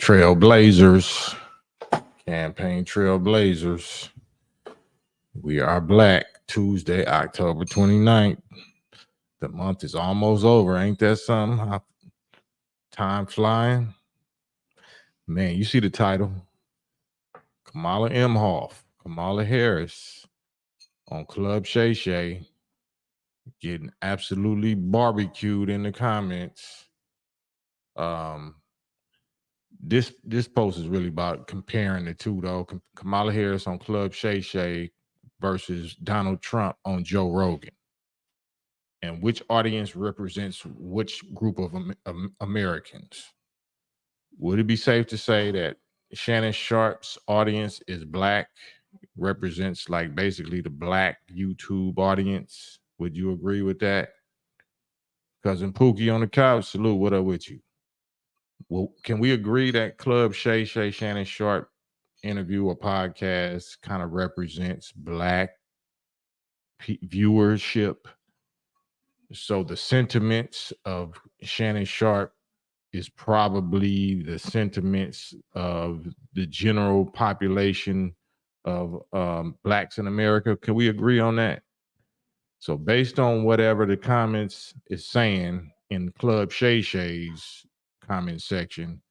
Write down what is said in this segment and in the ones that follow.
Trailblazers, campaign Trailblazers. We are black. Tuesday, October 29th. The month is almost over. Ain't that something? How time flying? Man, you see the title. Kamala Imhoff, Kamala Harris on Club Shay Shay getting absolutely barbecued in the comments. This post is really about comparing the two, though. Kamala Harris on Club Shay Shay versus Donald Trump on Joe Rogan, and which audience represents which group of Americans. Would it be safe to say that Shannon Sharpe's audience is black, represents like basically the black YouTube audience? Would you agree with that? Cousin Pookie on the couch, salute, what up with you? Well, can we agree that Club Shay Shay Shannon Sharpe interview or podcast kind of represents black viewership? So the sentiments of Shannon Sharpe is probably the sentiments of the general population of blacks in America. Can we agree on that? So based on whatever the comments is saying in Club Shay Shay's comment section,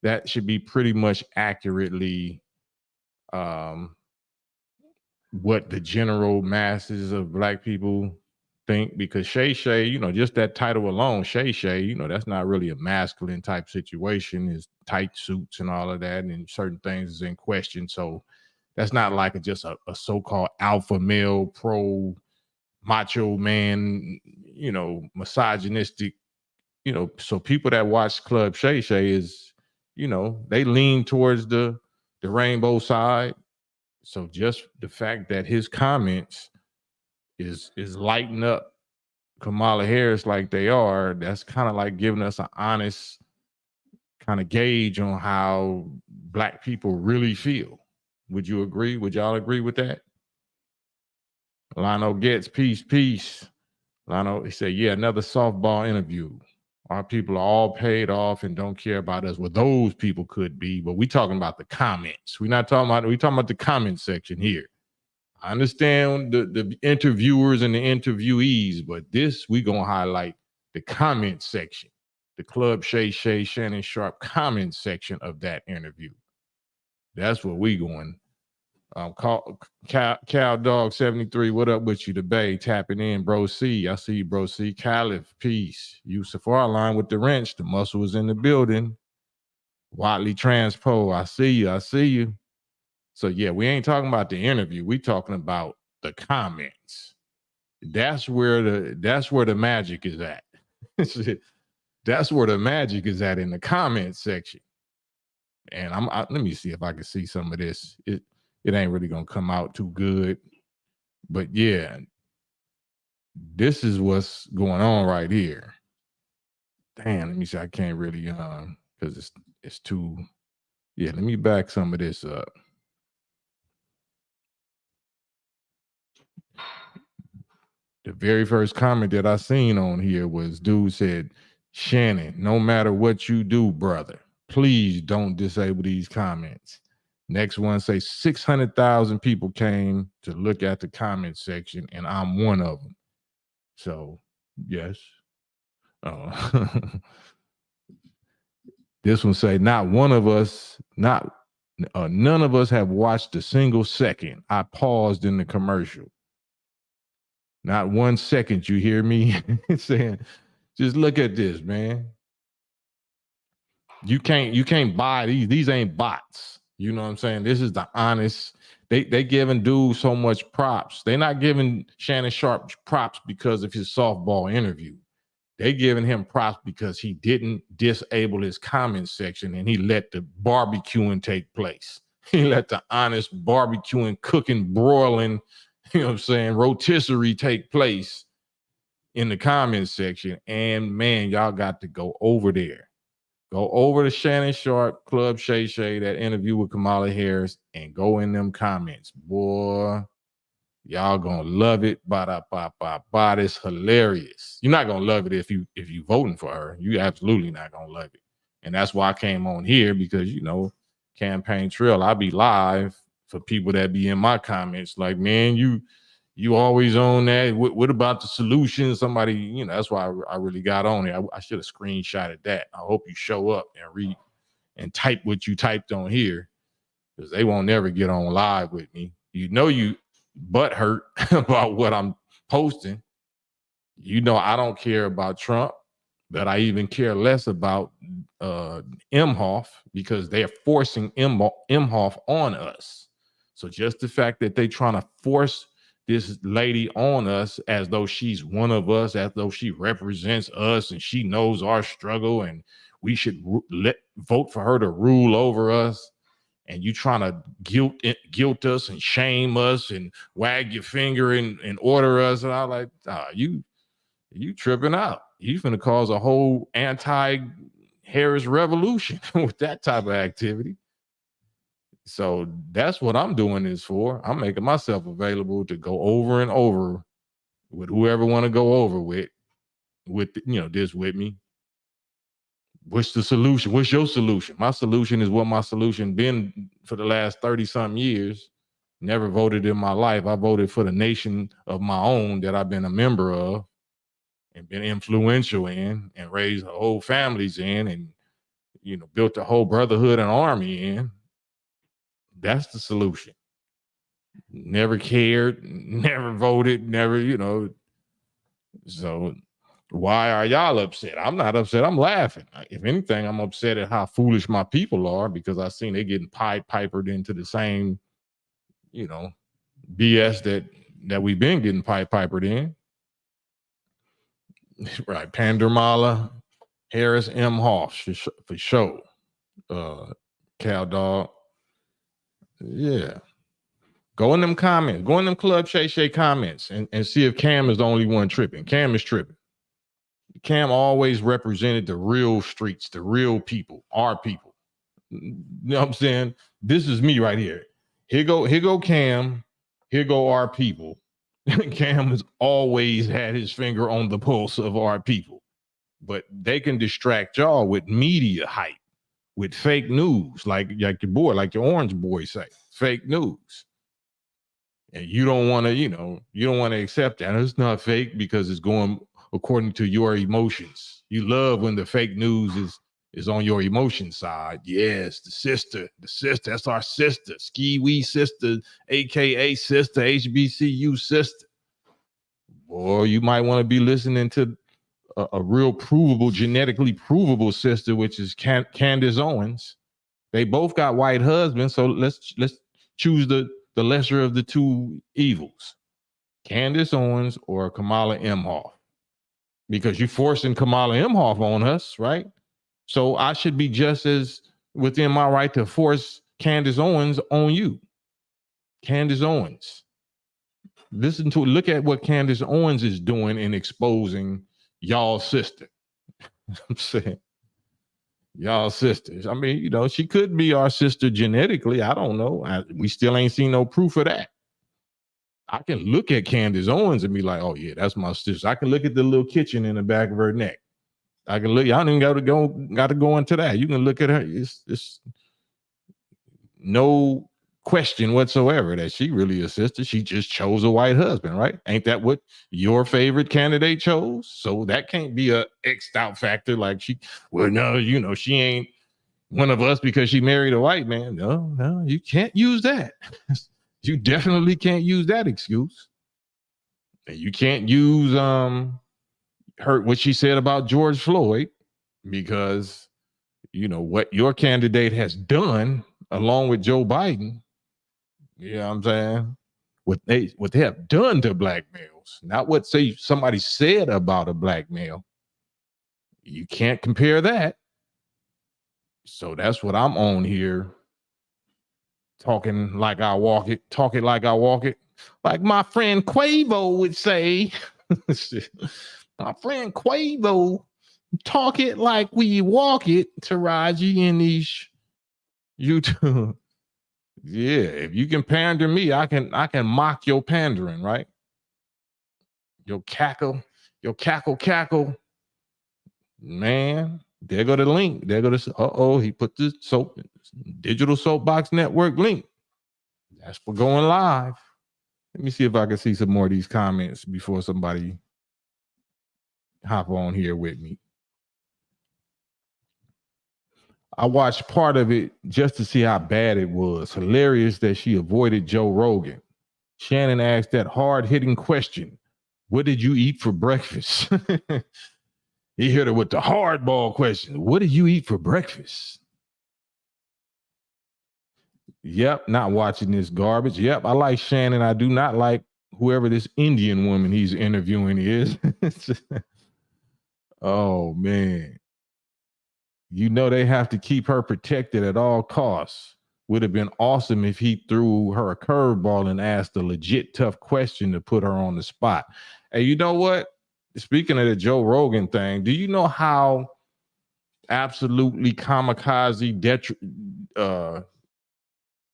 that should be pretty much accurately what the general masses of black people think, because Shay Shay, you know, just that title alone, Shay Shay, you know, that's not really a masculine type situation. Is tight suits and all of that, and certain things is in question. So that's not like just a so-called alpha male, pro macho man, you know, misogynistic, you know. So people that watch Club Shay Shay is, you know, they lean towards the rainbow side. So just the fact that his comments is lighting up Kamala Harris like they are, that's kind of like giving us an honest kind of gauge on how black people really feel. Would you agree? Would y'all agree with that? Lionel gets peace. Lionel, he said, yeah, another softball interview. Our people are all paid off and don't care about us. Well, those people could be, but we talking about the comments. We're talking about the comment section here. I understand the interviewers and the interviewees, but this we gonna highlight the comment section, the Club Shay Shay Shannon Sharpe comment section of that interview. That's what we going. Cow Dog 73, what up with you? The Bay tapping in, Bro C. I see you, Bro C. Caliph, peace. Yusuf line with the wrench. The muscle is in the building. Watley Transpo, I see you. So yeah, we ain't talking about the interview. We talking about the comments. That's where the magic is at. That's where the magic is at, in the comment section. And let me see if I can see some of this. It ain't really gonna come out too good, but yeah, this is what's going on right here. Damn, let me see. I can't really because it's too. Yeah, let me back some of this up. The very first comment that I seen on here was dude said, Shannon, no matter what you do, brother, please don't disable these comments. Next one say 600,000 people came to look at the comment section, and I'm one of them. So, yes. This one say, none of us have watched a single second. I paused in the commercial. Not 1 second, you hear me? Saying, just look at this, man. You can't buy these. These ain't bots. You know what I'm saying? This is the honest. They giving dude so much props. They're not giving Shannon Sharpe props because of his softball interview. They giving him props because he didn't disable his comment section and he let the barbecuing take place. He let the honest barbecuing, cooking, broiling, you know what I'm saying, rotisserie take place in the comment section. And man, y'all got to go over there. Go over to Shannon Sharpe, Club Shay Shay, that interview with Kamala Harris, and go in them comments. Boy, y'all gonna love it. Ba-da-ba-ba-ba. It's hilarious. You're not gonna love it if you voting for her. You absolutely not gonna love it. And that's why I came on here, because, campaign trail, I'll be live for people that be in my comments like, man, you always on that. What about the solution? Somebody, that's why I really got on it. I should have screenshotted that. I hope you show up and read and type what you typed on here, because they won't never get on live with me. You butt hurt about what I'm posting. I don't care about Trump, but I even care less about Imhoff, because they're forcing Imhoff on us. So just the fact that they trying to force this lady on us as though she's one of us, as though she represents us and she knows our struggle and we should vote for her to rule over us. And you trying to guilt us and shame us and wag your finger and order us. And I'm like, you tripping out. You finna cause a whole anti-Harris revolution with that type of activity. So that's what I'm doing this for. I'm making myself available to go over and over with whoever want to go over with this with me. What's the solution? What's your solution? My solution is what my solution been for the last 30-something years. Never voted in my life. I voted for the nation of my own that I've been a member of and been influential in and raised whole families in and, built a whole brotherhood and army in. That's the solution. Never cared, never voted, never, So why are y'all upset? I'm not upset. I'm laughing. If anything, I'm upset at how foolish my people are, because I seen they getting pipered into the same, BS that we've been getting pipered in. Right. Pandermala, Harris, Imhoff for sure. Cal Dog. Yeah. Go in them comments. Go in them Club Shay comments and see if Cam is the only one tripping. Cam is tripping. Cam always represented the real streets, the real people, our people. You know what I'm saying? This is me right here. Here go Cam. Here go our people. Cam has always had his finger on the pulse of our people. But they can distract y'all with media hype, with fake news, like your boy, like your orange boy say, fake news. And you don't want to accept that. It's not fake because it's going according to your emotions. You love when the fake news is on your emotion side. Yes, the sister, that's our sister, Ski Wee sister, aka sister, HBCU sister. Or you might want to be listening to a real provable, genetically provable sister, which is Candace Owens. They both got white husbands, so let's choose the lesser of the two evils, Candace Owens or Kamala Imhoff, because you're forcing Kamala Imhoff on us, right? So I should be just as within my right to force Candace Owens on you. Candace Owens. Look at what Candace Owens is doing in exposing y'all sister. I'm saying y'all sisters. I mean, she could be our sister genetically. I don't know. We still ain't seen no proof of that. I can look at Candace Owens and be like, oh yeah, that's my sister. I can look at the little kitchen in the back of her neck. I can look. Y'all don't even got to go into that. You can look at her. It's no question whatsoever that she really a sister. She just chose a white husband, right? Ain't that what your favorite candidate chose? So that can't be a X'd out factor. Like no, she ain't one of us because she married a white man. No, you can't use that. You definitely can't use that excuse. You can't use what she said about George Floyd, because what your candidate has done along with Joe Biden. You know what I'm saying? What they have done to black males, not what somebody said about a black male. You can't compare that. So that's what I'm on here, talking like I walk it, like my friend Quavo would say. My friend Quavo, talk it like we walk it, Taraji, in these YouTube. Yeah, if you can pander me, I can mock your pandering, right? Your cackle, man. there go the link. There go the, he put the Digital Soapbox Network link. That's for going live. Let me see if I can see some more of these comments before somebody hop on here with me. I watched part of it just to see how bad it was. Hilarious that she avoided Joe Rogan. Shannon asked that hard-hitting question, what did you eat for breakfast? He hit her with the hardball question, what did you eat for breakfast? Yep, not watching this garbage. Yep, I like Shannon. I do not like whoever this Indian woman he's interviewing is. Oh, man. You know they have to keep her protected at all costs. Would have been awesome if he threw her a curveball and asked a legit tough question to put her on the spot. Hey, you know what? Speaking of the Joe Rogan thing, do you know how absolutely kamikaze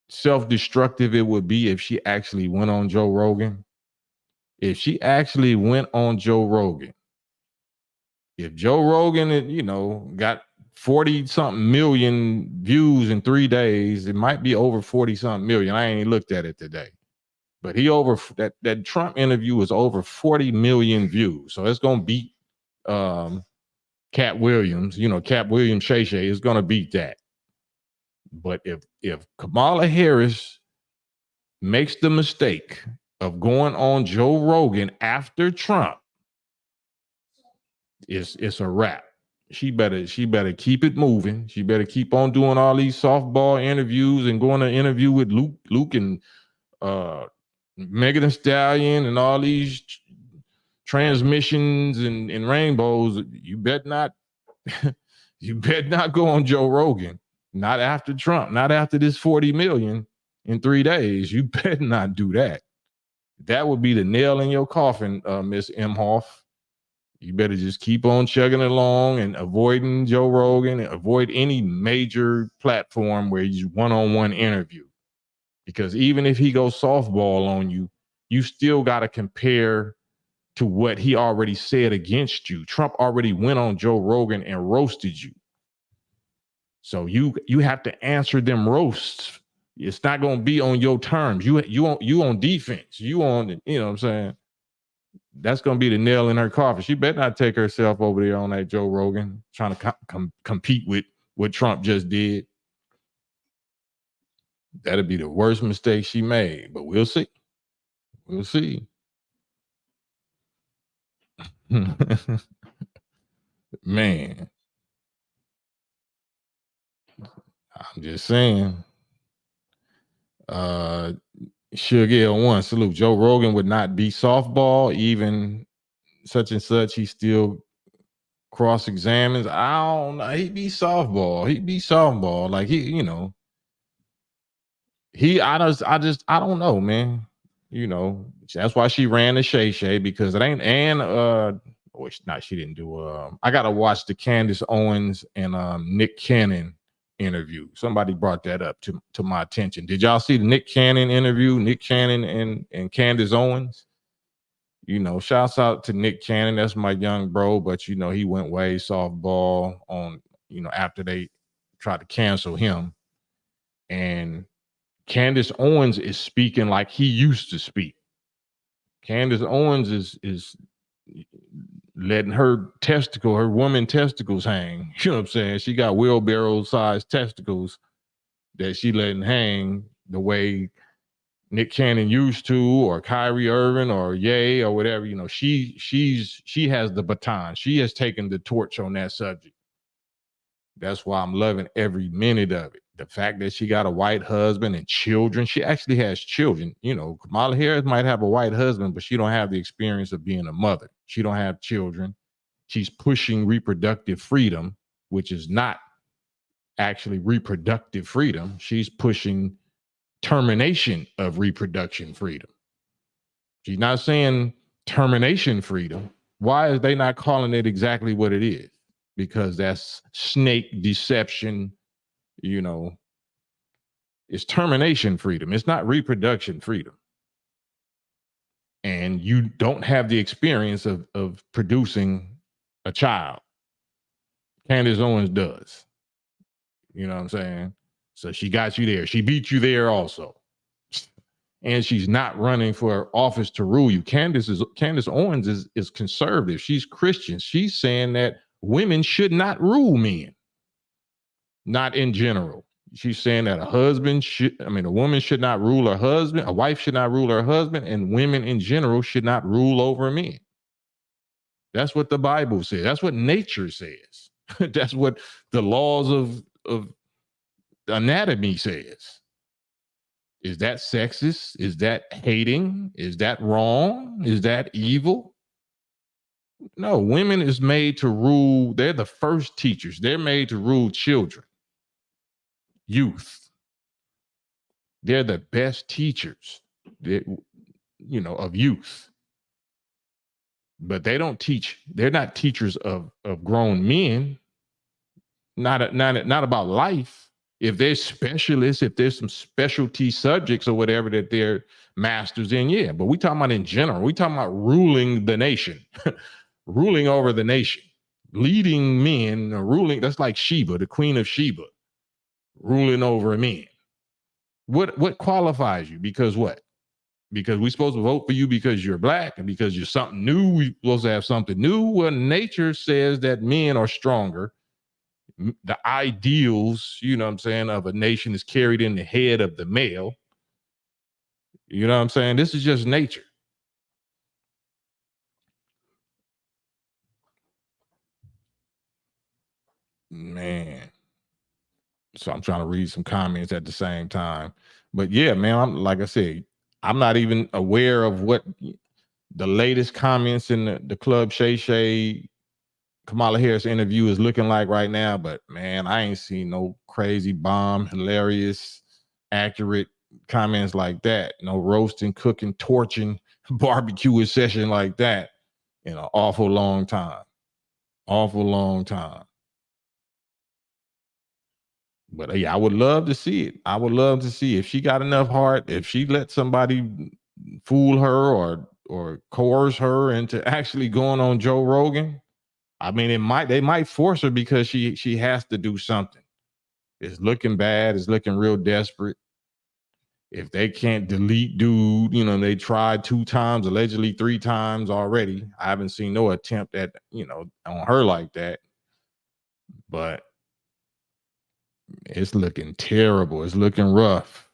self-destructive it would be if she actually went on Joe Rogan? If she actually went on Joe Rogan, if Joe Rogan, got 40 something million views in 3 days, it might be over 40 something million. I ain't looked at it today, but that Trump interview was over 40 million views. So it's going to beat Cat Williams, Cat Williams Shay Shay is going to beat that. But if Kamala Harris makes the mistake of going on Joe Rogan after Trump, it's a wrap. She better keep it moving. She better keep on doing all these softball interviews and going to interview with Luke and Megan Thee Stallion and all these transmissions and rainbows. You bet not. You bet not go on Joe Rogan. Not after Trump. Not after this 40 million in 3 days. You better not do that. That would be the nail in your coffin, Miss Emhoff. You better just keep on chugging along and avoiding Joe Rogan and avoid any major platform where you one-on-one interview. Because even if he goes softball on you, you still got to compare to what he already said against you. Trump already went on Joe Rogan and roasted you. So you have to answer them roasts. It's not going to be on your terms. You on defense. You on, you know what I'm saying? That's going to be the nail in her coffin. She better not take herself over there on that Joe Rogan trying to compete with what Trump just did. That'd be the worst mistake she made, but we'll see. We'll see. Man, I'm just saying. Suge L1, salute. Joe Rogan would not be softball, even such and such. He still cross-examines. I don't know. He'd be softball. Like I don't know, man. That's why she ran the Shay Shay, because it ain't, and she didn't do I gotta watch the Candace Owens and Nick Cannon interview. Somebody brought that up to my attention. Did y'all see the Nick Cannon interview? Nick Cannon and Candace Owens? Shouts out to Nick Cannon. That's my young bro, but he went way softball on, after they tried to cancel him. And Candace Owens is speaking like he used to speak. Candace Owens is letting her woman testicles hang. You know what I'm saying? She got wheelbarrow-sized testicles that she letting hang the way Nick Cannon used to, or Kyrie Irving, or Ye, or whatever. She has the baton. She has taken the torch on that subject. That's why I'm loving every minute of it. The fact that she got a white husband and children. She actually has children. Kamala Harris might have a white husband, but she don't have the experience of being a mother. She don't have children. She's pushing reproductive freedom, which is not actually reproductive freedom. She's pushing termination of reproduction freedom. She's not saying termination freedom. Why is they not calling it exactly what it is? Because that's snake deception. It's termination freedom. It's not reproduction freedom. And you don't have the experience of producing a child. Candace Owens does. You know what I'm saying? So she got you there. She beat you there also. And she's not running for office to rule you. Candace Owens is conservative. She's Christian. She's saying that women should not rule men, not in general. She's saying that a woman should not rule her husband, a wife should not rule her husband, and women in general should not rule over men. That's what the Bible says. That's what nature says. That's what the laws of anatomy says. Is that sexist? Is that hating? Is that wrong? Is that evil? No, women is made to rule. They're the first teachers. They're made to rule children, youth. They're the best teachers, of youth. But they don't teach. They're not teachers of grown men. Not about life. If they're specialists, if there's some specialty subjects or whatever that they're masters in, yeah. But we talking about in general. We talking about ruling the nation, ruling over the nation, leading men, ruling. That's like Sheba, the Queen of Sheba, ruling over men. What qualifies you? Because what? Because we're supposed to vote for you because you're black and because you're something new. We're supposed to have something new. Well, nature says that men are stronger. The ideals, of a nation is carried in the head of the male. You know what I'm saying? This is just nature. Man. So I'm trying to read some comments at the same time. But yeah, man, like I said, I'm not even aware of what the latest comments in the Club Shay Shay Kamala Harris interview is looking like right now, but man, I ain't seen no crazy bomb, hilarious, accurate comments like that. No roasting, cooking, torching, barbecuing session like that in an awful long time. Awful long time. But yeah, I would love to see it. I would love to see if she got enough heart, if she let somebody fool her or coerce her into actually going on Joe Rogan. I mean, they might force her because she has to do something. It's looking bad. It's looking real desperate. If they can't delete dude, they tried 2 times, allegedly 3 times already. I haven't seen no attempt at, on her like that. But it's looking terrible. It's looking rough.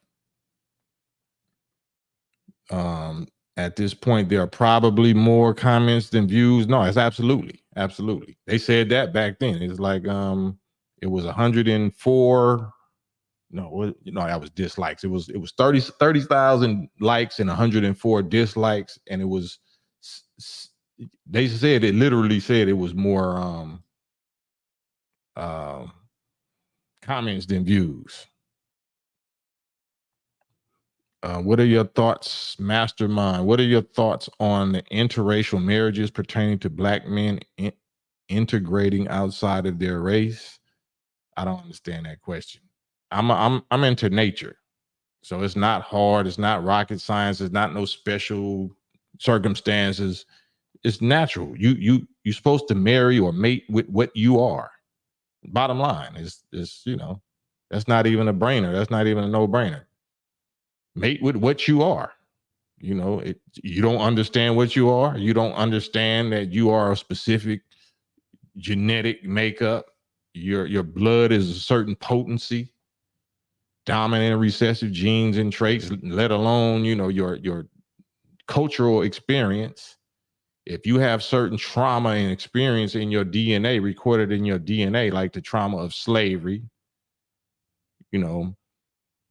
At this point, there are probably more comments than views. No, it's absolutely. They said that back then. It's like it was 104. No, that was dislikes. It was 30,000 likes and 104 dislikes, and it was. They said it literally said it was more comments than views. What are your thoughts, Mastermind? What are your thoughts on the interracial marriages pertaining to black men integrating outside of their race? I don't understand that question. I'm into nature, so it's not hard. It's not rocket science. It's not no special circumstances. It's natural. You're supposed to marry or mate with what you are. Bottom line is that's not even a brainer. That's not even a no-brainer. Mate with what you are. You don't understand what you are. You don't understand that you are a specific genetic makeup. Your blood is a certain potency, dominant and recessive genes and traits, let alone, your cultural experience. If you have certain trauma and experience in your DNA, recorded in your DNA, like the trauma of slavery,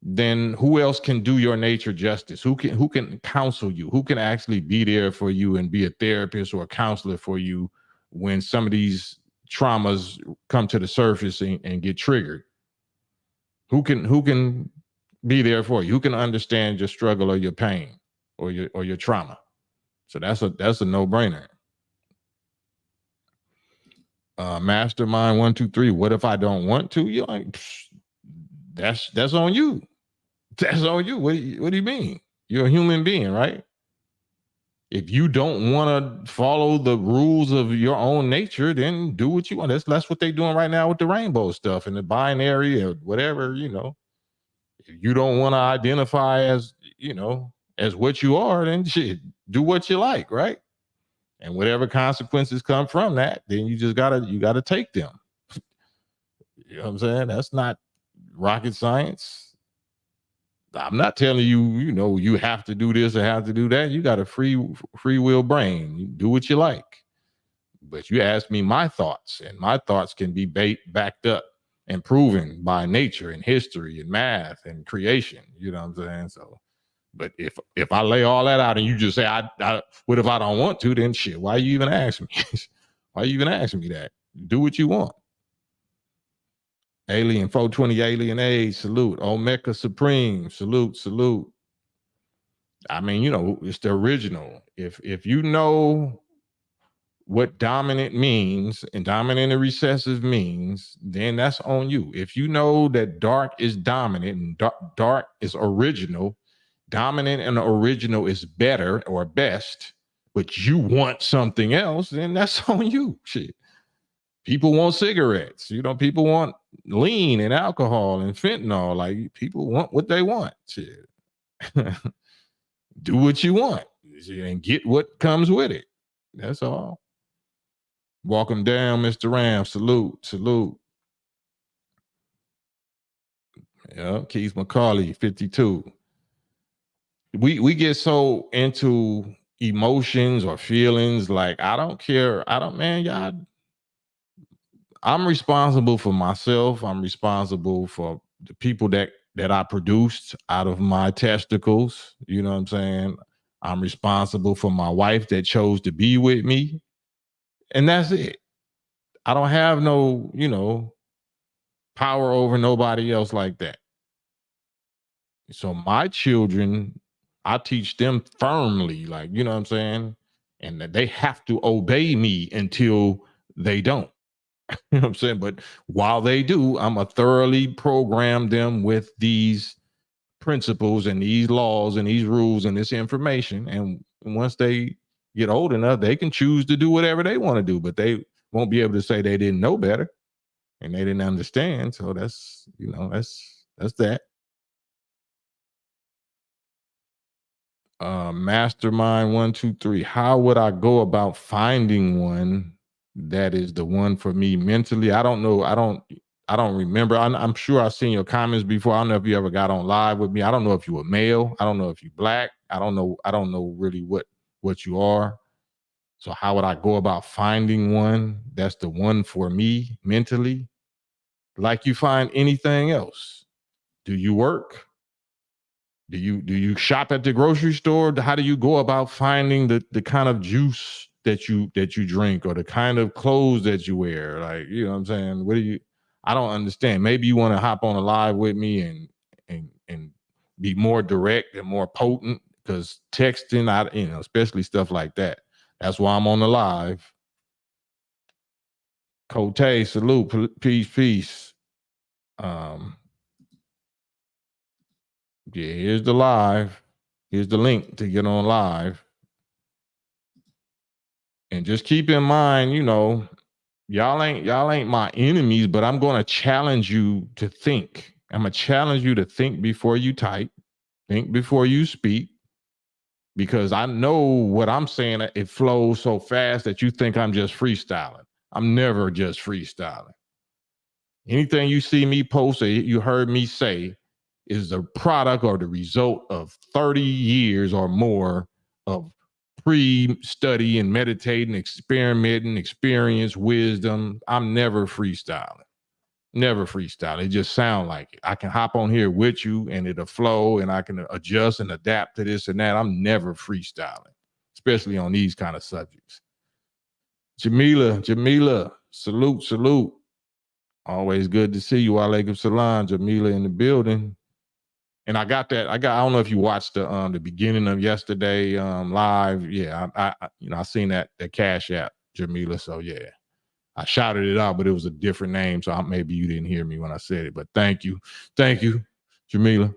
then who else can do your nature justice? Who can counsel you? Who can actually be there for you and be a therapist or a counselor for you when some of these traumas come to the surface and get triggered? Who can be there for you? Who can understand your struggle or your pain or your trauma? So that's a no-brainer. Mastermind 123. What if I don't want to? You're like, that's on you. That's on you. What do you mean? You're a human being, right? If you don't want to follow the rules of your own nature, then do what you want. That's what they're doing right now with the rainbow stuff and the binary or whatever, If you don't want to identify as, as what you are, then shit, do what you like, right? And whatever consequences come from that, then you gotta take them. You know what I'm saying? That's not rocket science. I'm not telling you, you have to do this or have to do that. You got a free will brain. You do what you like. But you ask me my thoughts, and my thoughts can be backed up and proven by nature and history and math and creation. You know what I'm saying? So, but if I lay all that out and you just say, what if I don't want to? Then shit, why you even ask me? Why you even asking me that? Do what you want. Alien 420 Alien Age, salute. Omega Supreme, salute. I mean, it's the original. If you know what dominant means and dominant and recessive means, then that's on you. If you know that dark is dominant and dark is original, dominant and original is better or best, but you want something else, then that's on you. Shit. People want cigarettes. People want lean and alcohol and fentanyl. Like, people want what they want. Shit. Do what you want and get what comes with it. That's all. Walk them down, Mr. Ram. Salute. Yeah, Keith McCauley, 52. We get so into emotions or feelings, like, I don't care. Y'all, I'm responsible for myself. I'm responsible for the people that I produced out of my testicles. You know what I'm saying? I'm responsible for my wife that chose to be with me. And that's it. I don't have no, power over nobody else like that. So my children, I teach them firmly, like, you know what I'm saying? And that they have to obey me until they don't. You know what I'm saying? But while they do, I'm a thoroughly program them with these principles and these laws and these rules and this information. And once they get old enough, they can choose to do whatever they want to do, but they won't be able to say they didn't know better and they didn't understand. So that's that. Mastermind 123. How would I go about finding one that is the one for me mentally? I don't know. I don't remember. I'm sure I've seen your comments before. I don't know if you ever got on live with me. I don't know if you were male. I don't know if you black. I don't know. I don't know really what you are. So how would I go about finding one that's the one for me mentally? Like you find anything else. Do you work? Do you shop at the grocery store? How do you go about finding the kind of juice that you drink, or the kind of clothes that you wear? Like, you know what I'm saying? I don't understand. Maybe you want to hop on a live with me and be more direct and more potent, because texting, especially stuff like that. That's why I'm on the live. Cote, salute, peace. Um, yeah, here's the live. Here's the link to get on live. And just keep in mind, y'all ain't my enemies, but I'm going to challenge you to think. I'm going to challenge you to think before you type, think before you speak, because I know what I'm saying, it flows so fast that you think I'm just freestyling. I'm never just freestyling. Anything you see me post or you heard me say is the product or the result of 30 years or more of pre-study and meditating, experimenting, experience, wisdom. I'm never freestyling. Never freestyle. It just sound like it. I can hop on here with you and it'll flow, and I can adjust and adapt to this and that. I'm never freestyling, especially on these kind of subjects. Jamila, salute. Always good to see you. Alaikum salam, Jamila in the building. And I don't know if you watched the beginning of yesterday live. Yeah, I seen that Cash App, Jamila. So yeah, I shouted it out, but it was a different name. So maybe you didn't hear me when I said it. But thank you, Jamila.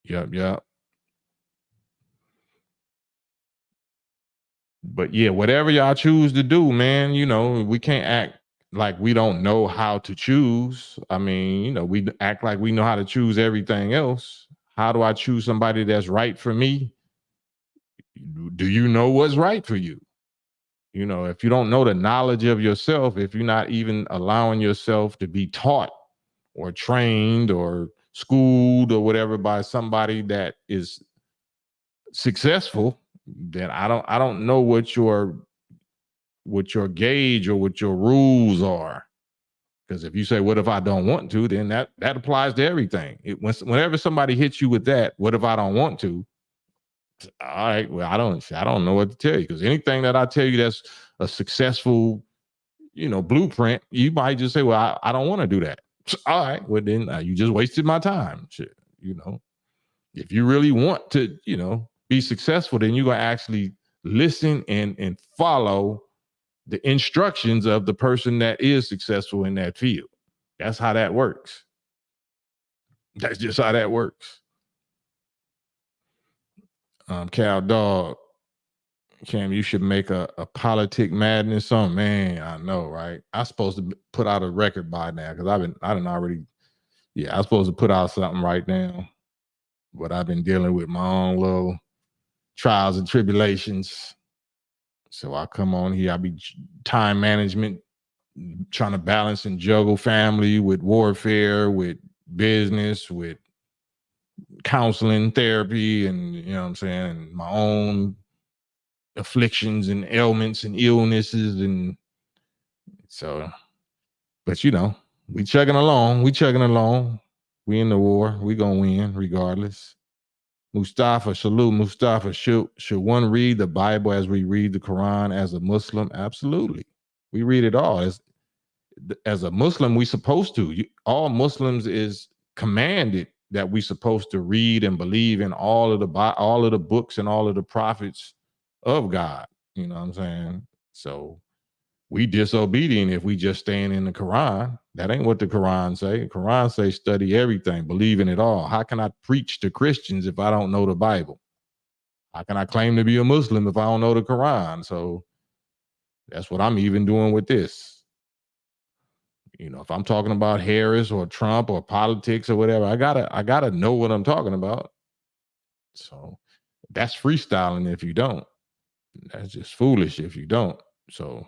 Yep. But yeah, whatever y'all choose to do, man, we can't act like we don't know how to choose. I mean, we act like we know how to choose everything else. How do I choose somebody that's right for me? Do you know what's right for you? If you don't know the knowledge of yourself, if you're not even allowing yourself to be taught or trained or schooled or whatever by somebody that is successful, then I don't know what your gauge or what your rules are. Because if you say, "What if I don't want to?" then that applies to everything. Whenever somebody hits you with that, "What if I don't want to?" All right, well, I don't know what to tell you, because anything that I tell you that's a successful, blueprint, you might just say, "Well, I don't want to do that." All right, well then you just wasted my time. Shit, if you really want to, be successful, then you're gonna actually listen and follow the instructions of the person that is successful in that field. That's how that works. That's just how that works. Cal Dog, Cam, you should make a politic madness song. Man, I know, right? I'm supposed to put out a record by now, because I didn't already. Yeah, I'm supposed to put out something right now, but I've been dealing with my own little trials and tribulations. So I come on here, I be time management, trying to balance and juggle family with warfare, with business, with counseling, therapy, and what I'm saying, and my own afflictions and ailments and illnesses. And so, but we chugging along, we in the war, we gonna win regardless. Mustafa, salute Mustafa. Should one read the Bible as we read the Quran as a Muslim? Absolutely. We read it all. As a Muslim, we supposed to. All Muslims is commanded that we supposed to read and believe in all of the books and all of the prophets of God. You know what I'm saying? So we disobedient if we just stand in the Quran. That ain't what the Quran say. The Quran say study everything, believe in it all. How can I preach to Christians if I don't know the Bible? How can I claim to be a Muslim if I don't know the Quran? So that's what I'm even doing with this. If I'm talking about Harris or Trump or politics or whatever, I gotta know what I'm talking about. So that's freestyling if you don't. That's just foolish if you don't. So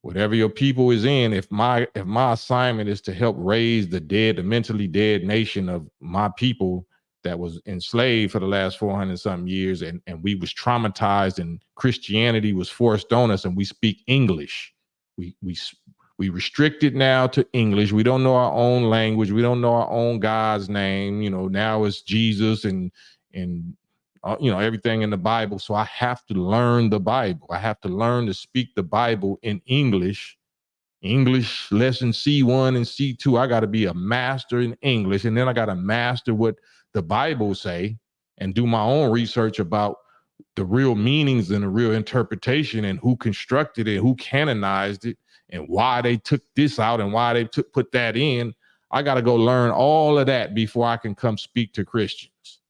whatever your people is in, if my assignment is to help raise the mentally dead nation of my people that was enslaved for the last 400 something years, and we was traumatized, and Christianity was forced on us, and we speak English. We restricted now to English. We don't know our own language. We don't know our own God's name. Now it's Jesus and everything in the Bible. So I have to learn the Bible. I have to learn to speak the Bible in English lesson C1 and C2. I got to be a master in English, and then I got to master what the Bible say, and do my own research about the real meanings and the real interpretation, and who constructed it, who canonized it, and why they took this out and why they put that in. I got to go learn all of that before I can come speak to Christians.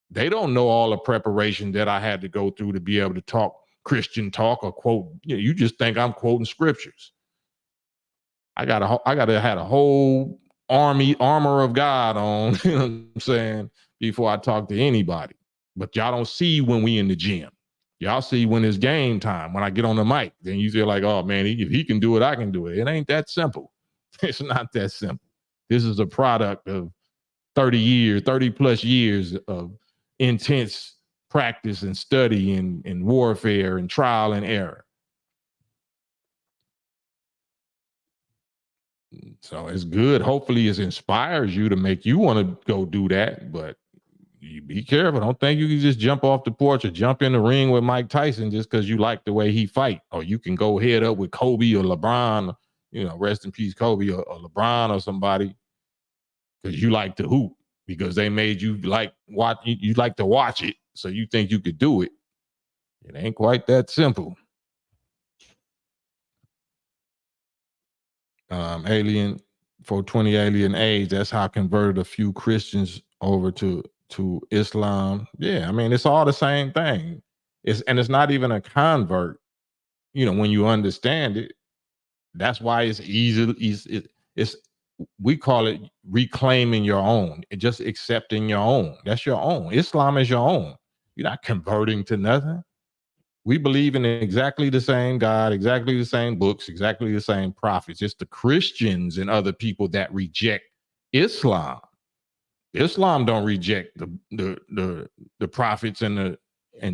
They don't know all the preparation that I had to go through to be able to talk Christian talk or quote. You just think I'm quoting scriptures. I gotta have a whole armor of God on, you know what I'm saying, before I talk to anybody. But y'all don't see when we in the gym. Y'all see when it's game time, when I get on the mic. Then you feel like, oh man, if he can do it, I can do it. It ain't that simple. It's not that simple. This is a product of 30 plus years of intense practice and study and warfare and trial and error. So it's good. Hopefully it inspires you to make you want to go do that. But you be careful. Don't think you can just jump off the porch or jump in the ring with Mike Tyson just because you like the way he fight. Or you can go head up with Kobe or LeBron, rest in peace, Kobe or LeBron or somebody, because you like to hoop, because they made you you like to watch it. So you think you could do it. It ain't quite that simple. Alien 420 Alien Age. That's how I converted a few Christians over to Islam. Yeah, I mean, it's all the same thing. It's not even a convert, when you understand it. That's why it's easy. It's we call it reclaiming your own, and just accepting your own. That's your own. Islam is your own. You're not converting to nothing. We believe in exactly the same God, exactly the same books, exactly the same prophets. It's the Christians and other people that reject Islam. Islam don't reject the prophets and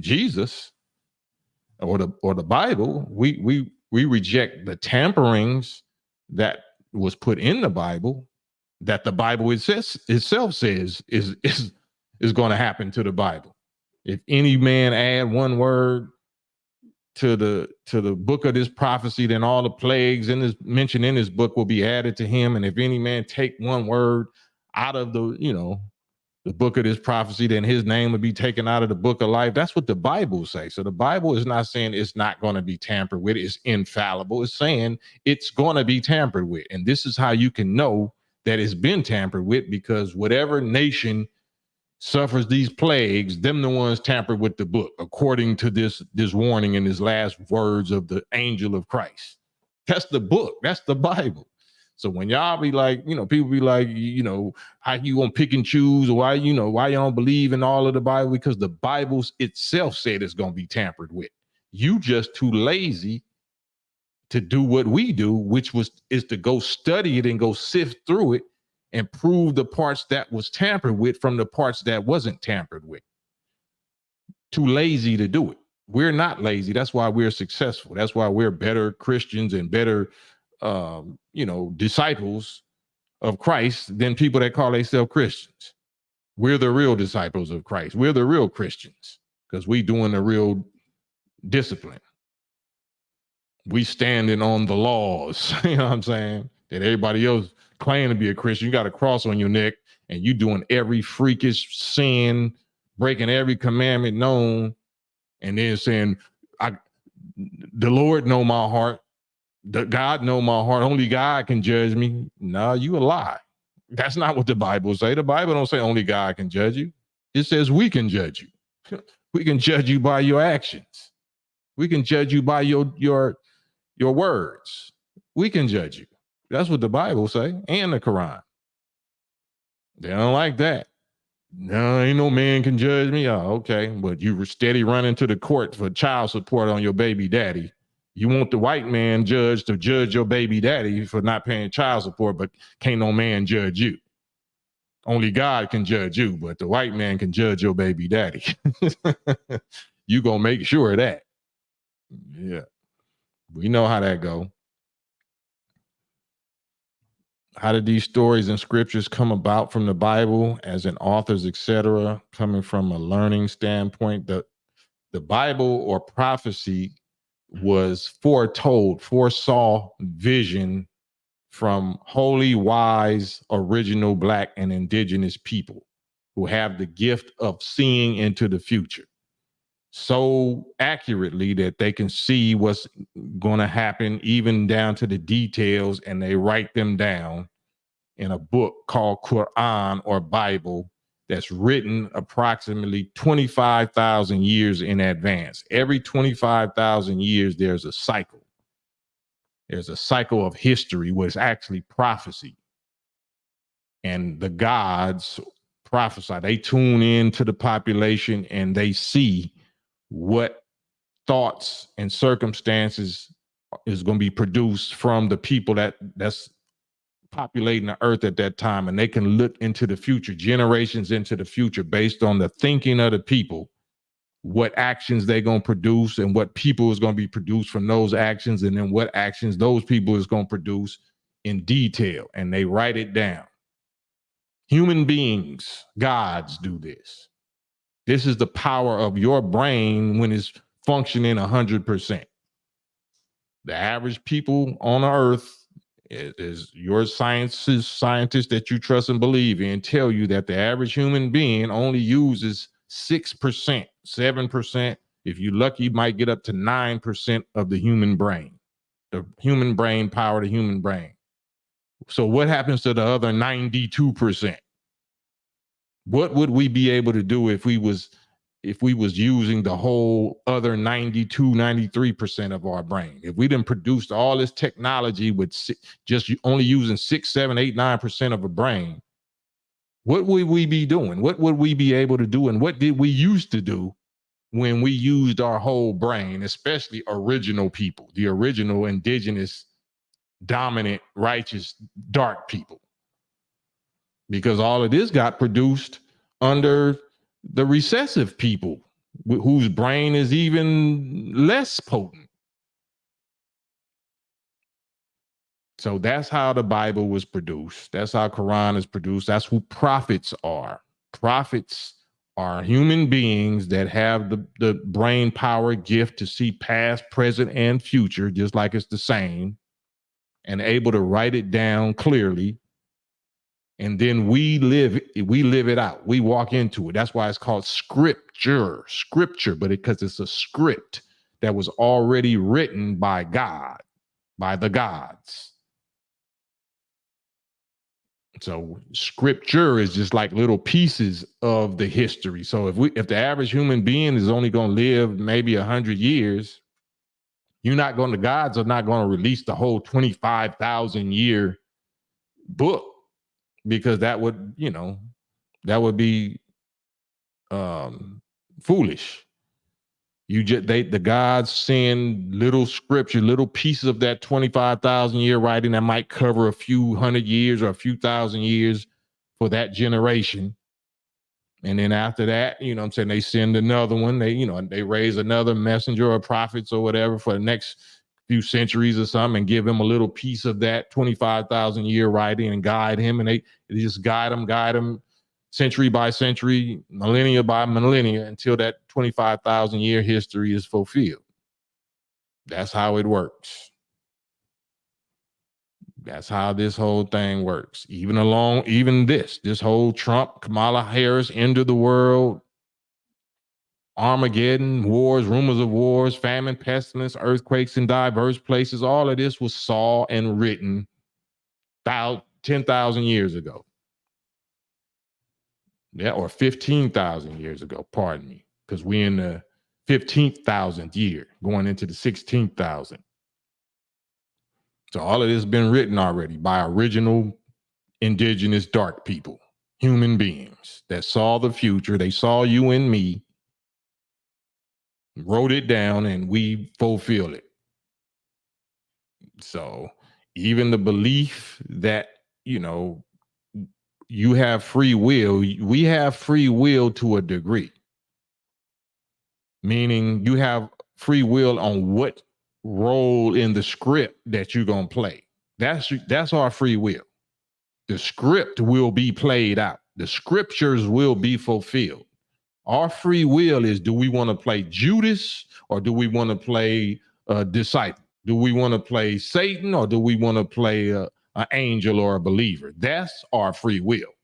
Jesus or the Bible. We reject the tamperings that was put in the Bible, that the Bible itself says is going to happen to the Bible. If any man add one word to the book of this prophecy, then all the plagues in this mentioned in this book will be added to him. And if any man take one word out of the book of this prophecy, then his name would be taken out of the book of life. That's what the Bible says. So the Bible is not saying it's not going to be tampered with. It's infallible. It's saying it's going to be tampered with. And this is how you can know that it's been tampered with, because whatever nation suffers these plagues, them the ones tampered with the book, according to this warning in his last words of the angel of Christ. That's the book. That's the Bible. So when y'all be like, people be like, how you gonna pick and choose, or why you don't believe in all of the Bible? Because the Bible itself said it's gonna be tampered with. You just too lazy to do what we do, which is to go study it and go sift through it and prove the parts that was tampered with from the parts that wasn't tampered with. Too lazy to do it. We're not lazy. That's why we're successful. That's why we're better Christians and better disciples of Christ than people that call themselves Christians. We're the real disciples of Christ. We're the real Christians, because we doing the real discipline. We standing on the laws, you know what I'm saying? That everybody else claim to be a Christian. You got a cross on your neck and you doing every freakish sin, breaking every commandment known, and then saying, the Lord know my heart. God know my heart. Only God can judge me. No, you a lie. That's not what the Bible say. The Bible don't say only God can judge you. It says we can judge you. We can judge you by your actions. We can judge you by your words. We can judge you. That's what the Bible say, and the Quran. They don't like that. No, ain't no man can judge me. Oh, okay. But you were steady running to the court for child support on your baby daddy. You want the white man judge to judge your baby daddy for not paying child support, but can't no man judge you. Only God can judge you, but the white man can judge your baby daddy. You gonna make sure of that. Yeah. We know how that go. How did these stories and scriptures come about from the Bible, as in authors, etc., coming from a learning standpoint? The Bible or prophecy was foresaw vision from holy, wise, original Black and indigenous people who have the gift of seeing into the future so accurately that they can see what's going to happen, even down to the details, and they write them down in a book called Quran or Bible that's written approximately 25,000 years in advance. Every 25,000 years, there's a cycle. There's a cycle of history where it's actually prophecy. And the gods prophesy. They tune in to the population and they see what thoughts and circumstances is going to be produced from the people that's populating the earth at that time. And they can look into the future, generations into the future, based on the thinking of the people, what actions they're going to produce and what people is going to be produced from those actions, and then what actions those people is going to produce in detail. And they write it down. Human beings, gods, do this. This is the power of your brain when it's functioning 100%. The average people on the earth, is your scientists that you trust and believe in, tell you that the average human being only uses 6%, 7%. If you're lucky, you might get up to 9% of the human brain power, the human brain. So what happens to the other 92%? What would we be able to do if we was if we was using the whole other 92, 93% of our brain. If we didn't produce all this technology with just only using 6, 7, 8, 9% of a brain, what would we be doing? What would we be able to do? And what did we used to do when we used our whole brain, especially original people, the original indigenous, dominant, righteous, dark people? Because all of this got produced under the recessive people whose brain is even less potent. So that's how the Bible was produced. That's how Quran is produced. That's who prophets are. Prophets are human beings that have the brain power gift to see past, present, and future, just like it's the same, and able to write it down clearly. And then we live it out. We walk into it. That's why it's called scripture, but because it's a script that was already written by God, by the gods. So scripture is just like little pieces of the history. So if the average human being is only going to live maybe 100 years, the gods are not going to release the whole 25,000 year book, because that would be foolish. The gods send little scripture, little pieces of that 25,000 year writing that might cover a few hundred years or a few thousand years for that generation. And then after that, they send another one. They raise another messenger or prophets or whatever for the next few centuries or something, and give him a little piece of that 25,000 year writing and guide him. And they just guide him century by century, millennia by millennia, until that 25,000 year history is fulfilled. That's how it works. That's how this whole thing works. Even this whole Trump, Kamala Harris, end of the world, Armageddon, wars, rumors of wars, famine, pestilence, earthquakes in diverse places. All of this was saw and written about 10,000 years ago. Yeah, or 15,000 years ago, pardon me, because we're in the 15,000th year, going into the 16,000. So all of this has been written already by original indigenous dark people, human beings that saw the future. They saw you and me, wrote it down, and we fulfill it. So even the belief that, you have free will, we have free will to a degree, meaning you have free will on what role in the script that you're going to play. That's our free will. The script will be played out. The scriptures will be fulfilled. Our free will is, do we want to play Judas, or do we want to play a disciple? Do we want to play Satan, or do we want to play an angel or a believer? That's our free will.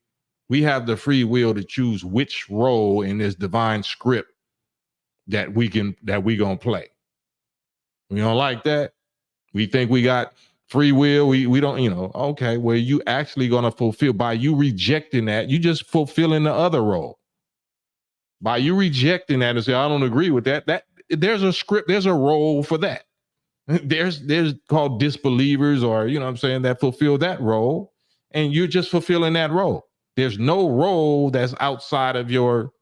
We have the free will to choose which role in this divine script that we gonna play. We don't like that. We think we got free will. We don't, okay, well, you actually gonna fulfill, by you rejecting that, you just fulfilling the other role. By you rejecting that and say, I don't agree with that, there's a script, there's a role for that. There's called disbelievers, or that fulfill that role, and you're just fulfilling that role. There's no role that's outside of your,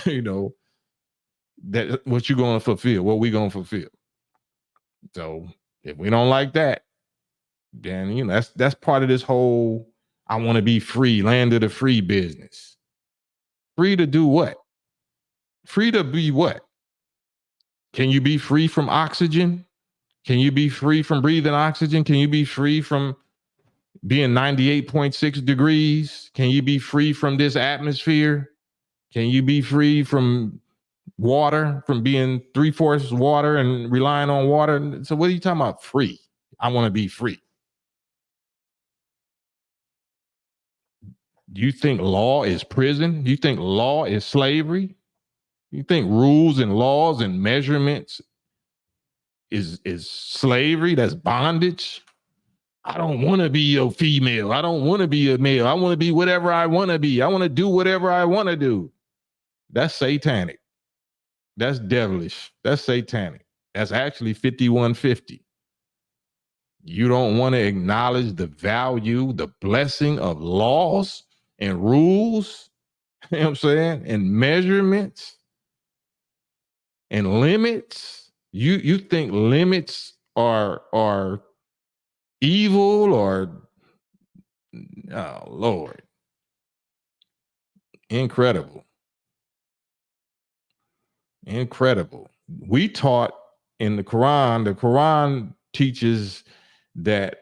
that what you're going to fulfill, what we're going to fulfill. So if we don't like that, then that's part of this whole I want to be free, land of the free business. Free to do what? Free to be what? Can you be free from oxygen? Can you be free from breathing oxygen? Can you be free from being 98.6 degrees? Can you be free from this atmosphere? Can you be free from water, from being 3/4 water and relying on water? So what are you talking about free? I want to be free. Do you think law is prison? Do you think law is slavery? You think rules and laws and measurements is slavery? That's bondage? I don't want to be a female. I don't want to be a male. I want to be whatever I want to be. I want to do whatever I want to do. That's satanic. That's devilish. That's satanic. That's actually 5150. You don't want to acknowledge the value, the blessing of laws and rules, you know what I'm saying? And measurements and limits. You think limits are evil or oh Lord. Incredible. Incredible. We taught in the Quran teaches that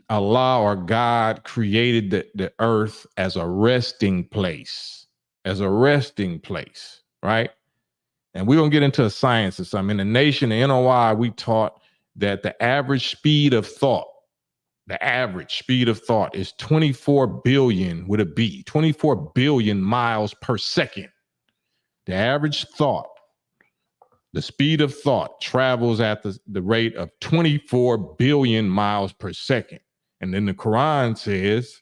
Allah or God created the earth as a resting place, right? And we're going to get into science or something. In the nation, the NOI, we taught that the average speed of thought is 24 billion with a B, 24 billion miles per second. The average thought, the speed of thought travels at the rate of 24 billion miles per second. And then the Quran says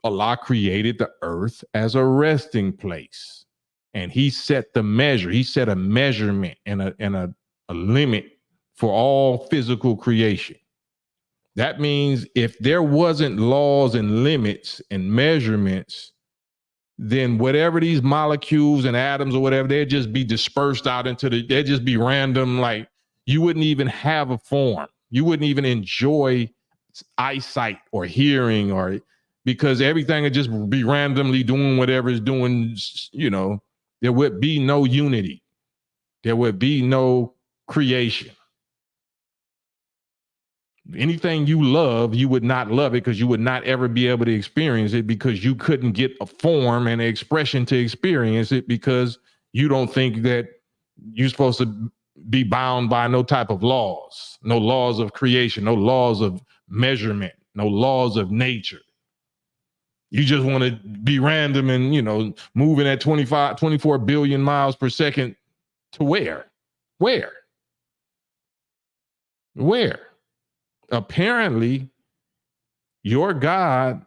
Allah created the earth as a resting place. And he set the measure. He set a measurement and a limit for all physical creation. That means if there wasn't laws and limits and measurements, then whatever these molecules and atoms or whatever, they'd just be dispersed out they'd just be random. Like you wouldn't even have a form. You wouldn't even enjoy eyesight or hearing because everything would just be randomly doing whatever it's doing. You know, there would be no unity. There would be no creation. Anything you love, you would not love it because you would not ever be able to experience it because you couldn't get a form and an expression to experience it because you don't think that you're supposed to be bound by no type of laws, no laws of creation, no laws of measurement, no laws of nature. You just want to be random and, you know, moving at 24 billion miles per second to where? Where? Apparently, your God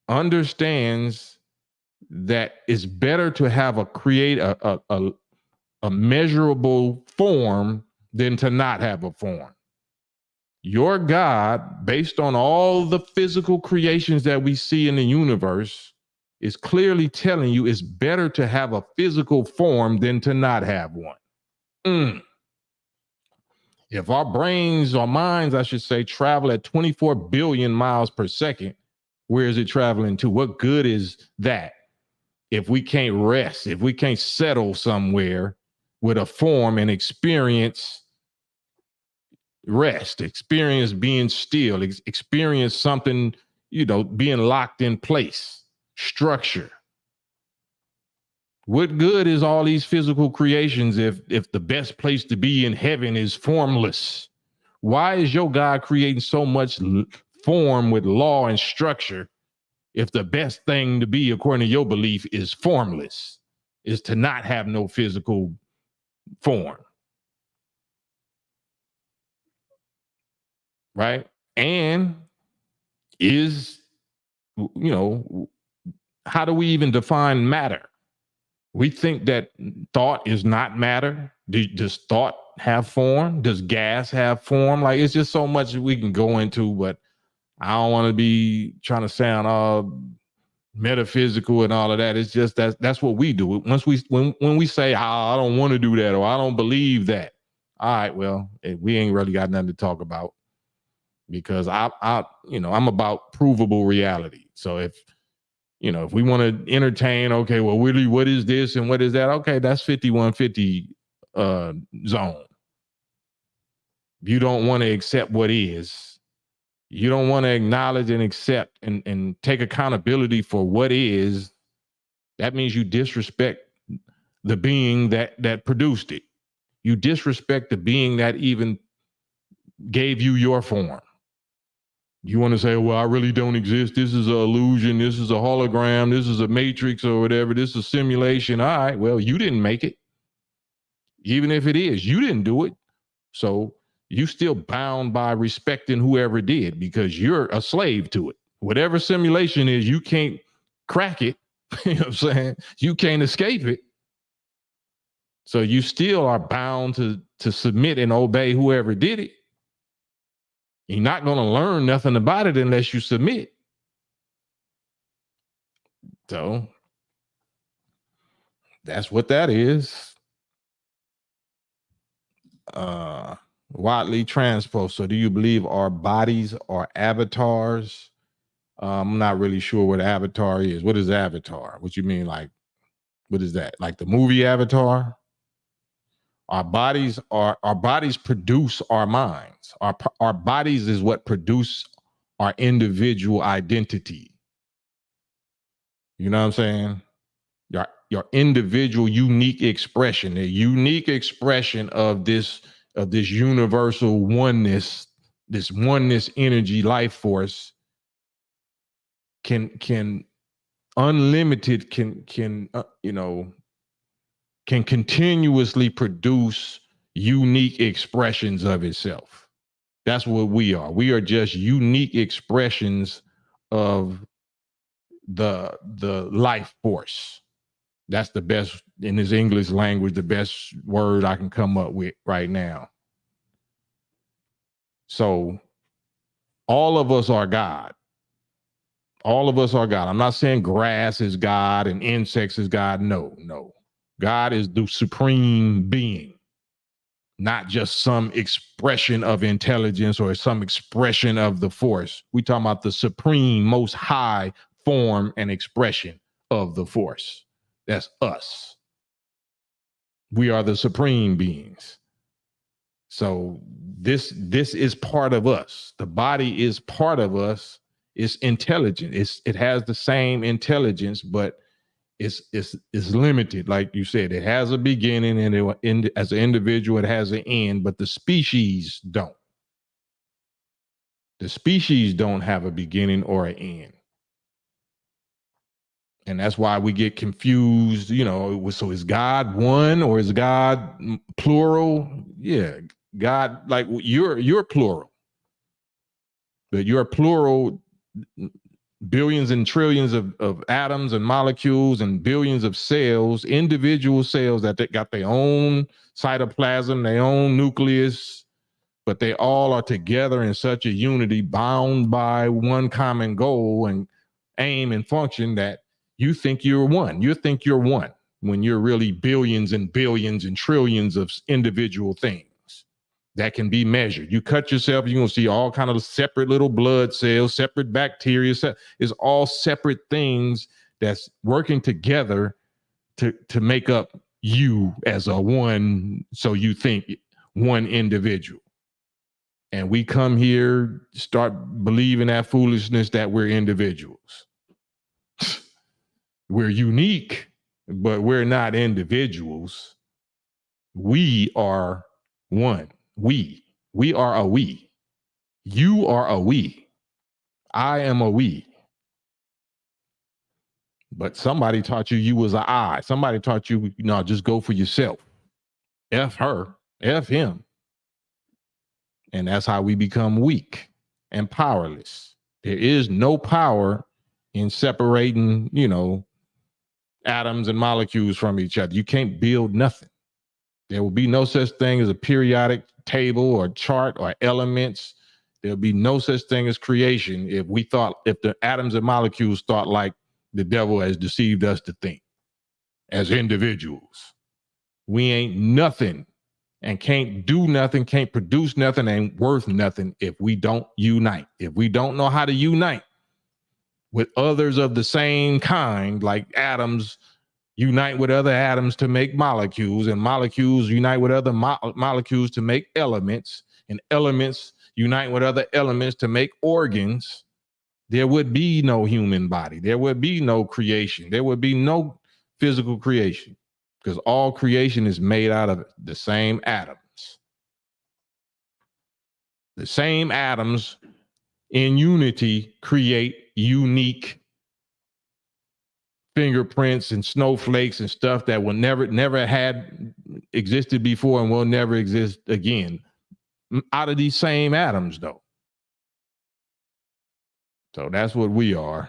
understands that it's better to have create a measurable form than to not have a form. Your God, based on all the physical creations that we see in the universe, is clearly telling you it's better to have a physical form than to not have one. If our minds, I should say, travel at 24 billion miles per second, where is it traveling to? What good is that if we can't rest, if we can't settle somewhere with a form and experience rest, experience being still, experience something, you know, being locked in place, structure? What good is all these physical creations if the best place to be in heaven is formless? Why is your God creating so much form with law and structure if the best thing to be, according to your belief, is formless, is to not have no physical form? Right? And is, you know, how do we even define matter? We think that thought is not matter. Does thought have form? Does gas have form? Like, it's just so much we can go into, but I don't want to be trying to sound all metaphysical and all of that. It's just that's what we do. When we say, I don't want to do that, or I don't believe that. All right, well, we ain't really got nothing to talk about because I'm about provable reality. So if we want to entertain, okay, well, really, what is this and what is that? Okay, that's 5150 zone. You don't want to accept what is. You don't want to acknowledge and accept and take accountability for what is. That means you disrespect the being that produced it. You disrespect the being that even gave you your form. You want to say, well, I really don't exist. This is an illusion. This is a hologram. This is a matrix or whatever. This is a simulation. All right, well, you didn't make it. Even if it is, you didn't do it. So you still bound by respecting whoever did because you're a slave to it. Whatever simulation is, you can't crack it. You know what I'm saying? You can't escape it. So you still are bound to submit and obey whoever did it. You're not going to learn nothing about it unless you submit. So that's what that is. Widely transposed. So do you believe our bodies are avatars? I'm not really sure what avatar is. What is avatar? What you mean? Like, what is that? Like the movie Avatar? Our bodies produce our minds. Our bodies is what produce our individual identity. You know what I'm saying? Your individual unique expression, a unique expression of this universal oneness, this oneness energy life force can unlimited can continuously produce unique expressions of itself. That's what we are. We are just unique expressions of the life force. That's the best, in this English language, the best word I can come up with right now. So all of us are God. All of us are God. I'm not saying grass is God and insects is God. No. God is the supreme being, not just some expression of intelligence or some expression of the force. We talking about the supreme, most high form and expression of the force. That's us. We are the supreme beings. So this is part of us. The body is part of us. It's intelligent. It has the same intelligence, but it's limited. Like you said, it has a beginning, and as an individual, it has an end, but the species don't. The species don't have a beginning or an end. And that's why we get confused, so is God one or is God plural? Yeah, God, like you're plural. But you're plural, billions and trillions of atoms and molecules and billions of cells, individual cells that they got their own cytoplasm, their own nucleus, but they all are together in such a unity, bound by one common goal and aim and function, that you think you're one. You think you're one when you're really billions and billions and trillions of individual things that can be measured. You cut yourself, you're going to see all kind of separate little blood cells, separate bacteria. It's all separate things that's working together to make up you as a one. So you think one individual. And we come here, start believing that foolishness that we're individuals. We're unique, but we're not individuals. We are one. We are a we. You are a we. I am a we. But somebody taught you was an I. Somebody taught you, just go for yourself. F her, F him. And that's how we become weak and powerless. There is no power in separating, atoms and molecules from each other. You can't build nothing. There will be no such thing as a periodic table or chart or elements. There'll be no such thing as creation if the atoms and molecules thought like the devil has deceived us to think as individuals. We ain't nothing and can't do nothing, can't produce nothing, ain't worth nothing if we don't unite. If we don't know how to unite with others of the same kind, like atoms unite with other atoms to make molecules, and molecules unite with other molecules to make elements, and elements unite with other elements to make organs, there would be no human body. There would be no creation. There would be no physical creation, because all creation is made out of the same atoms. The same atoms in unity create unique fingerprints and snowflakes and stuff that will never had existed before and will never exist again out of these same atoms, though. So that's what we are.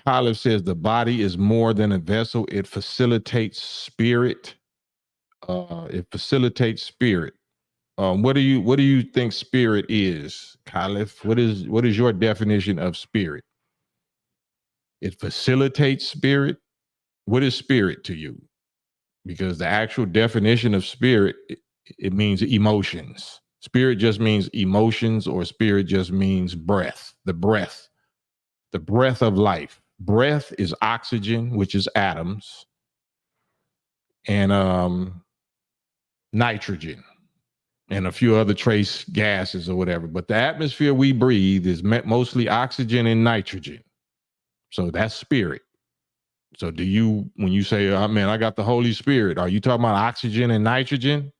Caliph says the body is more than a vessel. It facilitates spirit. It facilitates spirit. What do you think spirit is, Caliph? What is your definition of spirit? It facilitates spirit. What is spirit to you? Because the actual definition of spirit, it means emotions. Spirit just means emotions, or spirit just means breath. The breath of life. Breath is oxygen, which is atoms, and nitrogen, and a few other trace gases or whatever. But the atmosphere we breathe is mostly oxygen and nitrogen. So that's spirit. So when you say, oh, man, I got the Holy Spirit, are you talking about oxygen and nitrogen?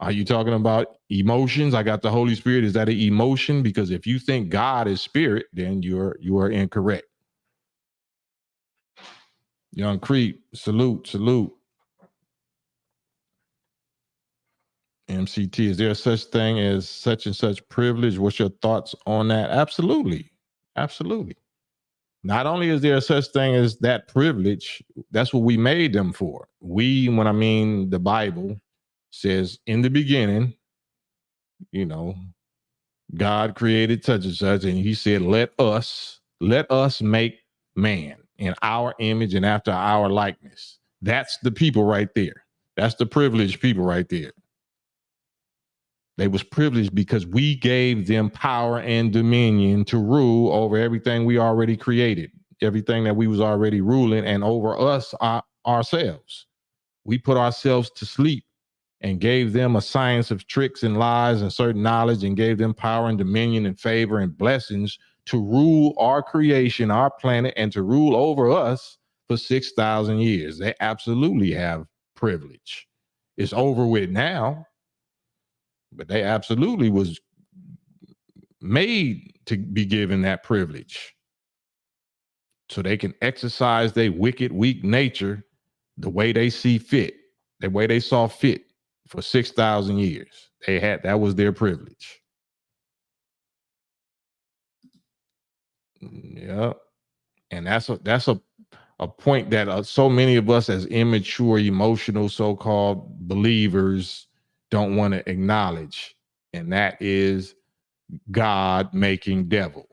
Are you talking about emotions? I got the Holy Spirit. Is that an emotion? Because if you think God is spirit, then you are incorrect. Young Creep, salute. MCT, is there such thing as such and such privilege? What's your thoughts on that? Absolutely. Not only is there such thing as that privilege, that's what we made them for. When I mean the Bible says in the beginning, God created such and such, and he said, let us make man in our image and after our likeness. That's the people right there. That's the privileged people right there. They was privileged because we gave them power and dominion to rule over everything we already created, everything that we was already ruling, and over us ourselves. We put ourselves to sleep and gave them a science of tricks and lies and certain knowledge, and gave them power and dominion and favor and blessings to rule our creation, our planet, and to rule over us for 6,000 years. They absolutely have privilege. It's over with now, but they absolutely was made to be given that privilege so they can exercise their wicked, weak nature the way they see fit, the way they saw fit for 6,000 years. That was their privilege. Yeah. And that's a point that so many of us as immature, emotional, so-called believers don't want to acknowledge. And that is God making devil.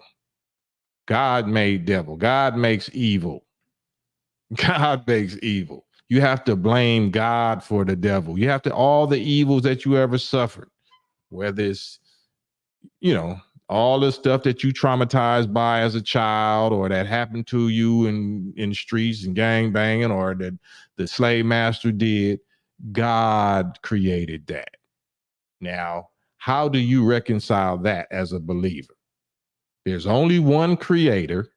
God made devil. God makes evil. God makes evil. You have to blame God for the devil. You have to, all the evils that you ever suffered, whether it's, all the stuff that you traumatized by as a child, or that happened to you in streets and gang banging, or that the slave master did, God created that. Now, how do you reconcile that as a believer? There's only one creator.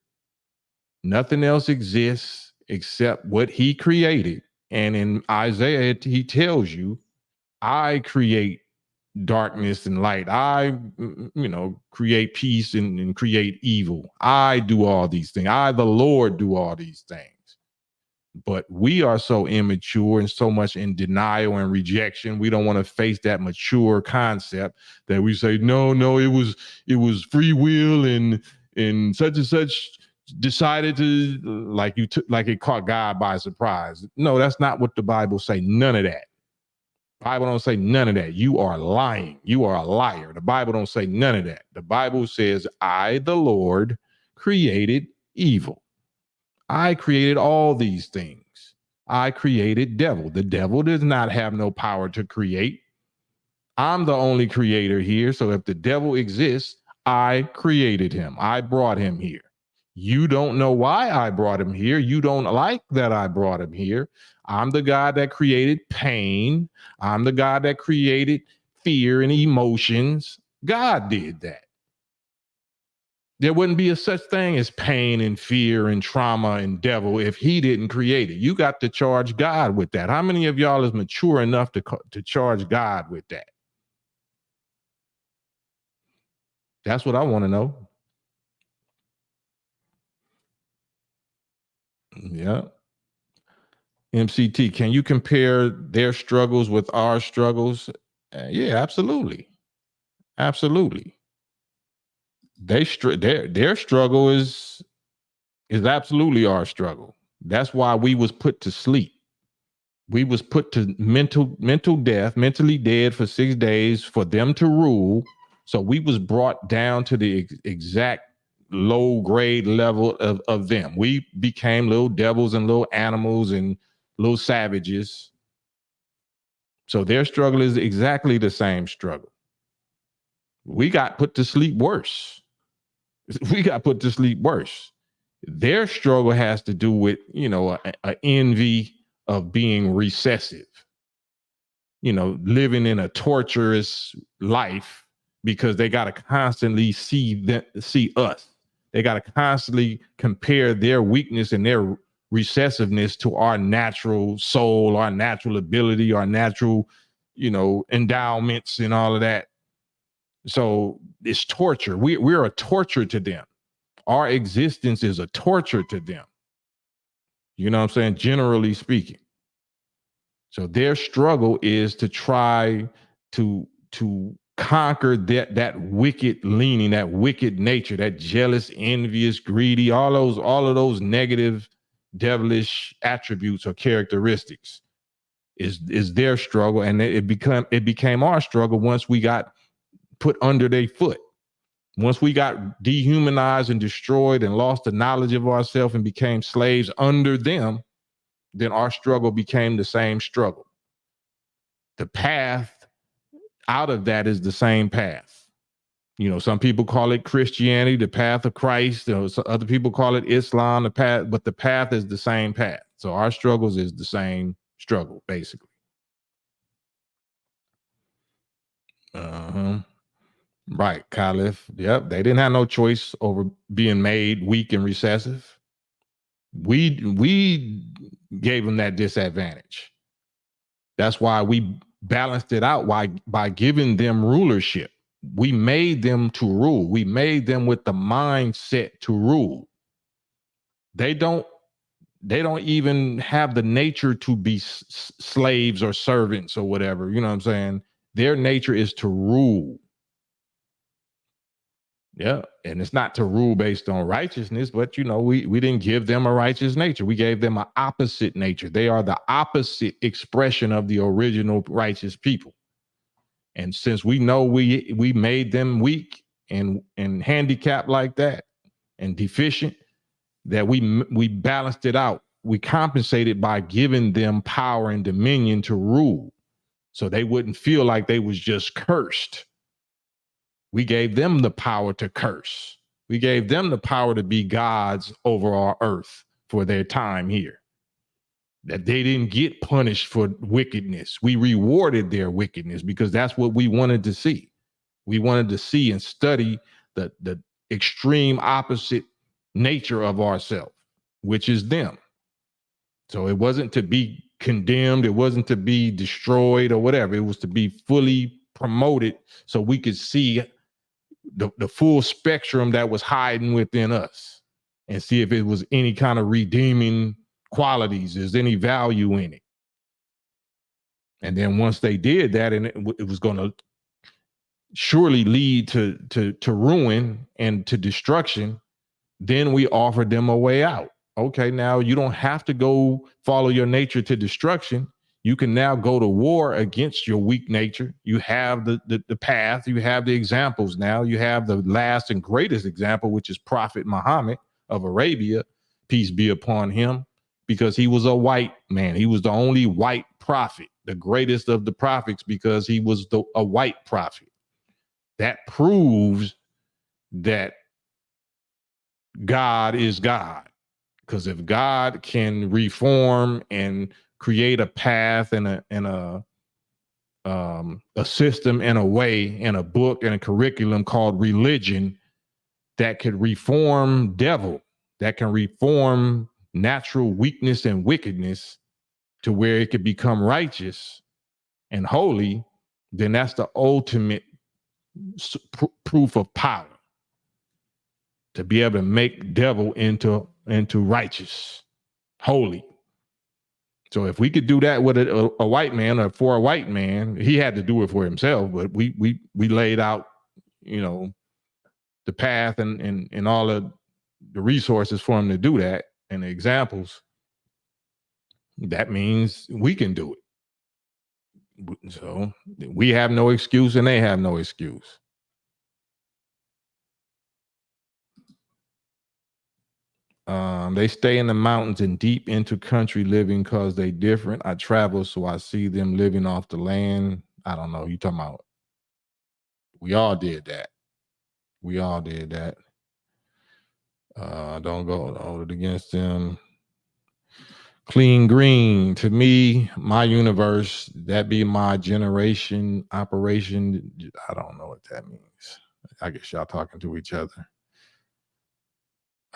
Nothing else exists except what he created. And in Isaiah, he tells you, I create darkness and light. I, create peace and create evil. I do all these things. I, the Lord, do all these things. But we are so immature and so much in denial and rejection. We don't want to face that mature concept that we say, no, it was free will and such and such decided to, like it caught God by surprise. No, that's not what the Bible say. None of that. Bible don't say none of that. You are lying. You are a liar. The Bible don't say none of that. The Bible says, I, the Lord, created evil. I created all these things. I created devil. The devil does not have no power to create. I'm the only creator here. So if the devil exists, I created him. I brought him here. You don't know why I brought him here. You don't like that I brought him here. I'm the God that created pain. I'm the God that created fear and emotions. God did that. There wouldn't be a such thing as pain and fear and trauma and devil if he didn't create it. You got to charge God with that. How many of y'all is mature enough to charge God with that? That's what I want to know. Yeah. MCT, can you compare their struggles with our struggles? Yeah, absolutely. Absolutely. Their struggle is Is absolutely our struggle. That's why we was put to sleep. We was put to mental death, mentally dead for 6 days for them to rule. So we was brought down to the exact low grade level of them. We became little devils and little animals and little savages. So their struggle is exactly the same struggle. We got put to sleep worse. We got put to sleep worse. Their struggle has to do with, a envy of being recessive, living in a torturous life because they got to constantly see us. They got to constantly compare their weakness and their recessiveness to our natural soul, our natural ability, our natural, endowments and all of that. So it's torture. We're a torture to them. Our existence is a torture to them. You know what I'm saying? Generally speaking. So their struggle is to try to conquer that wicked leaning, that wicked nature, that jealous, envious, greedy, all of those negative, devilish attributes or characteristics is their struggle. And it became our struggle once we got put under their foot. Once we got dehumanized and destroyed and lost the knowledge of ourselves and became slaves under them, then our struggle became the same struggle. The path out of that is the same path. Some people call it Christianity, the path of Christ. Other people call it Islam, the path, but the path is the same path. So our struggles is the same struggle, basically. Right, Caliph. Yep, they didn't have no choice over being made weak and recessive. We gave them that disadvantage. That's why we balanced it out by giving them rulership. We made them to rule. We made them with the mindset to rule. They don't even have the nature to be slaves or servants or whatever. You know what I'm saying? Their nature is to rule. Yeah. And it's not to rule based on righteousness, but we didn't give them a righteous nature. We gave them an opposite nature. They are the opposite expression of the original righteous people. And since we know we made them weak and handicapped like that and deficient, that we balanced it out. We compensated by giving them power and dominion to rule. So they wouldn't feel like they was just cursed. We gave them the power to curse. We gave them the power to be gods over our earth for their time here. That they didn't get punished for wickedness. We rewarded their wickedness because that's what we wanted to see. We wanted to see and study the extreme opposite nature of ourselves, which is them. So it wasn't to be condemned. It wasn't to be destroyed or whatever. It was to be fully promoted so we could see the full spectrum that was hiding within us and see if it was any kind of redeeming qualities, is any value in it. And then once they did that, and it was going to surely lead to ruin and to destruction, then we offered them a way out. Okay, now you don't have to go follow your nature to destruction. You can now go to war against your weak nature. You have the path. You have the examples now. You have the last and greatest example, which is Prophet Muhammad of Arabia, peace be upon him, because he was a white man. He was the only white prophet, the greatest of the prophets, because he was a white prophet. That proves that God is God. Because if God can reform and create a path and a system and a way and a book and a curriculum called religion that could reform devil, that can reform natural weakness and wickedness to where it could become righteous and holy, then that's the ultimate proof of power, to be able to make devil into righteous, holy. So if we could do that with a white man or for a white man, he had to do it for himself, but we laid out, the path and all of the resources for them to do that and the examples, that means we can do it. So we have no excuse and they have no excuse. They stay in the mountains and deep into country living because they different. I travel, so I see them living off the land. I don't know. You talking about? We all did that. We all did that. Don't go hold it against them. Clean green, to me, my universe, that be my generation operation. I don't know what that means. I guess y'all talking to each other.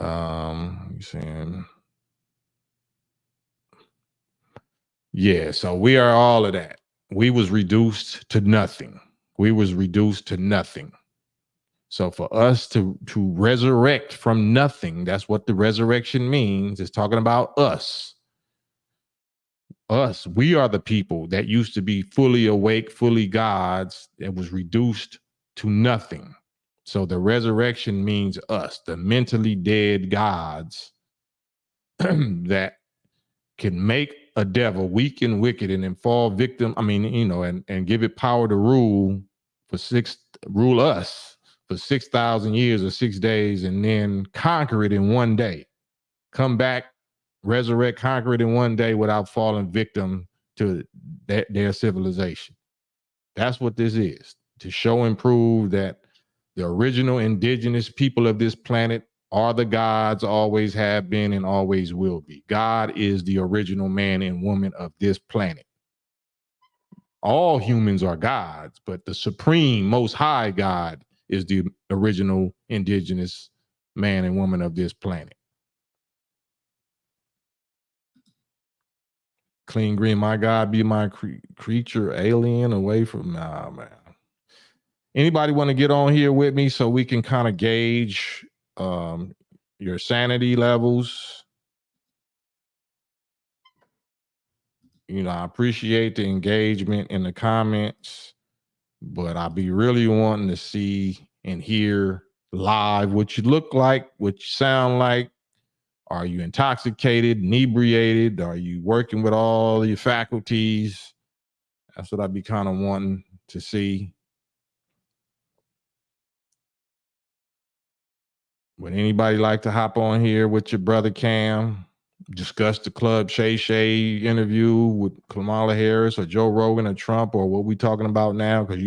You saying, yeah, so we are all of that. We was reduced to nothing. We was reduced to nothing. So for us to resurrect from nothing, that's what the resurrection means. It's talking about us. Us. We are the people that used to be fully awake, fully gods, that was reduced to nothing. So the resurrection means us, the mentally dead gods that can make a devil weak and wicked and then fall victim. I mean, and give it power to rule rule us for 6,000 years or 6 days and then conquer it in one day. Come back, resurrect, conquer it in one day without falling victim to their civilization. That's what this is, to show and prove that the original indigenous people of this planet are the gods, always have been and always will be. God is the original man and woman of this planet. All humans are gods, but the supreme, most high God is the original indigenous man and woman of this planet. Clean green, my God, be my creature, alien, away from, nah, man. Anybody want to get on here with me so we can kind of gauge your sanity levels? I appreciate the engagement in the comments, but I'll be really wanting to see and hear live what you look like, what you sound like. Are you intoxicated, inebriated? Are you working with all your faculties? That's what I'd be kind of wanting to see. Would anybody like to hop on here with your brother Cam? Discuss the Club Shay Shay interview with Kamala Harris or Joe Rogan or Trump or what we talking about now? Because,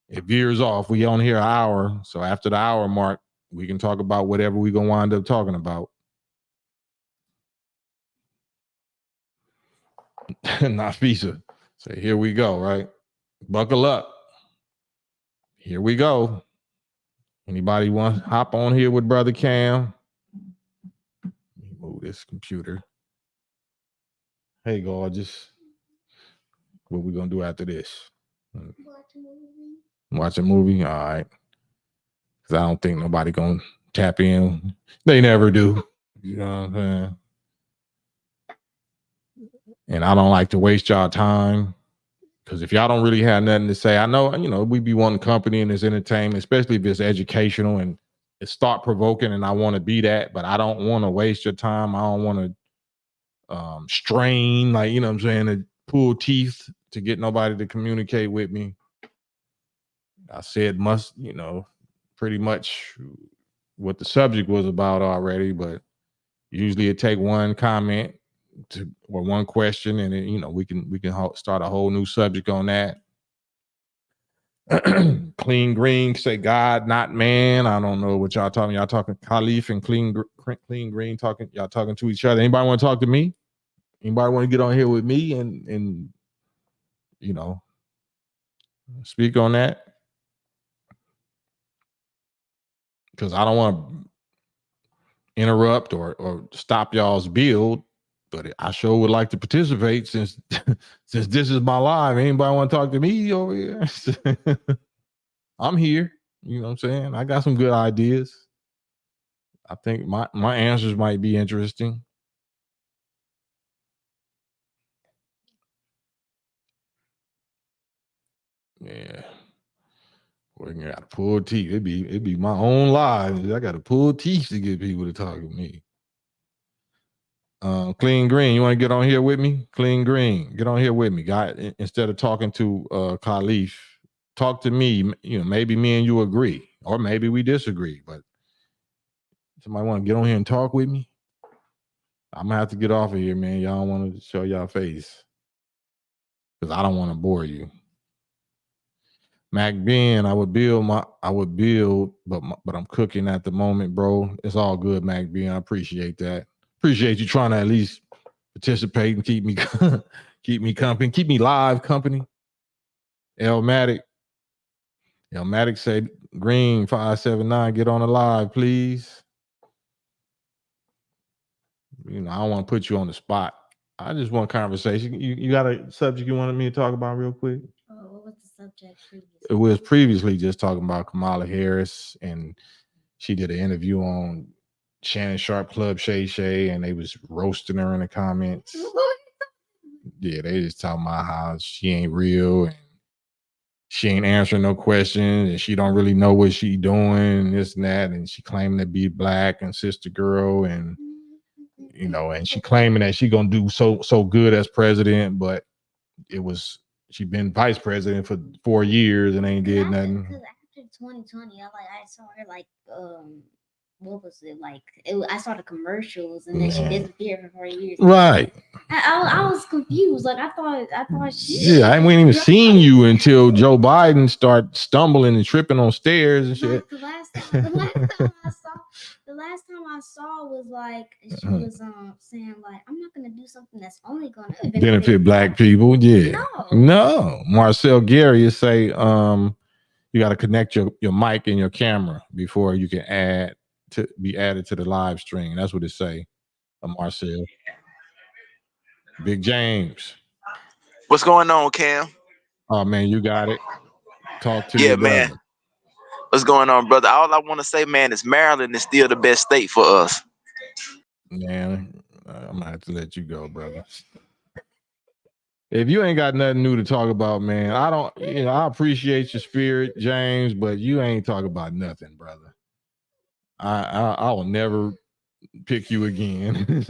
it veers off. We on here an hour. So after the hour mark, we can talk about whatever we going to wind up talking about. Not visa. So here we go, right? Buckle up. Here we go. Anybody want to hop on here with Brother Cam? Let me move this computer. Hey, gorgeous. What we going to do after this? Watch a movie. Watch a movie? All right. Because I don't think nobody going to tap in. They never do. You know what I'm saying? And I don't like to waste y'all time. Because if y'all don't really have nothing to say, I know, we be wanting company and it's entertainment, especially if it's educational and it's thought provoking, and I want to be that, but I don't want to waste your time. I don't want to strain, like, what I'm saying, to pull teeth to get nobody to communicate with me. I said pretty much what the subject was about already, but usually it take one comment or one question, and then, we can start a whole new subject on that. Clean green, say God, not man. I don't know what y'all talking. Y'all talking Khalif and clean green talking. Y'all talking to each other. Anybody want to talk to me? Anybody want to get on here with me and speak on that? Because I don't want to interrupt or stop y'all's build, but I sure would like to participate since since this is my live. Anybody want to talk to me over here? I'm here. You know what I'm saying? I got some good ideas. I think my answers might be interesting. Yeah. I gotta pull teeth. It'd be my own lives. I gotta pull teeth to get people to talk to me. Clean Green, you want to get on here with me? Clean Green, get on here with me, guy. Instead of talking to Khalif, talk to me. You know, maybe me and you agree, or maybe we disagree. But somebody want to get on here and talk with me? I'm gonna have to get off of here, man. Y'all want to show y'all face because I don't want to bore you. Mac Ben, I would build, but I'm cooking at the moment, bro. It's all good, Mac Ben. I appreciate that. Appreciate you trying to at least participate and keep me keep me company, keep me live company. Elmatic said Green 579, get on the live, please. You know, I don't want to put you on the spot. I just want conversation. You got a subject you wanted me to talk about real quick? What was the subject previously? It was previously just talking about Kamala Harris, and she did an interview on Shannon Sharpe Club Shay, and they was roasting her in the comments. Yeah, they just talking about how she ain't real and she ain't answering no questions and she don't really know what she doing and this and that, and she claiming to be black and sister girl, and you know, and she claiming that she gonna do so good as president, but it was she been vice president for 4 years and ain't did nothing. Because after 2020, I saw her what was it like? I saw the commercials and then she disappeared for 4 years. Right. I was confused. Like I thought she. Yeah, I ain't even seen you until Joe Biden start stumbling and tripping on stairs and shit. The last time I saw was like she was saying like I'm not gonna do something that's only gonna benefit black people. Yeah. No. Marcel Gary is say you got to connect your mic and your camera before you can be added to the live stream. That's what it say. Marcel. Big James. What's going on, Cam? Oh man, you got it. Talk to your brother. Man. What's going on, brother? All I want to say, man, is Maryland is still the best state for us. Man, I'm gonna have to let you go, brother. If you ain't got nothing new to talk about, man, I appreciate your spirit, James, but you ain't talking about nothing, brother. I will never pick you again.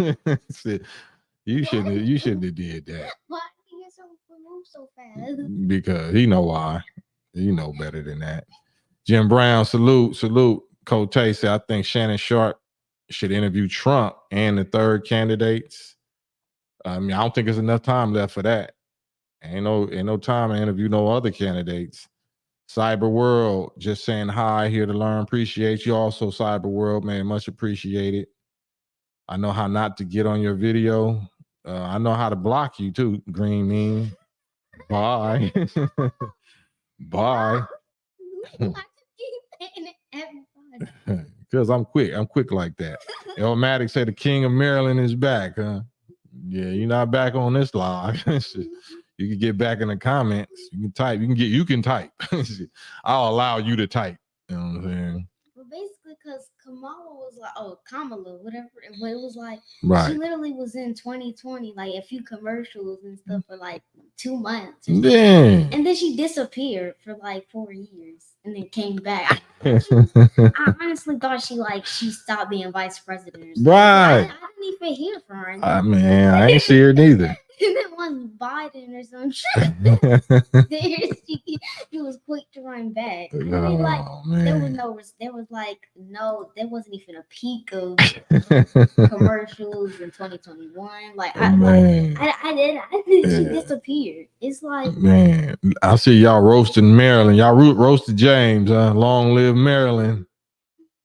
You shouldn't have did that. Why did you get so fast? Because he know why. You know better than that. Jim Brown, salute. Cote said, I think Shannon Sharpe should interview Trump and the third candidates. I mean, I don't think there's enough time left for that. Ain't no time to interview no other candidates. Cyber World, just saying hi, here to learn. Appreciate you also, Cyber World, man. Much appreciated. I know how not to get on your video. I know how to block you too, Green Mean. Bye. Bye. Because I'm quick. I'm quick like that. Elmatic say the King of Maryland is back, huh? Yeah, you're not back on this live. You can get back in the comments. You can type. You can type. I'll allow you to type. You know what I'm saying? Well, basically, because Kamala was like, Kamala, whatever. But it was like, right. She literally was in 2020, like a few commercials and stuff for like 2 months. And then she disappeared for like 4 years and then came back. I honestly thought she stopped being vice president or something. Right. I didn't even hear from her. I ain't see her neither. And then once Biden or some shit, she was quick to run back. I mean, like there wasn't even a peak of commercials in 2021. Like she disappeared. It's like, man, I see y'all roasting Maryland. Y'all roasted James. Long live Maryland.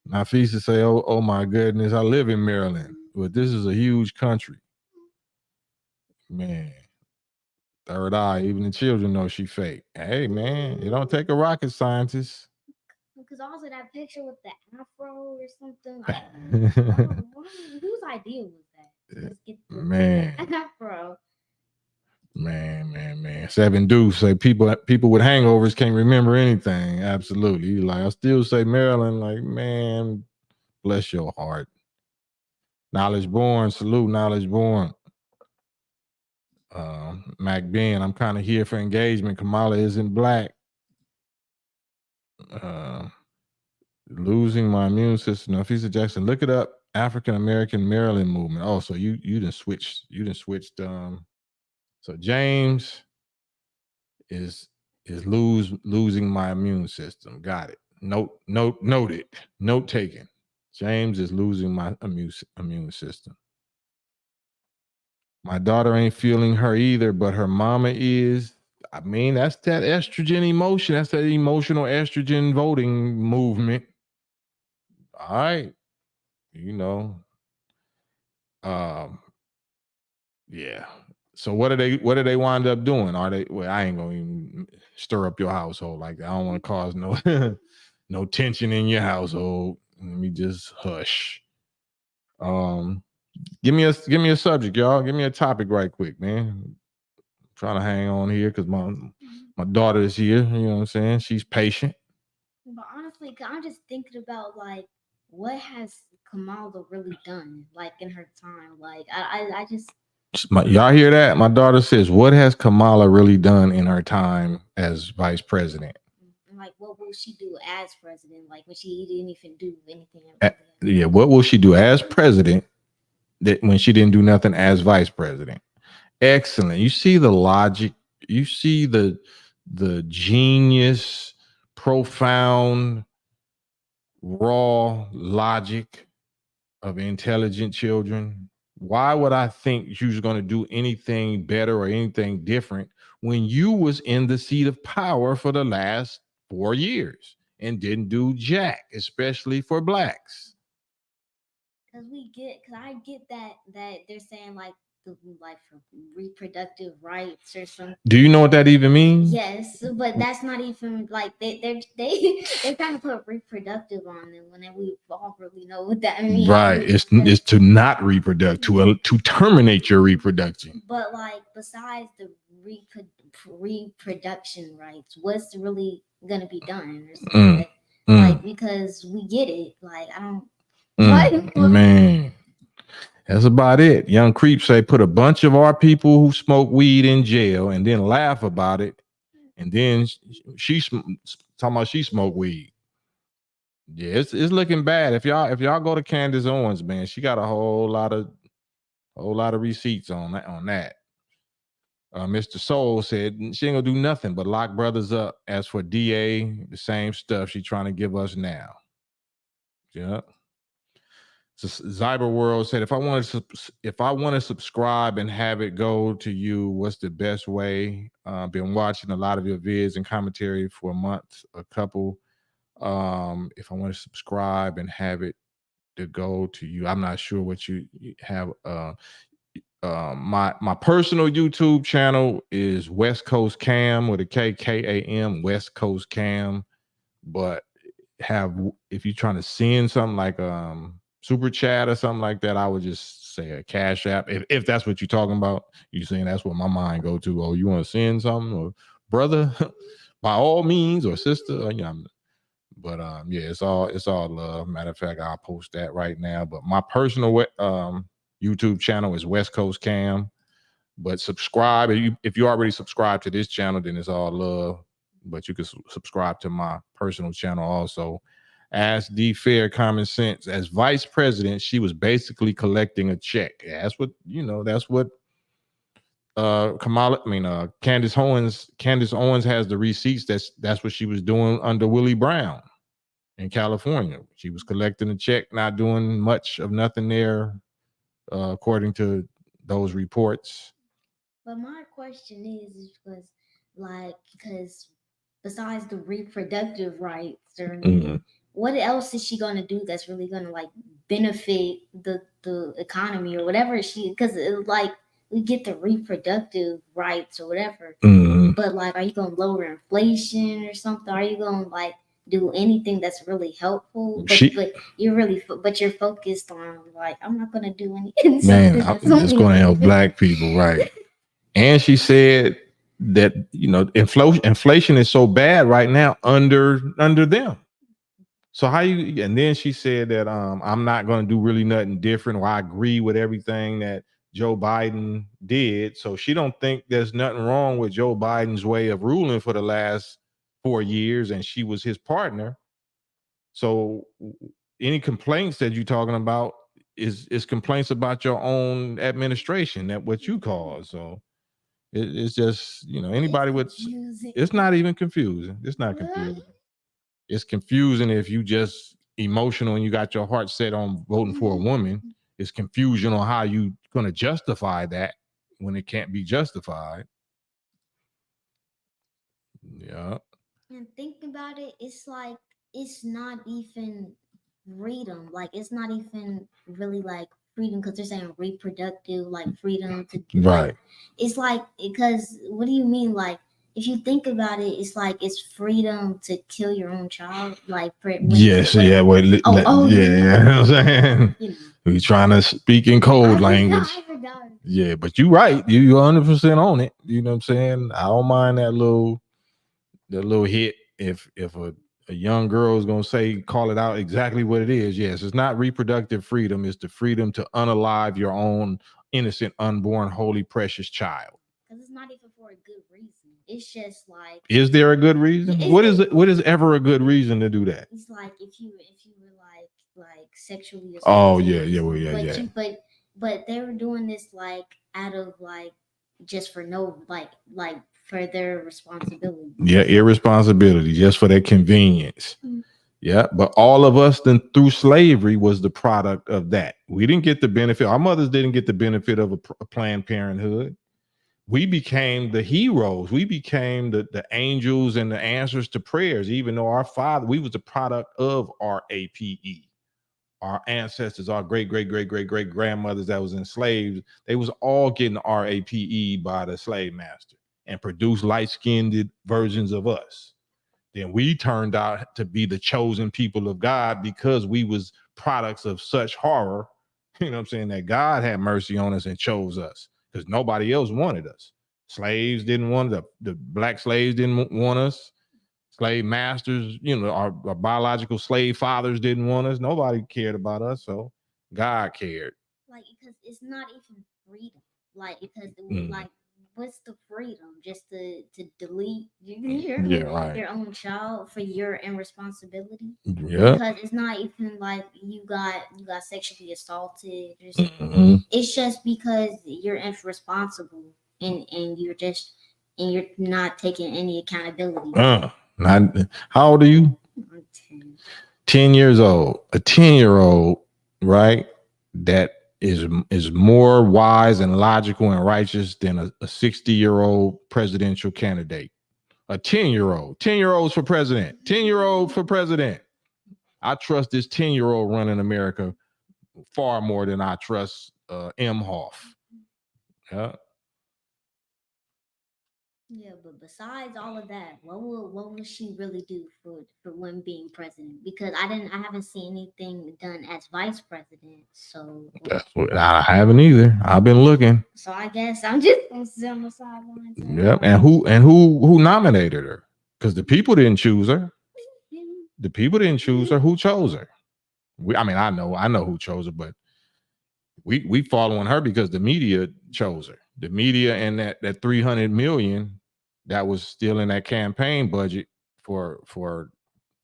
Nafisa say, oh my goodness, I live in Maryland, but this is a huge country. Man, third eye, even the children know she fake. Hey, man, it don't take a rocket scientist. Because also that picture with the afro or something. Whose idea was that? Let's get the afro. Man. 7 Deuce say people with hangovers can't remember anything. Absolutely. Like, I still say Maryland, like, man, bless your heart. Knowledge born, salute, knowledge born. Mac Ben, I'm kind of here for engagement. Kamala isn't black. Losing my immune system. Now, Fisa Jackson, look it up. African American Maryland movement. Oh, so you didn't switch. You didn't switched. So James is losing my immune system. Got it. Noted. Note taken. James is losing my immune system. My daughter ain't feeling her either, but her mama is. I mean, that's that estrogen emotion. That's that emotional estrogen voting movement. All right. You know. Yeah. So what do they wind up doing? Are they well, I ain't gonna even stir up your household like that. I don't want to cause no no tension in your household. Let me just hush. Give me a subject, y'all. Give me a topic right quick, man. I'm trying to hang on here because my daughter is here. You know what I'm saying? She's patient. But honestly, I'm just thinking about like what has Kamala really done like in her time? Like I just Y'all hear that? My daughter says, "What has Kamala really done in her time as vice president?" Like, what will she do as president? Like, when she didn't even do anything. Yeah, what will she do as president that when she didn't do nothing as vice president? Excellent. You see the logic. You see the genius, profound, raw logic of intelligent children. Why would I think you was going to do anything better or anything different when you was in the seat of power for the last 4 years and didn't do jack, especially for blacks? Because I get that they're saying like for reproductive rights or something. Do you know what that even means? Yes, but that's not even like they're trying to put reproductive on it when we all really know what that means. Right, it's to not reproduce, to terminate your reproduction. But like besides the reproduction rights, what's really gonna be done? Or something? Like because we get it. Like I don't. Man, that's about it. Young Creep say put a bunch of our people who smoke weed in jail and then laugh about it, and then she's talking about she smoked weed. Yeah, it's looking bad. If y'all go to Candace Owens, man, she got a whole lot of receipts on that. Mr. Soul said she ain't gonna do nothing but lock brothers up. As for DA, the same stuff she trying to give us now. Yeah. So Zyber World said, if I want to subscribe and have it go to you, what's the best way? Been watching a lot of your vids and commentary for a month, a couple. If I want to subscribe and have it to go to you, I'm not sure what you have. My personal YouTube channel is West Coast Cam with a KKAM, West Coast Cam. But if you're trying to send something like super chat or something like that, I would just say a Cash App. If that's what you're talking about, you're saying that's what my mind go to. Oh, you want to send something, or brother, by all means, or sister, or, but yeah, it's all love. Matter of fact, I'll post that right now. But my personal YouTube channel is West Coast Cam. But subscribe if you already subscribe to this channel, then it's all love. But you can subscribe to my personal channel also. Ask D Fair Common Sense. As vice president, she was basically collecting a check. That's what That's what Candace Owens has the receipts. That's what she was doing under Willie Brown in California. She was collecting a check, not doing much of nothing there, according to those reports. But my question is because besides the reproductive rights or what else is she gonna do that's really gonna like benefit the economy or whatever because like we get the reproductive rights or whatever, but like are you gonna lower inflation or something? Are you gonna like do anything that's really helpful? But you're focused on like I'm not gonna do anything. Man, it's gonna help black people, right? And she said that inflation is so bad right now under them. So and then she said that I'm not going to do really nothing different, or I agree with everything that Joe Biden did. So she don't think there's nothing wrong with Joe Biden's way of ruling for the last 4 years and she was his partner. So any complaints that you're talking about is complaints about your own administration, that what you caused. So it's just, anybody with, it's not even confusing. It's not confusing. It's confusing if you just emotional and you got your heart set on voting for a woman. It's confusion on how you going to justify that when it can't be justified. Yeah. And think about it, it's like it's not even freedom. Like it's not even really like freedom because they're saying reproductive, like freedom to Right. It's like because what do you mean? Like if you think about it, it's like it's freedom to kill your own child. Like yes, yeah, well, yeah, you know what I'm saying. We trying to speak in code language. Yeah, but you're right. You 100% on it. You know what I'm saying? I don't mind that little hit if a young girl is gonna call it out exactly what it is. Yes, it's not reproductive freedom, it's the freedom to unalive your own innocent, unborn, holy, precious child. Because it's not even for a good reason. It's just like, is there a good reason? What is ever a good reason to do that? It's like if you were like sexually assaulted. Oh yeah. But they were doing this like out of like just for no like for their responsibility. Yeah, irresponsibility, just for their convenience. Mm-hmm. Yeah, but all of us then through slavery was the product of that. We didn't get the benefit. Our mothers didn't get the benefit of a Planned Parenthood. We became the heroes. We became the angels and the answers to prayers, even though we was the product of RAPE. Our ancestors, our great grandmothers that was enslaved, they was all getting RAPE by the slave master and produced light-skinned versions of us. Then we turned out to be the chosen people of God because we was products of such horror, you know what I'm saying, that God had mercy on us and chose us because nobody else wanted us. Slaves didn't want us. The black slaves didn't want us. Slave masters, our biological slave fathers didn't want us. Nobody cared about us, so God cared. Like, because it's not even freedom. Like, because like, what's the freedom? Just to delete your own child for your irresponsibility? Yeah. Because it's not even like you got sexually assaulted or something. Mm-hmm. It's just because you're irresponsible and you're not taking any accountability. How old are you? I'm 10. 10 years old. A 10-year-old, right? That is more wise and logical and righteous than a 60-year-old presidential candidate. A 10-year-olds for president. 10-year-old for president. I trust this 10-year-old running America far more than I trust M. Hoff. Yeah. Yeah, but besides all of that, what will she really do for when being president? Because I haven't seen anything done as vice president. So that's what I haven't either. I've been looking. So I guess I'm just gonna sit on the sidelines. Yep. And who nominated her? Because the people didn't choose her. The people didn't choose her. Who chose her? I know who chose her, but we following her because the media chose her. The media and that 300 million that was still in that campaign budget for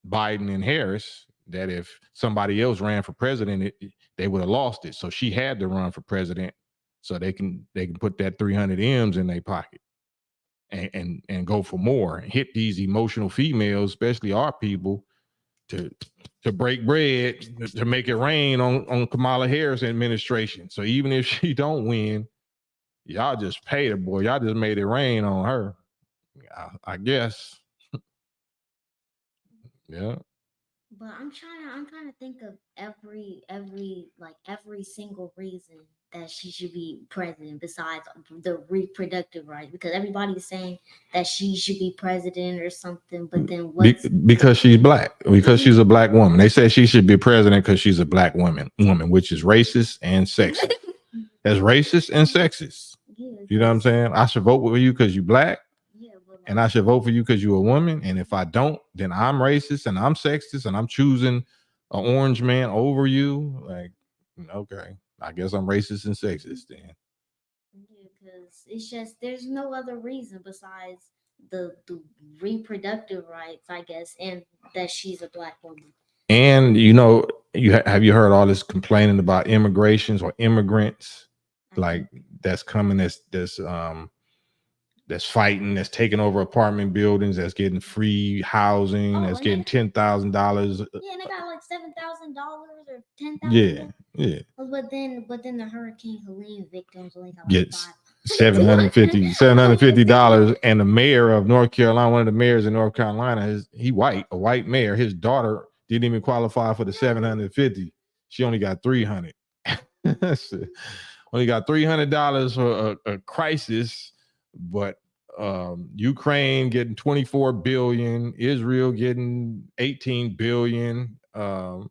Biden and Harris, that if somebody else ran for president, they would have lost it. So she had to run for president so they can put that 300 M's in their pocket and go for more and hit these emotional females, especially our people, to break bread, to make it rain on Kamala Harris administration. So even if she don't win, y'all just paid her, boy. Y'all just made it rain on her. I guess. Yeah. But I'm trying to think of every single reason that she should be president besides the reproductive rights, because everybody's saying that she should be president or something, but then because she's black, because she's a black woman. They say she should be president because she's a black woman, which is racist and sexist. That's racist and sexist. Yeah, you know what I'm saying? I should vote for you because you black. And I should vote for you because you're a woman. And if I don't, then I'm racist and I'm sexist and I'm choosing an orange man over you. Like, okay, I guess I'm racist and sexist then. Yeah, because it's just there's no other reason besides the reproductive rights, I guess, and that she's a black woman. And have you heard all this complaining about immigrations or immigrants like that's coming that's fighting, that's taking over apartment buildings, that's getting free housing, that's getting $10,000. Yeah, and they got like $7,000 or $10,000. Yeah. But then the Hurricane Helene victims only got like $750. And the mayor of North Carolina, one of the mayors in North Carolina, a white mayor. His daughter didn't even qualify for the 750. She only got 300. Only got $300 for a crisis, but Ukraine getting 24 billion, Israel getting 18 billion. So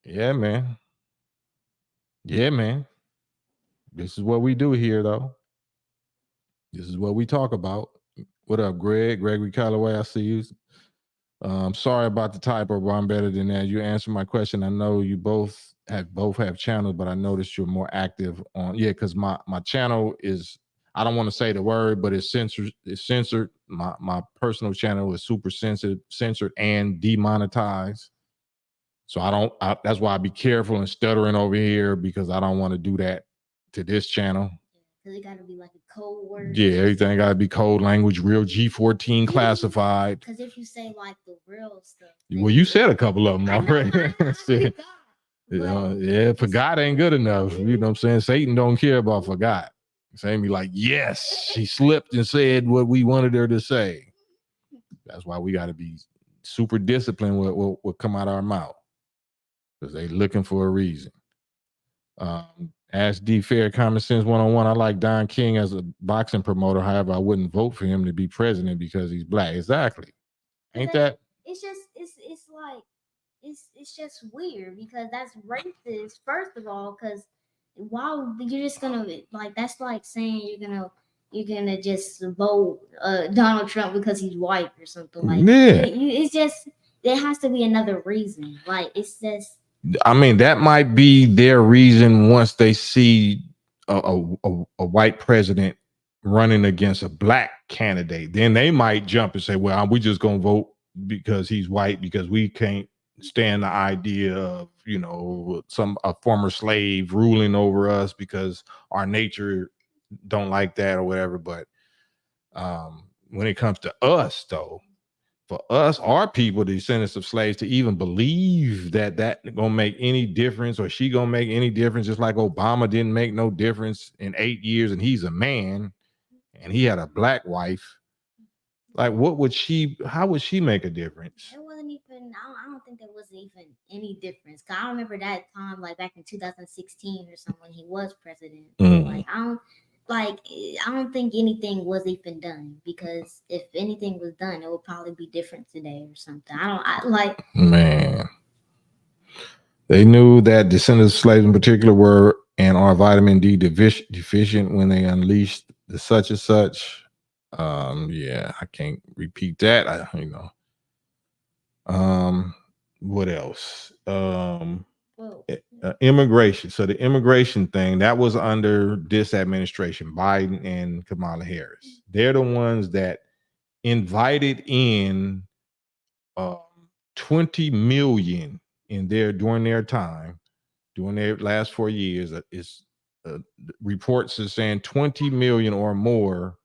yeah, man. This is what we do here, though. This is what we talk about. What up, Greg? Gregory Calloway, I see you. Sorry about the typo, but I'm better than that. You answered my question. I know you both have channels, but I noticed you're more active on because my channel is, I don't want to say the word, but it's censored. My personal channel is super censored and demonetized. So that's why I be careful and stuttering over here, because I don't want to do that to this channel. Because it got to be like a code word. Yeah, everything got to be code language, real G14 classified. Because if you say like the real stuff. Well, you said a couple of them already. I forgot ain't good enough. You know what I'm saying? Satan don't care about forgot. Satan be like, yes, she slipped and said what we wanted her to say. That's why we got to be super disciplined with what come out of our mouth. Because they looking for a reason. Ask D Fair, Common Sense 101. I like Don King as a boxing promoter. However, I wouldn't vote for him to be president because he's black. Exactly. Ain't that? It's just weird, because that's racist, first of all, because why you're just gonna like, that's like saying you're gonna just vote Donald Trump because he's white or something like that. It's just, there has to be another reason. Like, it's just, I mean, that might be their reason once they see a white president running against a black candidate. Then they might jump and say, well, we just going to vote because he's white, because we can't stand the idea of, a former slave ruling over us, because our nature don't like that or whatever. But when it comes to us, though, for us, our people, the descendants of slaves, to even believe that gonna make any difference, or she gonna make any difference, just like Obama didn't make no difference in 8 years, and he's a man, and he had a black wife. Like, how would she make a difference? It wasn't even, I don't think there was even any difference. Cause I remember that time, like back in 2016 or something, when he was president. Like, I don't think anything was even done, because if anything was done, it would probably be different today or something. Man. They knew that descendants of slaves in particular were and are vitamin D deficient when they unleashed the such and such. I can't repeat that. What else? Immigration. So the immigration thing, that was under this administration, Biden and Kamala Harris. They're the ones that invited in 20 million during their last 4 years. Reports are saying 20 million or more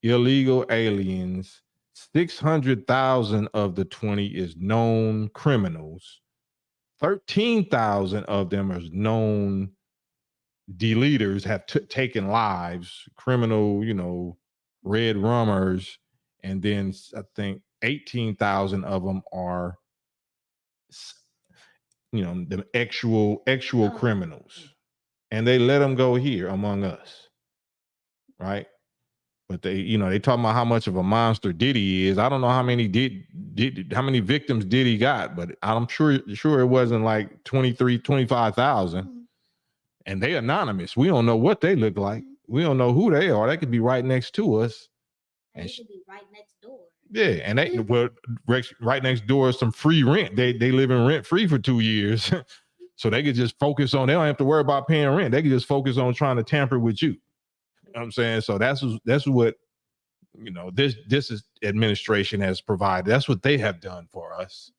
illegal aliens. 600,000 of the 20 is known criminals. 13,000 of them are known deleters, have taken lives, criminal, red rummers, and then I think 18,000 of them are, the actual criminals, and they let them go here among us, right? But they talking about how much of a monster Diddy is. I don't know how many how many victims Diddy got, but I'm sure it wasn't like 25,000. And they anonymous. We don't know what they look like. We don't know who they are. They could be right next to us. And they could be right next door. Yeah, and right next door is some free rent. They live in rent free for 2 years. So they could just focus on, they don't have to worry about paying rent. They could just focus on trying to tamper with you. You know what I'm saying? So that's what this is administration has provided. That's what they have done for us.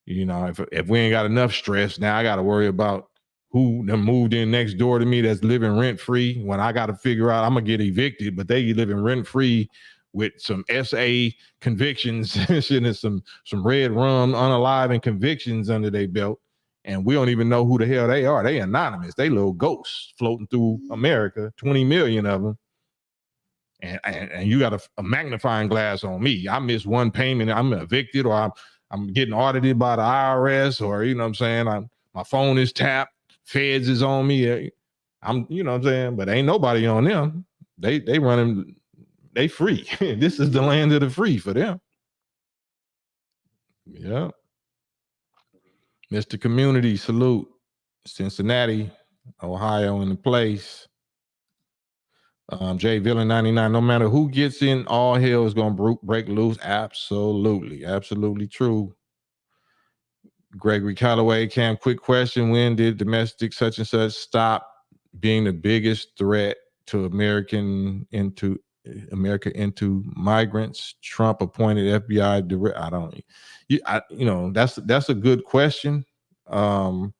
If we ain't got enough stress, now I got to worry about who done moved in next door to me that's living rent free. When I got to figure out I'm gonna get evicted, but they living rent free with some SA convictions and some red rum unalive and convictions under their belt, and we don't even know who the hell they are. They anonymous. They little ghosts floating through America. 20 million of them. And you got a magnifying glass on me. I miss one payment, I'm evicted, or I'm getting audited by the IRS, or you know what I'm saying, my phone is tapped, feds is on me. I'm, you know what I'm saying, but ain't nobody on them. They running, they free. This is the land of the free for them. Yeah. Mr. Community, salute. Cincinnati, Ohio in the place. J Villain 99, no matter who gets in, all hell is going to break loose. Absolutely true. Gregory Calloway, Cam, quick question. When did domestic such and such stop being the biggest threat to America into migrants? Trump appointed FBI director. That's a good question. For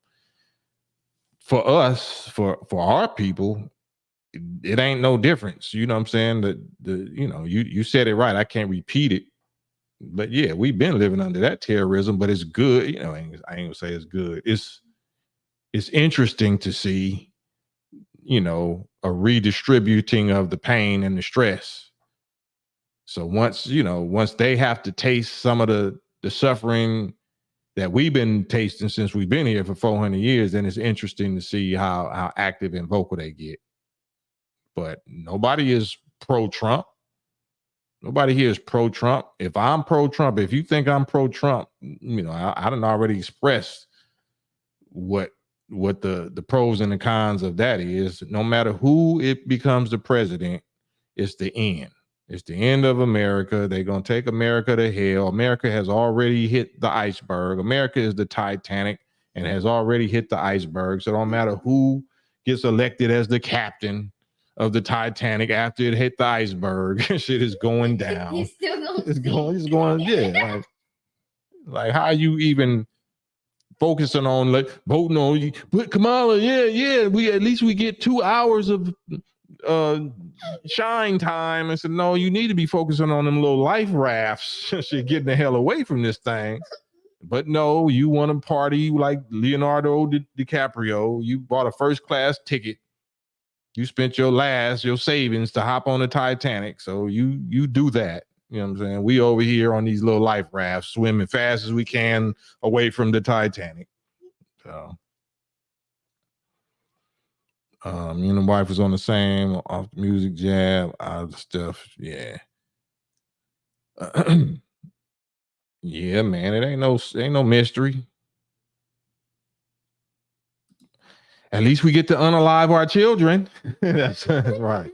us, for our people, it ain't no difference. You know what I'm saying? You said it right. I can't repeat it. But yeah, we've been living under that terrorism, but it's good. I ain't gonna say it's good. It's interesting to see, a redistributing of the pain and the stress. So once they have to taste some of the suffering that we've been tasting since we've been here for 400 years, then it's interesting to see how active and vocal they get. But nobody is pro-Trump. Nobody here is pro-Trump. If I'm pro-Trump, if you think I'm pro-Trump, I done already expressed what the pros and the cons of that is. No matter who it becomes the president, it's the end. It's the end of America. They're going to take America to hell. America has already hit the iceberg. America is the Titanic and has already hit the iceberg. So it don't matter who gets elected as the captain of the Titanic after it hit the iceberg. Shit is going down. He's still It's going, yeah. Like how you even focusing on voting on but Kamala, yeah. At least we get 2 hours of shine time. I said, no, you need to be focusing on them little life rafts. Shit, getting the hell away from this thing. But no, you want to party like Leonardo DiCaprio. You bought a first class ticket. You spent your savings to hop on the Titanic. So you do that. You know what I'm saying? We over here on these little life rafts, swimming fast as we can away from the Titanic. So, me and the wife was on the same off the music jab, out of the stuff. Yeah. Yeah, man. It ain't no mystery. At least we get to unalive our children. That's right.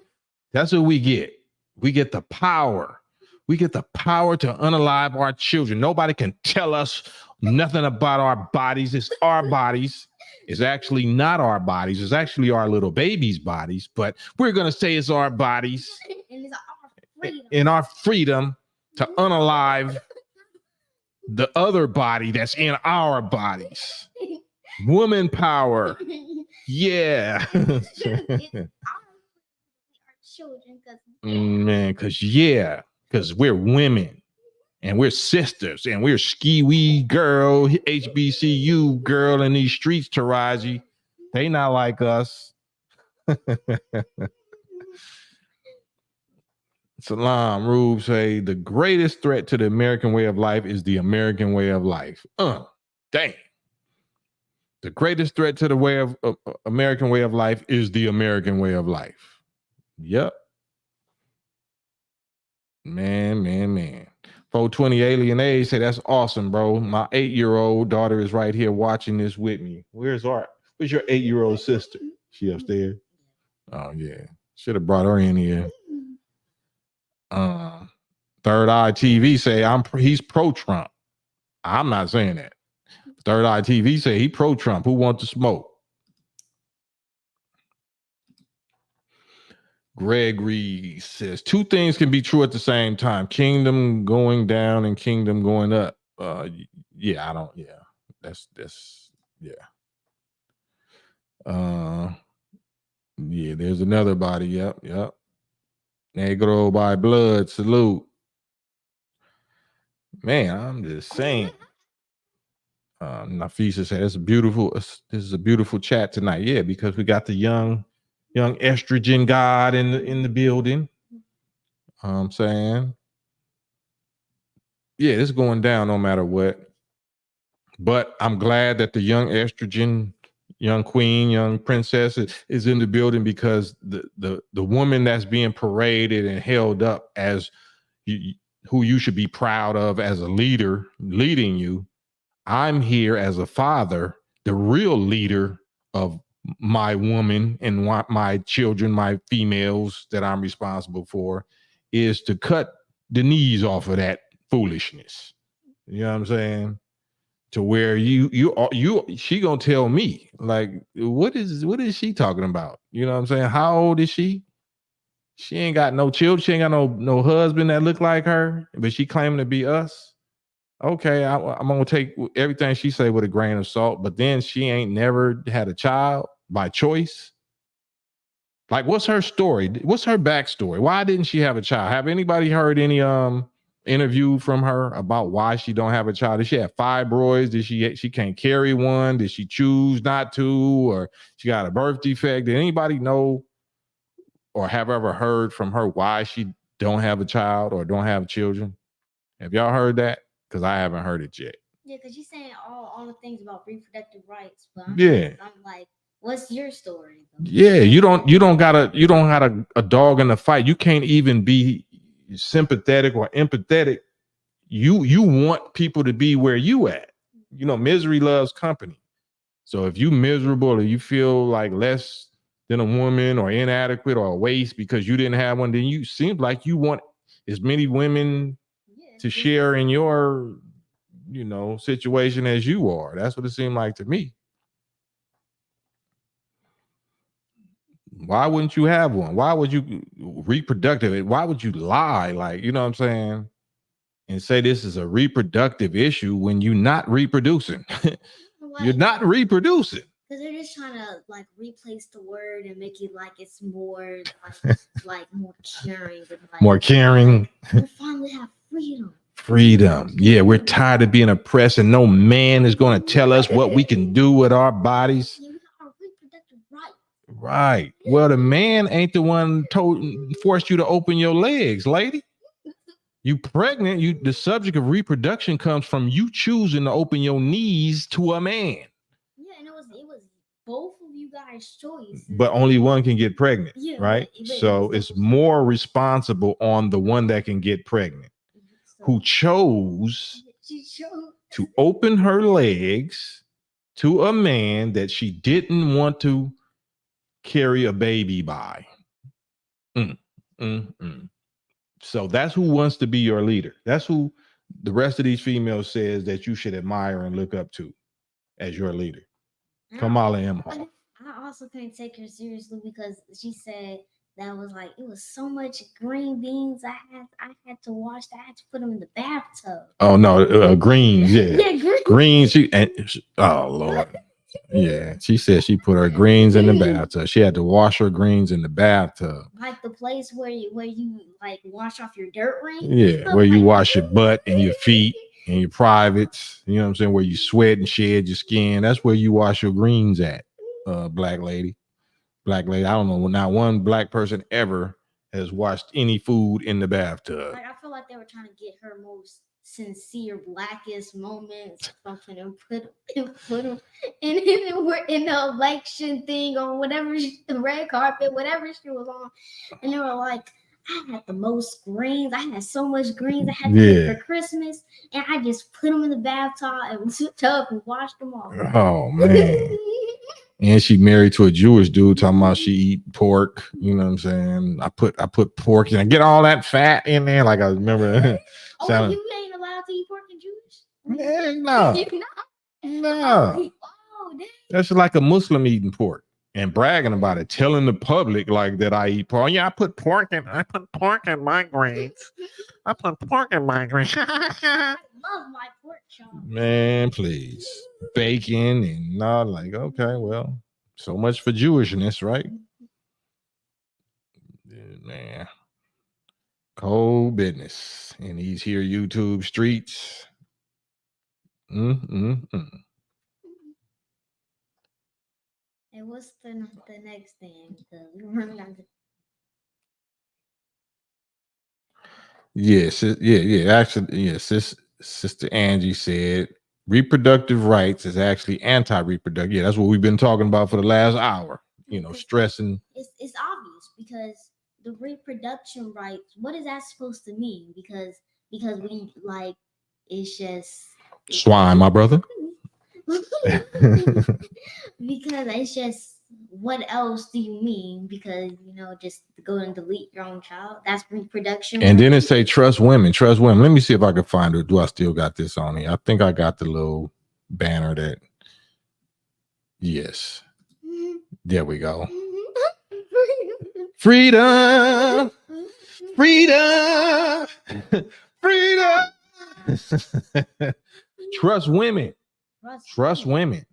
That's what we get. We get the power. We get the power to unalive our children. Nobody can tell us nothing about our bodies. It's our bodies. It's actually not our bodies. It's actually our little babies' bodies. But we're going to say it's our bodies. And it's our freedom. In our freedom to unalive the other body that's in our bodies. Woman power. Yeah. Man, because we're women and we're sisters and we're ski-wee girl, HBCU girl in these streets, Taraji. They not like us. Salam Rube say the greatest threat to the American way of life is the American way of life. Dang. The greatest threat to the way of American way of life is the American way of life. Yep. Man. 420 Alien A say that's awesome, bro. My 8-year-old daughter is right here watching this with me. Where's Art? Where's your 8-year-old sister? She upstairs? Oh yeah. Should have brought her in here. Third Eye TV say he's pro-Trump. I'm not saying that. Third Eye TV say he pro-Trump. Who wants to smoke? Gregory says 2 things can be true at the same time: kingdom going down and kingdom going up. Yeah, I don't. Yeah, that's yeah. Yeah. There's another body. Yep. Negro by blood. Salute. Man, I'm just saying. Nafisa said it's beautiful. This is a beautiful chat tonight. Yeah, because we got the young estrogen god in the building. I'm saying, yeah, it's going down no matter what. But I'm glad that the young estrogen, young queen, young princess is in the building, because the woman that's being paraded and held up as who you should be proud of as a leader leading you. I'm here as a father, the real leader of my woman and my children, my females that I'm responsible for, is to cut the knees off of that foolishness. You know what I'm saying? To where she gonna tell me, like, what is she talking about? You know what I'm saying? How old is she? She ain't got no children. She ain't got no husband that look like her, but she claiming to be us. Okay, I'm gonna take everything she say with a grain of salt. But then she ain't never had a child by choice. Like, what's her story? What's her backstory? Why didn't she have a child? Have anybody heard any interview from her about why she don't have a child? Did she have fibroids? Did she can't carry one? Did she choose not to? Or she got a birth defect? Did anybody know or have ever heard from her why she don't have a child or don't have children? Have y'all heard that? Because I haven't heard it yet. Yeah, because you're saying all the things about reproductive rights, but I'm like, what's your story, though? Yeah, you don't got a dog in the fight. You can't even be sympathetic or empathetic. You want people to be where you at. You know, misery loves company. So if you miserable or you feel like less than a woman or inadequate or a waste because you didn't have one, then you seem like you want as many women to share in your, situation as you are. That's what it seemed like to me. Why wouldn't you have one? Why would you reproductive? Why would you lie? Like, you know what I'm saying? And say this is a reproductive issue when you're not reproducing. You're not reproducing. Because they're just trying to like replace the word and make it like it's more like more caring. Like, more caring. We finally have freedom. Freedom. Yeah, we're tired of being oppressed, and no man is going to tell us what we can do with our bodies. Yeah, we got our reproductive right. Right. Well, the man ain't the one forced you to open your legs, lady. You pregnant. The subject of reproduction comes from you choosing to open your knees to a man. Yeah, and it was both of you guys' choice. But only one can get pregnant, right? So it's more responsible on the one that can get pregnant, who chose to open her legs to a man that she didn't want to carry a baby by. So that's who wants to be your leader. That's who the rest of these females says that you should admire and look up to as your leader. Kamala Imhoff. I also couldn't take her seriously because she said that was like, it was so much green beans I had to wash that I had to put them in the bathtub. Oh no, greens, yeah. Yeah, greens. Oh Lord. Yeah, she said she put her greens in the bathtub. She had to wash her greens in the bathtub. Like the place where you like wash off your dirt ring? Yeah, where you wash your butt and your feet and your privates. You know what I'm saying? Where you sweat and shed your skin. That's where you wash your greens at, black lady. Black lady. I don't know. Not one black person ever has washed any food in the bathtub. Like, I feel like they were trying to get her most sincere blackest moments or something and put them in the election thing or whatever, the red carpet, whatever she was on. And they were like, I had the most greens. I had so much greens I had to make for Christmas. And I just put them in the bathtub and washed them off. Oh, man. And she married to a Jewish dude talking about she eat pork. You know what I'm saying? I put pork and I get all that fat in there. Like I remember. Oh, you ain't allowed to eat pork and Jewish? No. No. That's like a Muslim eating pork. and bragging about it, telling the public like that I eat pork. Yeah, I put pork in my greens. I put pork in my greens. I love my pork chop. Man, please. Bacon and not like, okay, well, so much for Jewishness, right? Yeah, man. Cold business in these here YouTube streets. And what's the next thing? Because we running out of. Yes, yeah. Actually, yes. Sister Angie said reproductive rights is actually anti-reproductive. Yeah, that's what we've been talking about for the last hour. You know, stressing. It's obvious because the reproduction rights. What is that supposed to mean? Because we like it's just Swine, my brother. Because it's just what else do you mean? Because just go and delete your own child. That's reproduction. And then it say trust women. Trust women. Let me see if I can find it. Do I still got this on here? I think I got the little banner that. Yes. There we go. Freedom. Freedom. Freedom. Trust women. Trust women.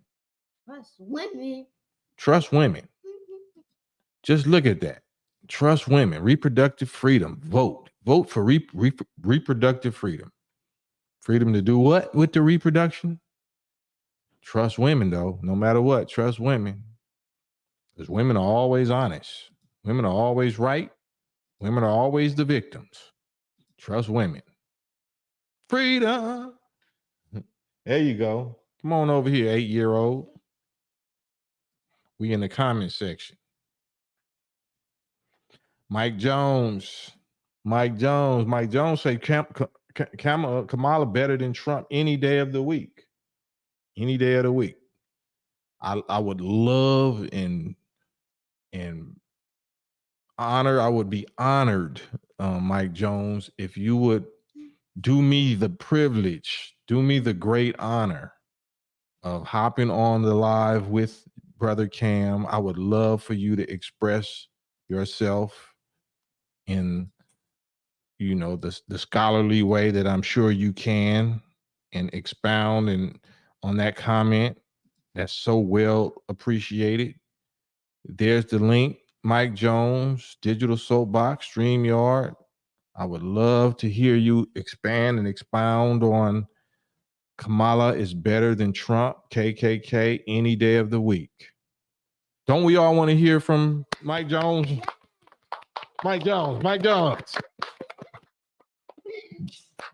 Trust women. Trust women. Just look at that. Trust women. Reproductive freedom. Vote. Vote for reproductive freedom. Freedom to do what with the reproduction? Trust women, though. No matter what, trust women. Because women are always honest. Women are always right. Women are always the victims. Trust women. Freedom. There you go. Come on over here, 8-year-old. We in the comment section. Mike Jones say Kamala better than Trump any day of the week. Any day of the week. I would love and honor. I would be honored, Mike Jones, if you would do me the privilege, do me the great honor of hopping on the live with Brother Cam. I would love for you to express yourself in the scholarly way that I'm sure you can, and expound on that comment. That's so well appreciated. There's the link. Mike Jones, Digital Soapbox, StreamYard. I would love to hear you expand and expound on Kamala is better than Trump, KKK, any day of the week. Don't we all want to hear from Mike Jones? Mike Jones.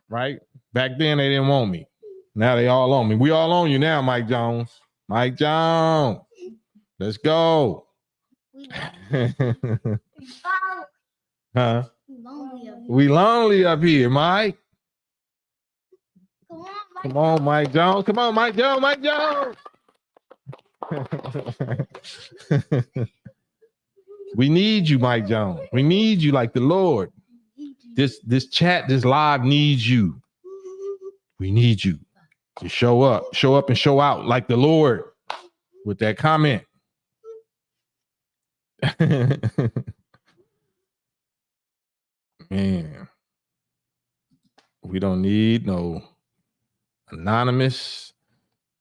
Right? Back then they didn't want me. Now they all on me. We all on you now, Mike Jones. Mike Jones. Let's go. Huh? We lonely up here, Mike. Come on, Mike Jones. Come on, Mike Jones. Mike Jones. We need you, Mike Jones. We need you like the Lord. This chat, this live needs you. We need you to show up and show out like the Lord with that comment. Man, we don't need no anonymous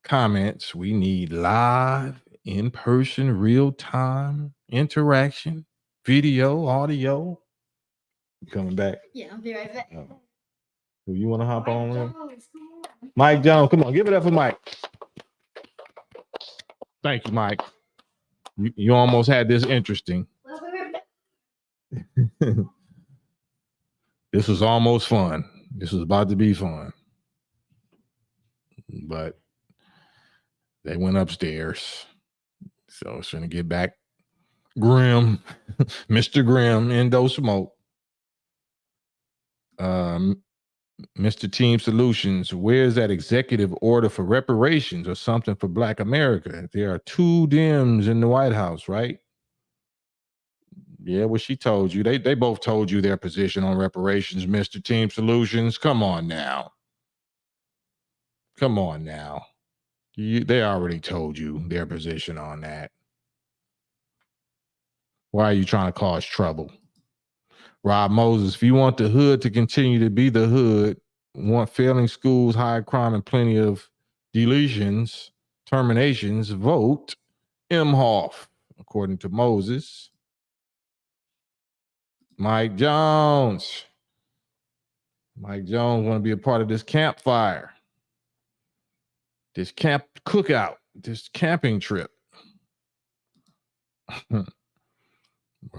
comments. We need live, in-person, real-time interaction, video, audio. Coming back. Yeah, I'll be right back. Do you want to hop on? Mike Jones, come on, give it up for Mike. Thank you, Mike. You almost had this interesting. This was almost fun. This was about to be fun. But they went upstairs. So it's going to get back grim. Mr. Grim, Endo Smoke. Mr. Team Solutions, where's that executive order for reparations or something for Black America? There are 2 Dems in the White House, right? Yeah, well, she told you. They both told you their position on reparations, Mr. Team Solutions. Come on now. Come on now. They already told you their position on that. Why are you trying to cause trouble? Rob Moses, if you want the hood to continue to be the hood, want failing schools, high crime, and plenty of deletions, terminations, vote Imhoff, according to Moses. Mike Jones. Mike Jones want to be a part of this campfire, this camp cookout, this camping trip.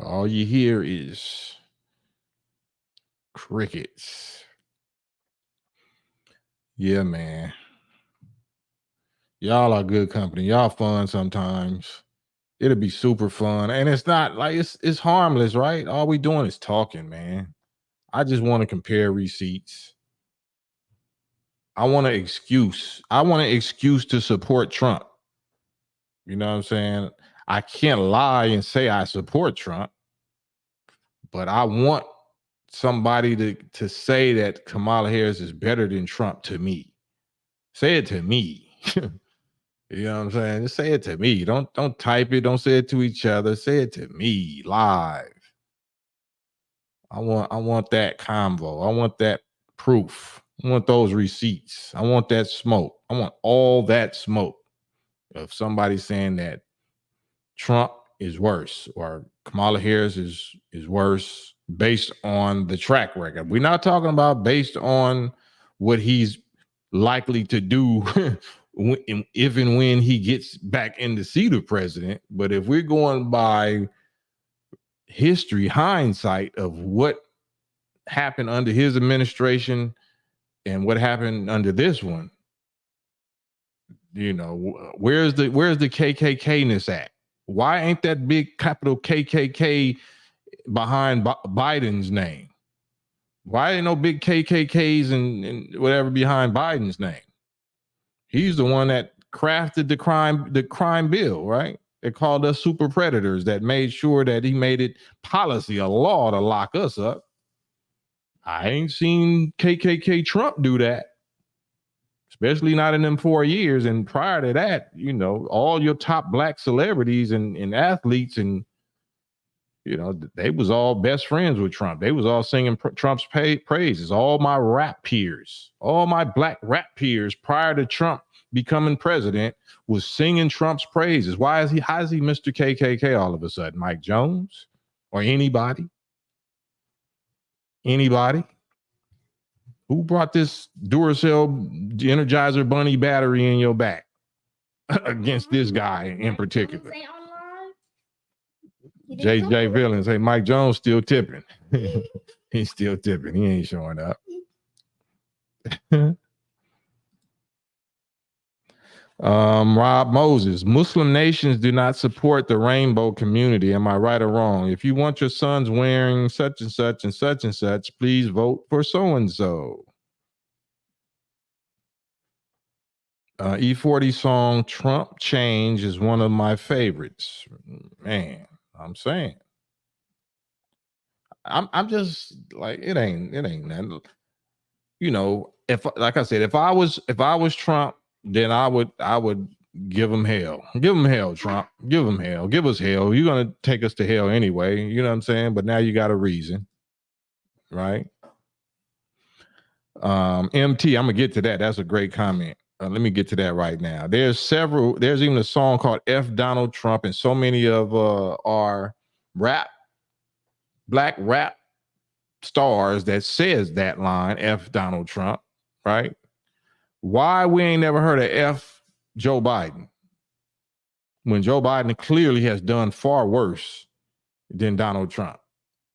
All you hear is crickets. Yeah, man. Y'all are good company. Y'all fun sometimes. It'll be super fun. And it's not like it's harmless, right? All we doing is talking, man. I just want to compare receipts. I want an excuse. I want an excuse to support Trump. You know what I'm saying? I can't lie and say I support Trump, but I want somebody to say that Kamala Harris is better than Trump to me. Say it to me. You know what I'm saying? Just say it to me. Don't type it. Don't say it to each other. Say it to me live. I want that convo. I want that proof. I want those receipts. I want that smoke. I want all that smoke of somebody saying that Trump is worse or Kamala Harris is worse based on the track record. We're not talking about based on what he's likely to do if and when he gets back in the seat of president. But if we're going by history, hindsight of what happened under his administration and what happened under this one, you know, where's the KKK-ness at? Why ain't that big capital KKK behind Biden's name? Why ain't no big KKKs and whatever behind Biden's name? He's the one that crafted the crime bill, right? They called us super predators that made sure that he made it policy, a law to lock us up. I ain't seen KKK Trump do that, especially not in them 4 years. And prior to that, you know, all your top black celebrities and athletes and, you know, they was all best friends with Trump. They was all singing Trump's praises. All my rap peers, all my black rap peers prior to Trump becoming president was singing Trump's praises. How is he Mr. KKK all of a sudden? Mike Jones or anybody? Anybody? Who brought this Duracell Energizer Bunny battery in your back against this guy in particular? JJ Villains. Hey, Mike Jones still tipping. He's still tipping. He ain't showing up. Rob Moses. Muslim nations do not support the rainbow community. Am I right or wrong? If you want your sons wearing such and such and such and such, please vote for so and so. E40 song Trump Change is one of my favorites. Man, I'm saying. I'm just like it ain't that. You know, if like I said, if I was Trump, then I would give him hell. Give him hell, Trump. Give him hell. Give us hell. You're gonna take us to hell anyway. You know what I'm saying? But now you got a reason, right? MT, I'm gonna get to that. That's a great comment. Let me get to that right now. There's even a song called F Donald Trump, and so many of our black rap stars that says that line, F Donald Trump, right? Why we ain't never heard of F Joe Biden when Joe Biden clearly has done far worse than Donald Trump?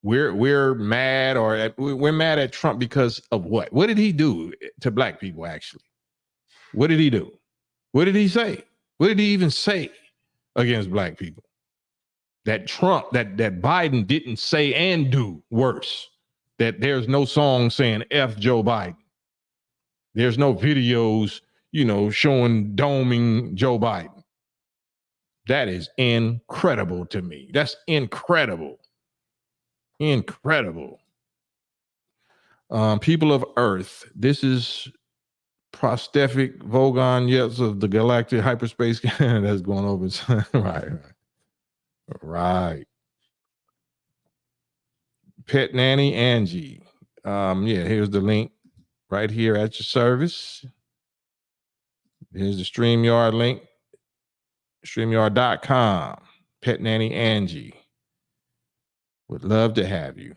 We're mad, or we're mad at Trump because of what? What did he do to black people, actually? What did he do? What did he say? What did he even say against black people? That Trump, that Biden didn't say and do worse. That there's no song saying F Joe Biden. There's no videos, you know, showing doming Joe Biden. That is incredible to me. That's incredible. Incredible. People of Earth, this is Prostefic Vogon Yets of the Galactic Hyperspace. That's going over. Right. Pet Nanny Angie. Yeah, here's the link right here at your service. Here's the StreamYard link. StreamYard.com. Pet Nanny Angie. Would love to have you.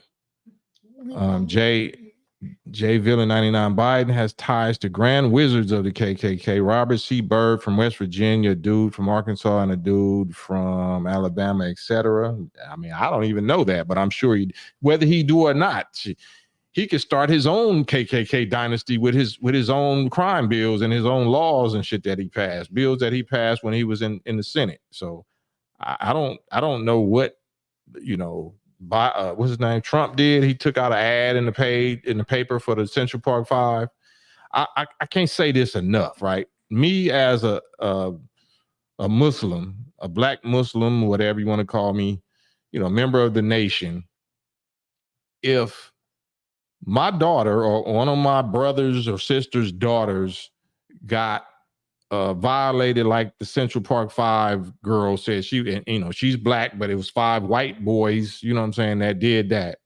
J Villain 99. Biden has ties to grand wizards of the KKK. Robert C. Byrd from West Virginia, a dude from Arkansas, and a dude from Alabama, etc. I mean, I don't even know that, but I'm sure whether he do or not, he could start his own KKK dynasty with his own crime bills and his own laws and shit that he passed, bills that he passed when he was in the Senate. So I don't know what, what's his name? Trump did. He took out an ad in the paper for the Central Park 5. I can't say this enough, right? Me as a Muslim, a black Muslim, whatever you want to call me, member of the nation. If my daughter or one of my brothers or sisters' daughters got violated, like the Central Park 5 girl said, she's black, but it was 5 white boys, that did that.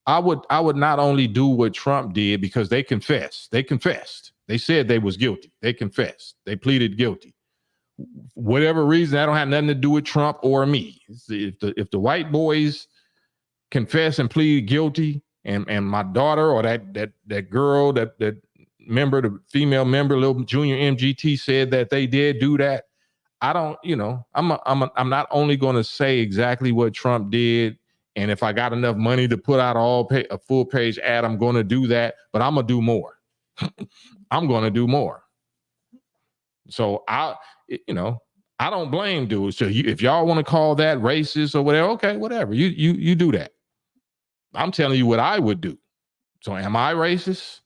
I would not only do what Trump did, because they confessed. They said they was guilty. They confessed. They pleaded guilty. Whatever reason, that don't have nothing to do with Trump or me. If the white boys confess and plead guilty, and my daughter or that girl, that member, the female member, little junior MGT, said that they did do that, I don't, I'm not only going to say exactly what Trump did, and if I got enough money to put out a full page ad, I'm going to do that, but I'm going to do more. I'm going to do more. So I don't blame dudes. So if y'all want to call that racist or whatever, okay, whatever. You do that. I'm telling you what I would do. So am I racist?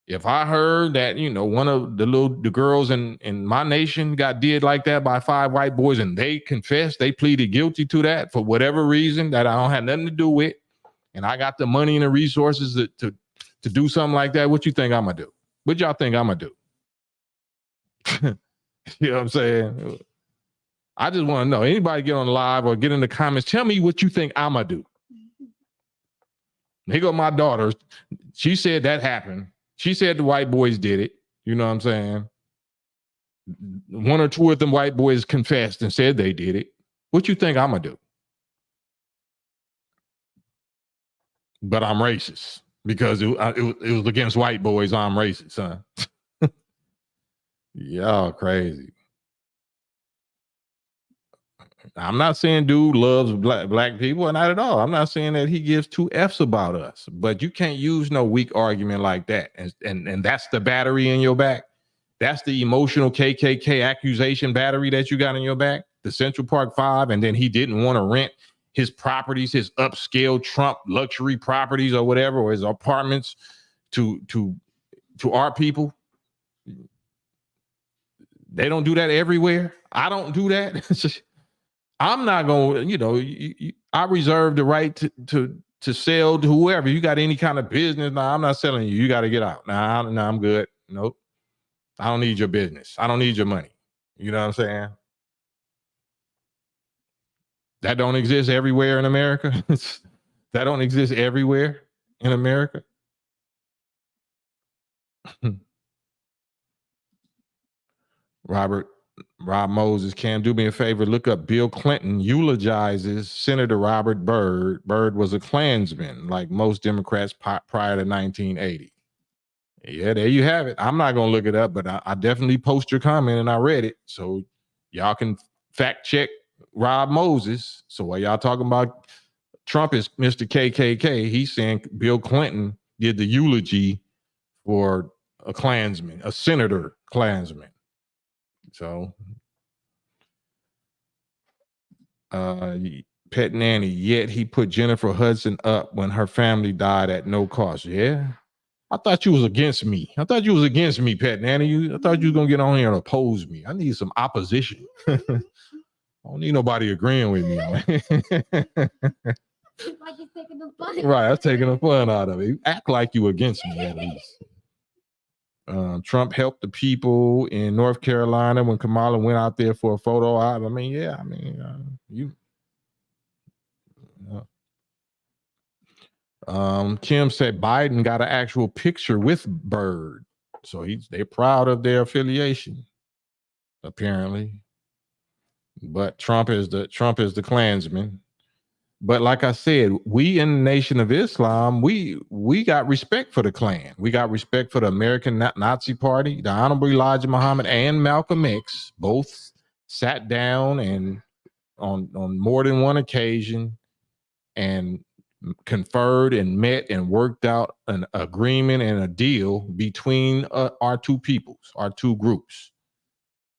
If I heard that, one of the girls in my nation did like that by 5 white boys, and they confessed, they pleaded guilty to that for whatever reason that I don't have nothing to do with, and I got the money and the resources to do something like that, what you think I'm gonna do? What y'all think I'm gonna do? You know what I'm saying? I just want to know. Anybody get on live or get in the comments, tell me what you think I'm gonna do. Here go my daughter. She said that happened. She said the white boys did it. You know what I'm saying? 1 or 2 of them white boys confessed and said they did it. What you think I'm gonna do? But I'm racist because it was against white boys. I'm racist, huh? Y'all crazy. I'm not saying dude loves black people, not at all. I'm not saying that he gives 2 F's about us, but you can't use no weak argument like that. And that's the battery in your back. That's the emotional KKK accusation battery that you got in your back, the Central Park 5. And then he didn't want to rent his properties, his upscale Trump luxury properties or whatever, or his apartments to our people. They don't do that everywhere. I don't do that. I'm not going to, I reserve the right to sell to whoever. You got any kind of business? Nah, I'm not selling you. You got to get out. Nah, I'm good. Nope. I don't need your business. I don't need your money. You know what I'm saying? That don't exist everywhere in America. That don't exist everywhere in America. Rob Moses, Cam, do me a favor, look up Bill Clinton eulogizes Senator Robert Byrd. Byrd was a Klansman, like most Democrats prior to 1980. Yeah, there you have it. I'm not going to look it up, but I definitely post your comment, and I read it. So y'all can fact check Rob Moses. So while y'all talking about Trump is Mr. KKK, he's saying Bill Clinton did the eulogy for a Klansman, a senator Klansman. So, Pet Nanny, yet he put Jennifer Hudson up when her family died at no cost. Yeah. I thought you was against me. Pet Nanny. I thought you was going to get on here and oppose me. I need some opposition. I don't need nobody agreeing with me. Like he's taking the fun. Right, I was taking the fun out of it. You act like you against me at least. Trump helped the people in North Carolina when Kamala went out there for a photo op. Kim said Biden got an actual picture with Bird, so they're proud of their affiliation, apparently. But Trump is the Klansman. But like I said, we in the Nation of Islam, we got respect for the Klan. We got respect for the American Nazi Party. The Honorable Elijah Muhammad and Malcolm X both sat down and on more than one occasion and conferred and met and worked out an agreement and a deal between our two peoples, our two groups,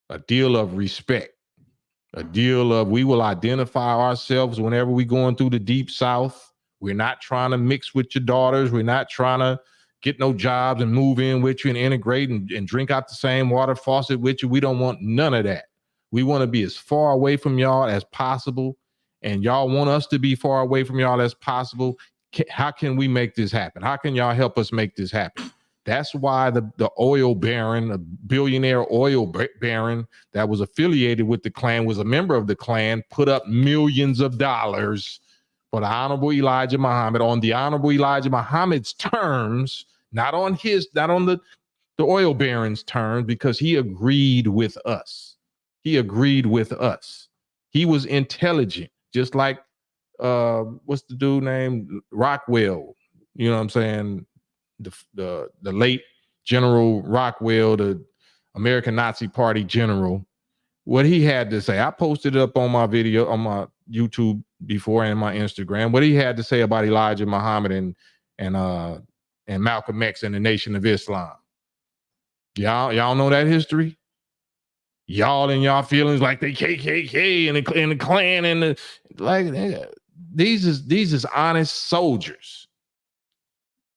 a deal of respect. A deal of we will identify ourselves whenever we're going through the deep south. We're not trying to mix with your daughters. We're not trying to get no jobs and move in with you and integrate and drink out the same water faucet with you. We don't want none of that. We want to be as far away from y'all as possible. And y'all want us to be far away from y'all as possible. How can we make this happen? How can y'all help us make this happen? That's why the oil baron, a billionaire oil baron that was affiliated with the Klan, was a member of the Klan, put up millions of dollars for the Honorable Elijah Muhammad on the Honorable Elijah Muhammad's terms, not on the oil baron's terms, because he agreed with us. He agreed with us. He was intelligent, just like what's the dude named Rockwell? You know what I'm saying? The late General Rockwell, the American Nazi Party general, what he had to say. I posted it up on my video on my YouTube before and my Instagram. What he had to say about Elijah Muhammad and Malcolm X and the Nation of Islam. Y'all know that history? Y'all and y'all feelings like the KKK and the Klan and the like. These is honest soldiers.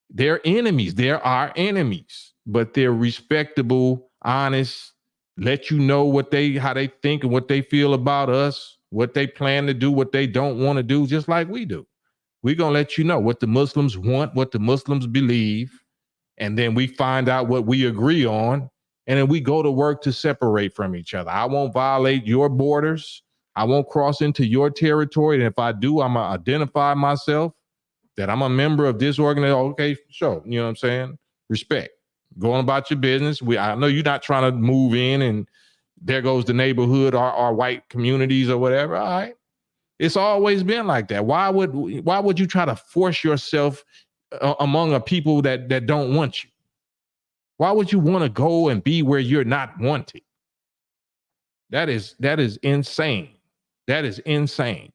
They're enemies. They're our enemies, but they're respectable, honest, let you know how they think and what they feel about us, what they plan to do, what they don't want to do, just like we do. We're going to let you know what the Muslims want, what the Muslims believe, and then we find out what we agree on, and then we go to work to separate from each other. I won't violate your borders. I won't cross into your territory, and if I do, I'm going to identify myself that I'm a member of this organization. Okay, sure. You know what I'm saying? Respect. Going about your business. I know you're not trying to move in and there goes the neighborhood or our white communities or whatever. All right. It's always been like that. Why would you try to force yourself among a people that don't want you? Why would you want to go and be where you're not wanted? That is insane. That is insane.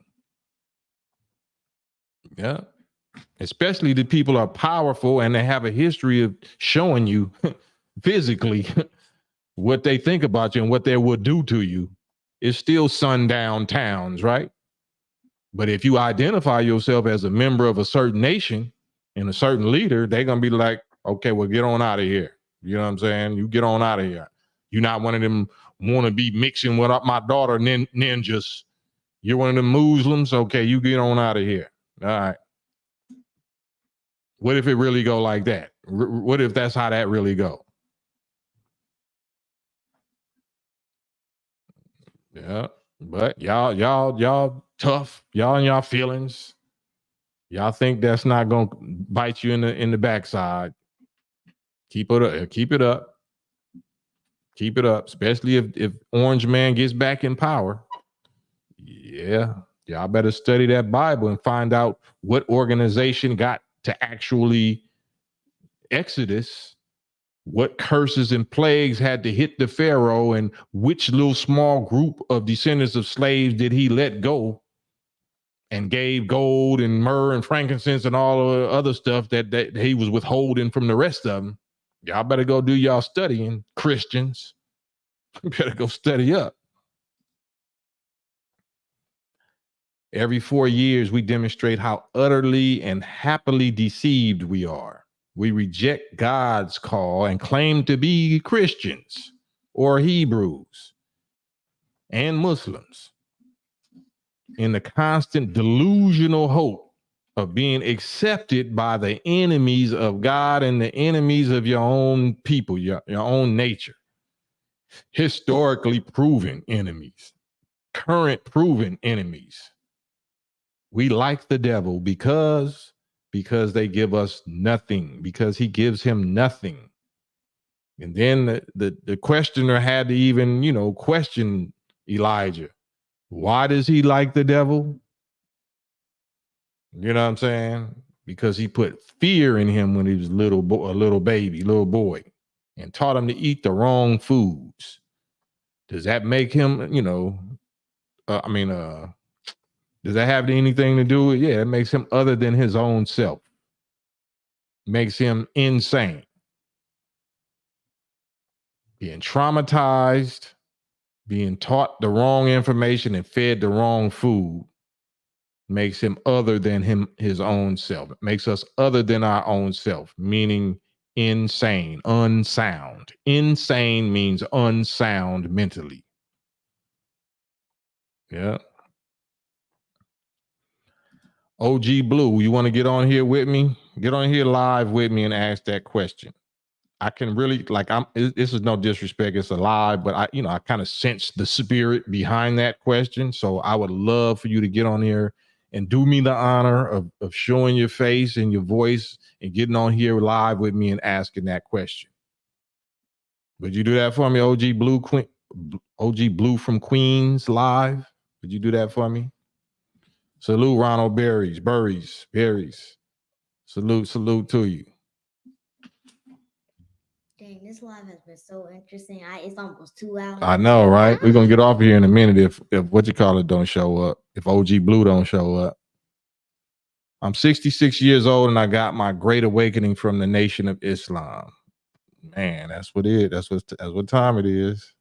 Yeah. Especially the people are powerful and they have a history of showing you physically what they think about you and what they will do to you. It's still sundown towns, right? But if you identify yourself as a member of a certain nation and a certain leader, they're going to be like, okay, well, get on out of here. You know what I'm saying? You get on out of here. You're not one of them want to be mixing with my daughter ninjas. You're one of them Muslims. Okay, you get on out of here. All right. What if it really go like that? What if that's how that really go? Yeah, but y'all tough. Y'all and y'all feelings. Y'all think that's not gonna bite you in the backside. Keep it up. Keep it up. Keep it up. Especially if Orange Man gets back in power. Yeah, y'all better study that Bible and find out what organization got to actually Exodus, what curses and plagues had to hit the Pharaoh, and which little small group of descendants of slaves did he let go and gave gold and myrrh and frankincense and all the other stuff that he was withholding from the rest of them. Y'all better go do y'all studying, Christians. You better go study up. Every 4 years, we demonstrate how utterly and happily deceived we are. We reject God's call and claim to be Christians or Hebrews and Muslims in the constant delusional hope of being accepted by the enemies of God and the enemies of your own people, your own nature. Historically proven enemies, current proven enemies. We like the devil because because they give us nothing, because he gives him nothing. And then the questioner had to even, question Elijah. Why does he like the devil? You know what I'm saying? Because he put fear in him when he was a little boy, and taught him to eat the wrong foods. Does that make him, does that have anything to do with? Yeah, it makes him other than his own self. Makes him insane. Being traumatized, being taught the wrong information and fed the wrong food makes him other than his own self. It makes us other than our own self, meaning insane, unsound. Insane means unsound mentally. Yeah. OG Blue, you want to get on here with me? Get on here live with me and ask that question. I can really this is no disrespect, it's a lie, but I kind of sense the spirit behind that question. So I would love for you to get on here and do me the honor of showing your face and your voice and getting on here live with me and asking that question. Would you do that for me, OG Blue from Queens live? Would you do that for me? Salute Ronald Berries. Salute to you. Dang, this live has been so interesting. It's almost 2 hours. I know, right? We're gonna get off here in a minute if what you call it don't show up. If OG Blue don't show up. I'm 66 years old and I got my great awakening from the Nation of Islam. Man, that's what it is. That's what time it is.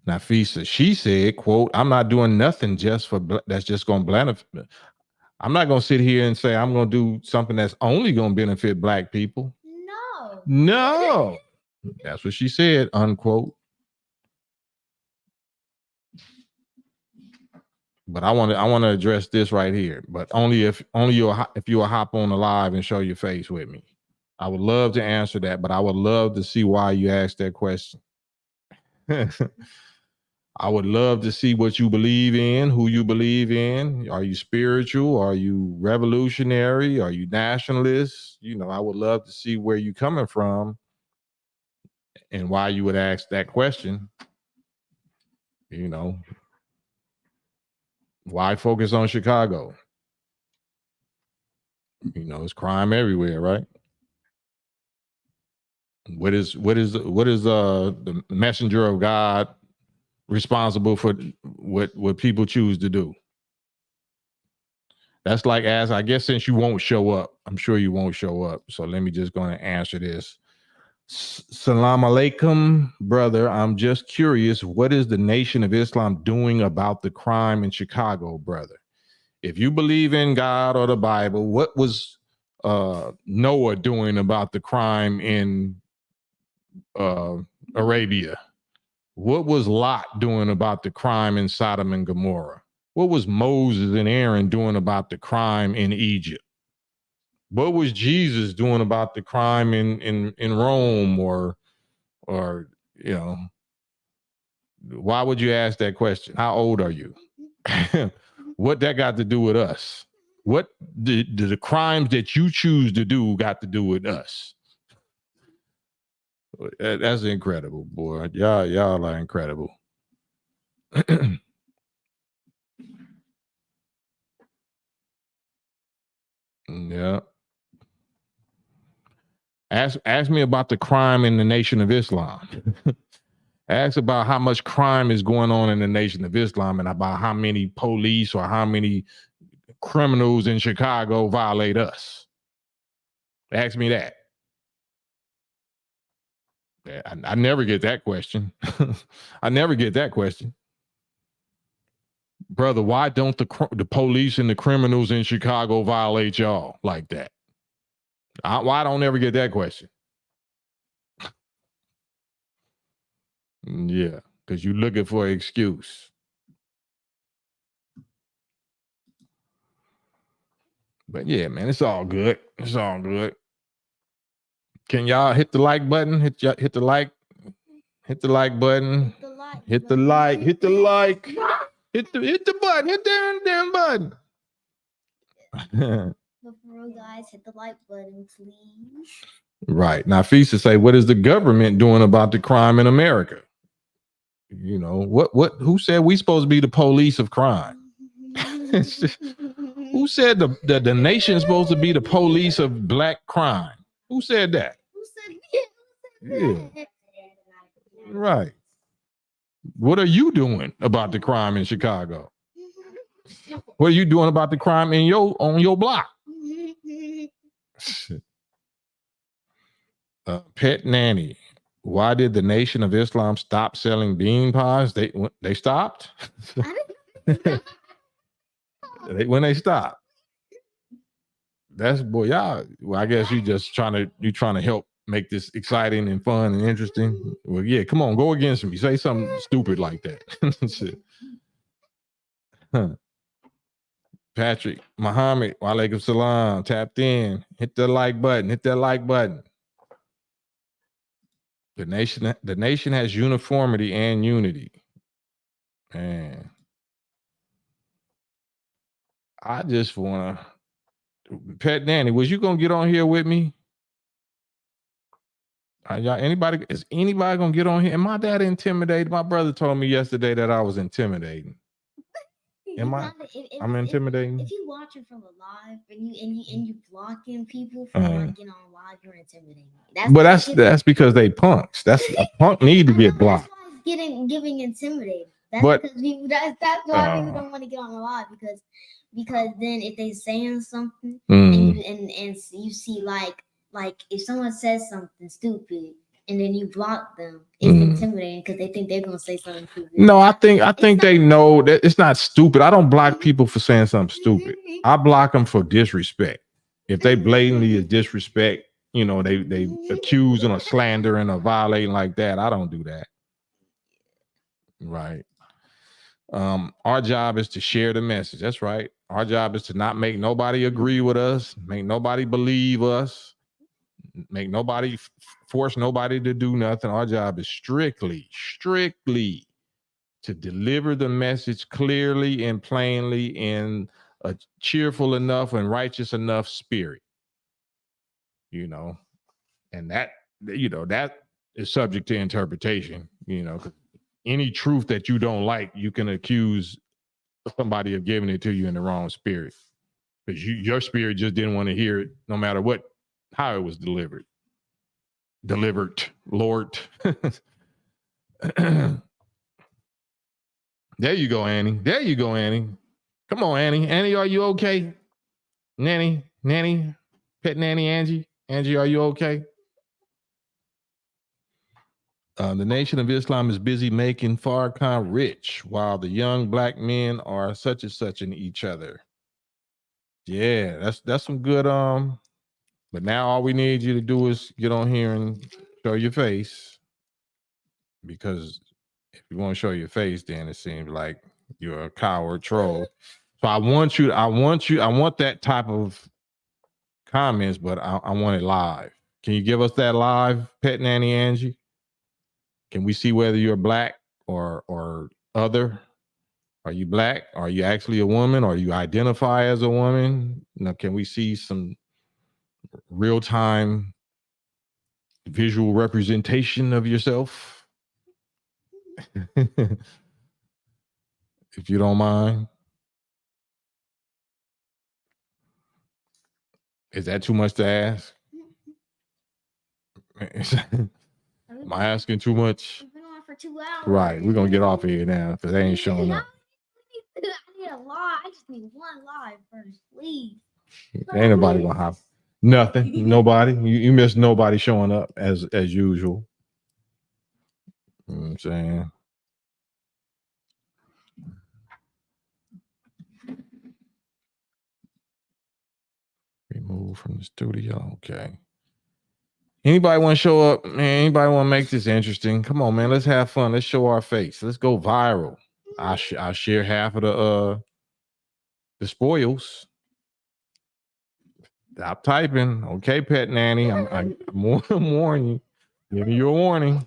Nafisa, she said, quote, I'm not doing nothing just for that's just gonna benefit. I'm not gonna sit here and say I'm gonna do something that's only gonna benefit black people. No. That's what she said, unquote. But I want to address this right here, but only if you'll hop on the live and show your face with me. I would love to answer that, but I would love to see why you asked that question. I would love to see what you believe in, who you believe in. Are you spiritual? Are you revolutionary? Are you nationalist? I would love to see where you're coming from and why you would ask that question. Why focus on Chicago? It's crime everywhere, right? What is the messenger of God responsible for what people choose to do? That's like, as I guess, since you won't show up, I'm sure you won't show up. So let me just go and answer this. Salam alaikum, brother. I'm just curious, what is the Nation of Islam doing about the crime in Chicago, brother? If you believe in God or the Bible, what was Noah doing about the crime in Arabia? What was Lot doing about the crime in Sodom and Gomorrah? What was Moses and Aaron doing about the crime in Egypt? What was Jesus doing about the crime in Rome or why would you ask that question? How old are you? What that got to do with us? What the crimes that you choose to do got to do with us? That's incredible, boy. Y'all are incredible. Yeah. Ask me about the crime in the Nation of Islam. Ask about how much crime is going on in the Nation of Islam and about how many police or how many criminals in Chicago violate us. Ask me that. I never get that question. I never get that question. Brother, why don't the police and the criminals in Chicago violate y'all like that? Why don't I ever get that question? Yeah, because you're looking for an excuse. But yeah, man, it's all good. It's all good. Can y'all hit the like button? Hit the like. Hit the like button. Hit the like. Hit the button. Hit the damn button. But for real, guys, hit the like button, please. Right. Now, Fisa say, what is the government doing about the crime in America? You know, who said we supposed to be the police of crime? Who said the nation's supposed to be the police of black crime? Who said that? Yeah. Right. What are you doing about the crime in Chicago? What are you doing about the crime on your block? Pet nanny. Why did the Nation of Islam stop selling bean pies? They stopped. When they stopped. That's boy, y'all. Well, I guess you trying to help make this exciting and fun and interesting. Well, yeah, come on, go against me. Say something stupid like that. Shit. Huh. Patrick Muhammad, walaikum salam, tapped in. Hit the like button. Hit that like button. The nation has uniformity and unity. Man, I just want to. Pet Nanny, was you gonna get on here with me? Is anybody gonna get on here? Am I that intimidated? My brother told me yesterday that I was intimidating. I'm intimidating. If you watching from a live and you blocking people from getting on live, you're intimidating. That's because they punks. That's a punk need to get blocked. That's why it's giving intimidated. That's why people don't want to get on the live because then if they saying something and you see like if someone says something stupid and then you block them, it's intimidating because they think they're gonna say something stupid. No, I think they know that it's not stupid. I don't block people for saying something stupid. I block them for disrespect. If they blatantly is disrespect, you know, they accusing or slandering or violating like that, I don't do that. Right. Our job is to share the message. That's right. Our job is to not make nobody agree with us, make nobody believe us, make nobody force nobody to do nothing. Our job is strictly to deliver the message clearly and plainly in a cheerful enough and righteous enough spirit. You know, and that is subject to interpretation, you know, 'cause any truth that you don't like, you can accuse somebody of giving it to you in the wrong spirit, because your spirit just didn't want to hear it, no matter how it was delivered, Lord. There you go, Annie. Come on, Annie, are you okay? Nanny, pet nanny, Angie, are you okay? The Nation of Islam is busy making Farrakhan rich while the young black men are such and such in each other. Yeah, that's some good. But now all we need you to do is get on here and show your face, because if you want to show your face, then it seems like you're a coward troll. So I want that type of comments, but I want it live. Can you give us that live, Pet Nanny Angie? Can we see whether you're black or other? Are you black? Are you actually a woman? Or you identify as a woman? You know, can we see some real-time visual representation of yourself? If you don't mind. Is that too much to ask? Am I asking too much? We've been on for 2 hours. Right, we're gonna get off of here now because they ain't showing up. I need a live. I just need one live first, please. Ain't nobody gonna have nothing. Nobody. You miss nobody showing up as usual. You know what I'm saying? Remove from the studio. Okay. Anybody want to show up, man? Anybody want to make this interesting? Come on, man. Let's have fun. Let's show our face. Let's go viral. I'll share half of the spoils. Stop typing. Okay, Pet Nanny. I'm warning you. Giving you a warning.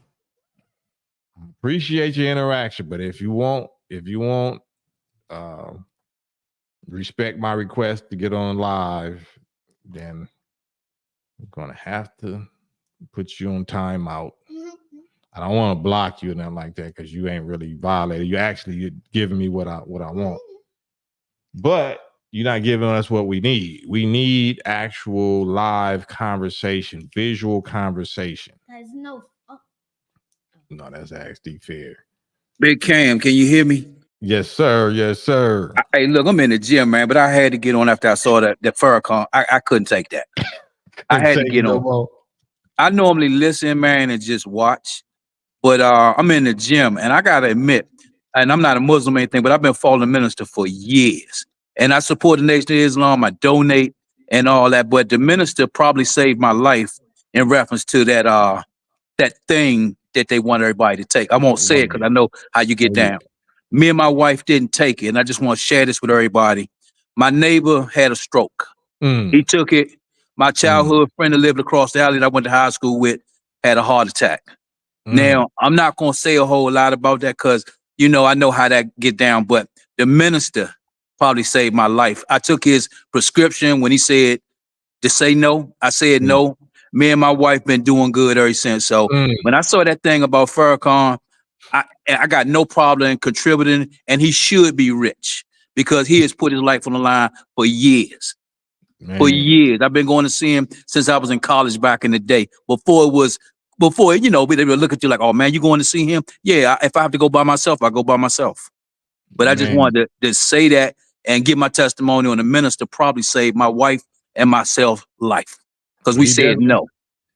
Appreciate your interaction, but if you want respect my request to get on live, then I'm gonna have to put you on timeout. I don't want to block you or nothing like that because you ain't really violated. You're giving me what I want. But you're not giving us what we need. We need actual live conversation, visual conversation. There's no. No, that's actually fair. Big Cam, can you hear me? Yes, sir. Yes, sir. Hey, look, I'm in the gym, man, but I had to get on after I saw that Farrakhan. I couldn't take that. I had to get on. More. I normally listen, man, and just watch, but I'm in the gym, and I gotta admit, and I'm not a Muslim or anything, but I've been following the minister for years, and I support the Nation of Islam. I donate and all that, but the minister probably saved my life in reference to that thing that they want everybody to take. I won't say it because I know how you get down. Me and my wife didn't take it, and I just want to share this with everybody. My neighbor had a stroke. He took it. My childhood friend that lived across the alley that I went to high school with had a heart attack. Now, I'm not going to say a whole lot about that because, you know, I know how that get down, but the minister probably saved my life. I took his prescription when he said to say no. I said no. Me and my wife been doing good ever since. So when I saw that thing about Farrakhan, I got no problem in contributing, and he should be rich because he has put his life on the line for years. Man. For years. I've been going to see him since I was in college back in the day. Before, you know, they would look at you like, oh, man, you going to see him? Yeah, if I have to go by myself, I go by myself. But I just wanted to say that and give my testimony on the minister probably saved my wife and myself life because we said no.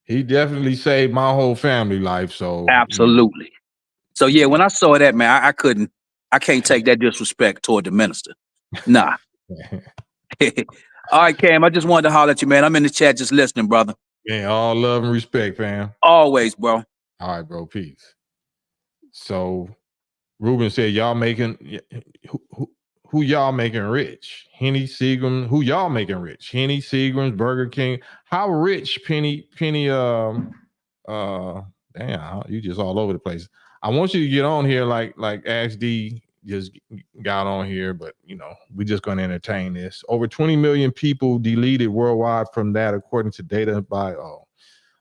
He definitely saved my whole family life. So absolutely. So yeah, when I saw that, man, I can't take that disrespect toward the minister. Nah. All right, Cam, I just wanted to holler at you, man. I'm in the chat just listening, brother. Yeah, all love and respect, fam. Always, bro. All right, bro. Peace. So Ruben said, y'all making who y'all making rich? Henny, Seagram, who y'all making rich? Henny, Seagram's, Burger King. How rich Penny, damn, you just all over the place. I want you to get on here like Ask D just got on here, but you know, we're just gonna entertain this. Over 20 million people deleted worldwide from that, according to data by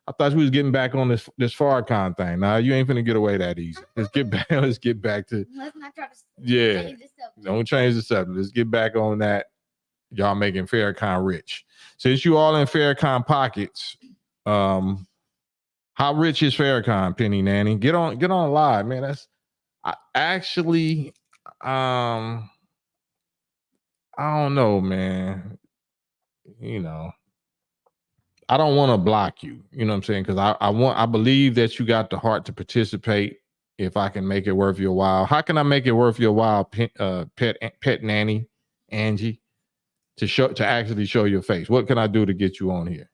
I thought we was getting back on this Farrakhan thing. Now you ain't finna get away that easy. Let's get back to let's not try to change the subject. Don't change the subject. Let's get back on that. Y'all making Farrakhan rich. Since you all in Farrakhan pockets, how rich is Farrakhan, Penny Nanny? Get on live, man. That's actually I don't know, man. You know, I don't want to block you. You know what I'm saying? Because I believe that you got the heart to participate. If I can make it worth your while, how can I make it worth your while, pet nanny Angie, to actually show your face? What can I do to get you on here?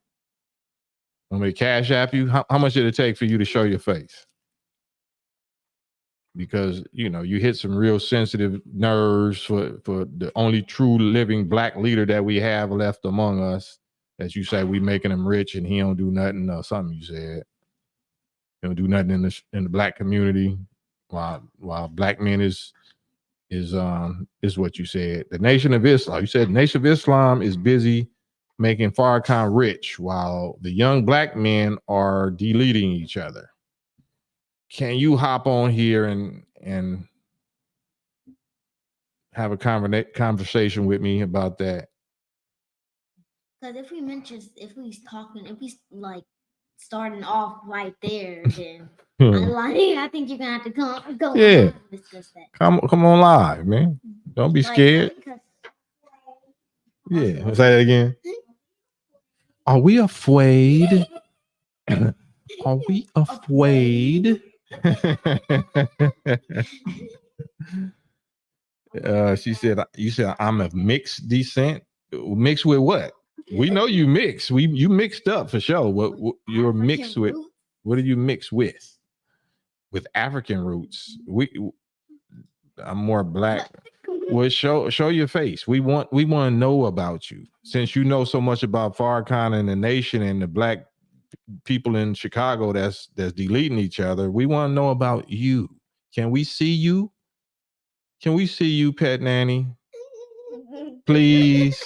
Want me to cash app you? How much did it take for you to show your face? Because you know you hit some real sensitive nerves for the only true living black leader that we have left among us. As you say, we making him rich and he don't do nothing or something. You said he don't do nothing in the black community, while black men is what you said. The Nation of Islam. You said Nation of Islam is busy making Farrakhan rich, while the young black men are deleting each other. Can you hop on here and have a conversation with me about that? Because if we like starting off right there, then I think you're gonna have to go and discuss that. Come on live, man. Don't be scared. Yeah, say that again. Are we afraid? Are we afraid? She said, you said I'm of mixed descent. Mixed with what? We know you mixed. You mixed up for sure. What you're mixed with? What do you mix with? With African roots. I'm more black. Well, show your face. We want to know about you. Since you know so much about Farrakhan and the nation and the black people in Chicago that's deleting each other, we want to know about you. Can we see you? Can we see you, pet nanny? Please.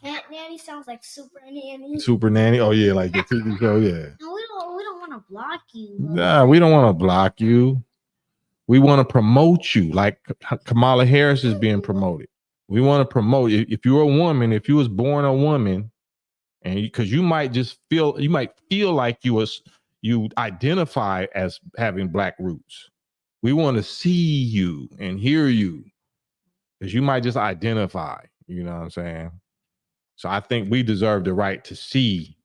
Pet nanny sounds like super nanny. Super nanny. Oh yeah, like the TV show. Yeah. No, we don't want to block you. Nah, we don't want to block you. We want to promote you, like Kamala Harris is being promoted. We want to promote. If you're a woman, if you was born a woman, and because you might feel like you identify as having black roots. We want to see you and hear you, because you might just identify. You know what I'm saying? So I think we deserve the right to see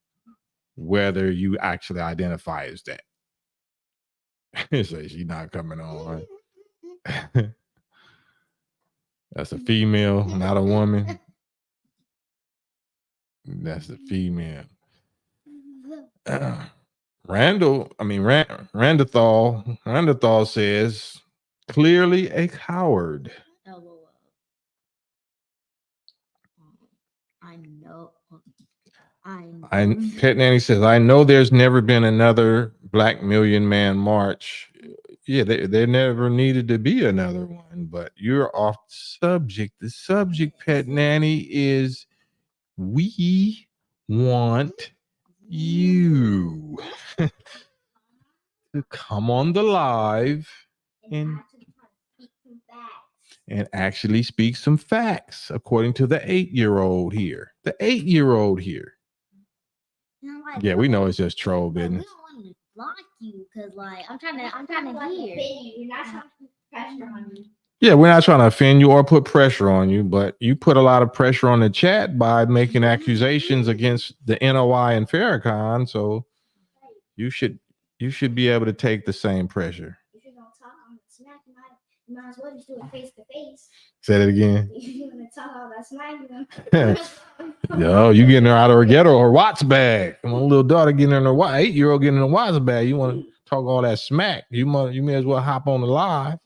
whether you actually identify as that. So she's not coming on, right? That's a female, not a woman. That's a female. Randall says, clearly a coward. LOL. I know. Pet Nanny says, I know there's never been another Black Million Man March. Yeah, there never needed to be another one, but you're off subject. The subject, Pet Nanny, is we want you to come on the live and actually speak some facts, according to the 8-year-old here. The 8-year-old here. Yeah, we know it's just troll business. We don't want to block you because, like, I'm trying to hear. You're not trying to put pressure on you. Yeah, we're not trying to offend you or put pressure on you, but you put a lot of pressure on the chat by making accusations against the NOI and Farrakhan. So you should be able to take the same pressure. If you're gonna talk on the smack, you might as well just do it face to face. Say that again. If you're gonna talk all that smack, Yo, you getting her out of her ghetto or Watts bag? My little daughter getting in her 8-year-old getting in a Watts bag. You want to talk all that smack? You may as well hop on the live.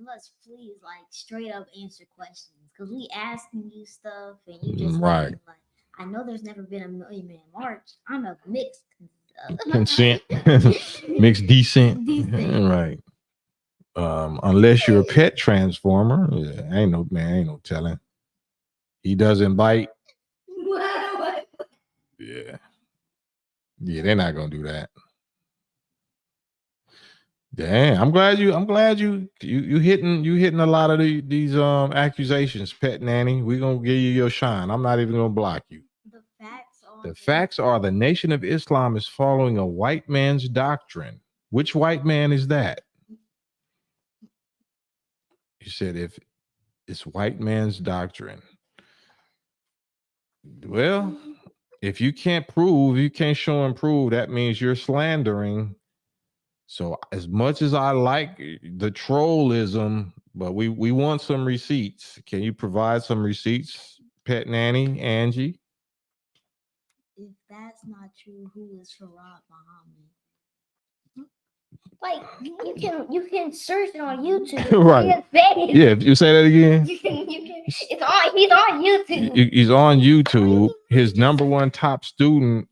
Let's please, like, straight up answer questions, because we asking you stuff and you just right. Like, I know there's never been a Million Man March. I'm a mixed consent, mixed descent. Right. Unless you're a pet transformer, yeah, ain't no telling. He doesn't bite. Yeah, they're not gonna do that. Damn, I'm glad you hitting a lot of these accusations, Pet Nanny. We're gonna give you your shine. I'm not even gonna block you. The facts are the Nation of Islam is following a white man's doctrine. Which white man is that? You said if it's white man's doctrine. Well, if you can't show and prove, that means you're slandering. So as much as I like the trollism, but we want some receipts. Can you provide some receipts, Pet Nanny, Angie? If that's not true, who is Farad Muhammad? Like, you can search it on YouTube. Right. Yeah, if you say that again. He's on YouTube. He's on YouTube. His number one top student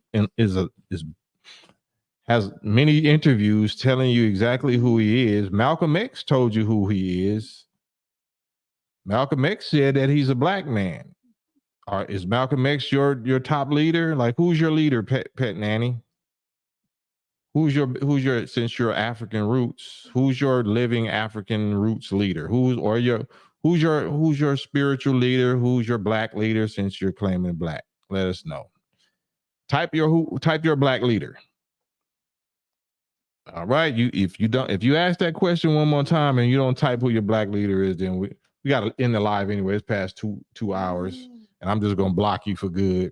has many interviews telling you exactly who he is. Malcolm X told you who he is. Malcolm X said that he's a black man. Is Malcolm X your top leader? Like, who's your leader, Pet Nanny? Who's your since you're African roots? Who's your living African roots leader? Who's your spiritual leader? Who's your black leader since you're claiming black? Let us know. Type your black leader. All right. If you ask that question one more time and you don't type who your black leader is, then we got to end the live anyway. It's past two hours, and I'm just gonna block you for good.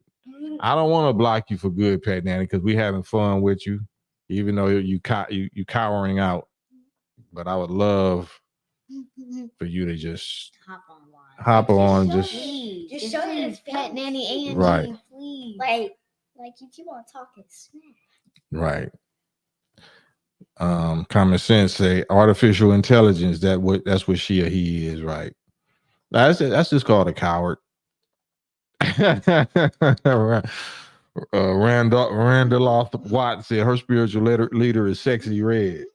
I don't want to block you for good, Pet Nanny, because we having fun with you, even though you cowering out. But I would love for you to just hop on, just show his Pet Nanny Angie, right? Please, like you keep on talking smack, right? Common sense say artificial intelligence. That's what she or he is, right? That's just called a coward. Randolph Watts said her spiritual leader is Sexy Red.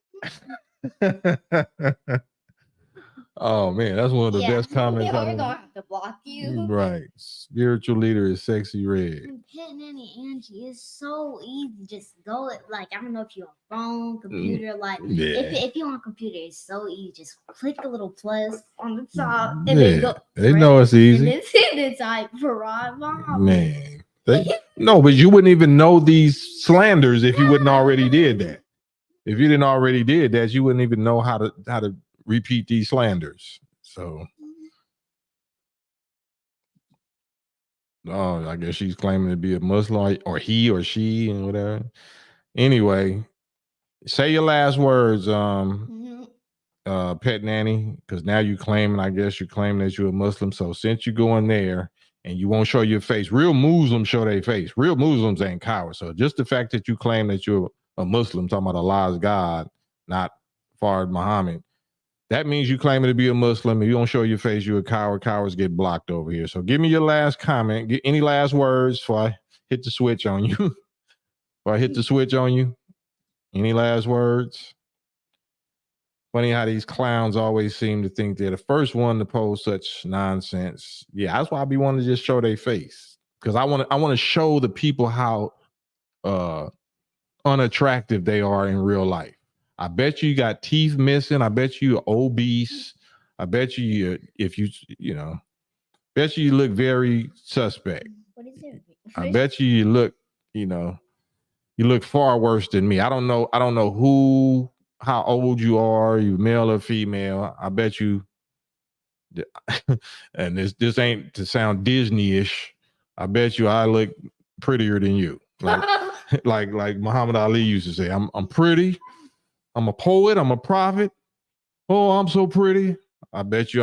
Oh man, that's one of the best comments. We're gonna have to block you. Right. Spiritual leader is Sexy Red. Pet Nanny Angie is so easy. Just go like I don't know if you're on phone, computer. Like if you're on computer, it's so easy. Just click a little plus on the top and then go. They know it's easy. And then type Farad Mom. Man. No, but you wouldn't even know these slanders if you wouldn't already did that. If you didn't already did that, you wouldn't even know how to repeat these slanders. So, I guess she's claiming to be a Muslim or he or she and whatever. Anyway, say your last words, Pet Nanny, because now you claiming, I guess you claim that you're a Muslim. So since you go in there and you won't show your face, real Muslims show their face. Real Muslims ain't cowards. So just the fact that you claim that you're a Muslim, talking about Allah's God, not Fard Muhammad, that means you claiming to be a Muslim. If you don't show your face, you're a coward. Cowards get blocked over here. So give me your last comment. Get any last words before I hit the switch on you. Any last words? Funny how these clowns always seem to think they're the first one to post such nonsense. Yeah, that's why I be wanting to just show their face. Because I want to show the people how unattractive they are in real life. I bet you got teeth missing. I bet you obese. I bet you bet you look very suspect. What is it? I bet you look, you look far worse than me. I don't know how old you are, you male or female. I bet you, and this ain't to sound Disney-ish. I bet you I look prettier than you. Like Muhammad Ali used to say, I'm pretty. I'm a poet. I'm a prophet. Oh, I'm so pretty. I bet you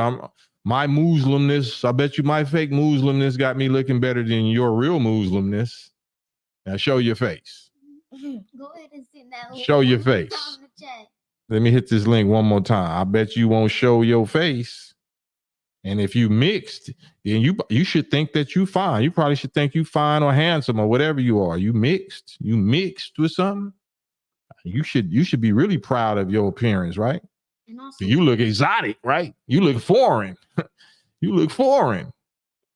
my Muslimness. I bet you my fake Muslimness got me looking better than your real Muslimness. Now show your face. Go ahead and send that. Show your face. Let me hit this link one more time. I bet you won't show your face. And if you mixed, then you should think that you fine. You probably should think you fine or handsome or whatever you are. You mixed with something. You should be really proud of your appearance, right? And also, you look exotic, right? You look foreign. You look foreign.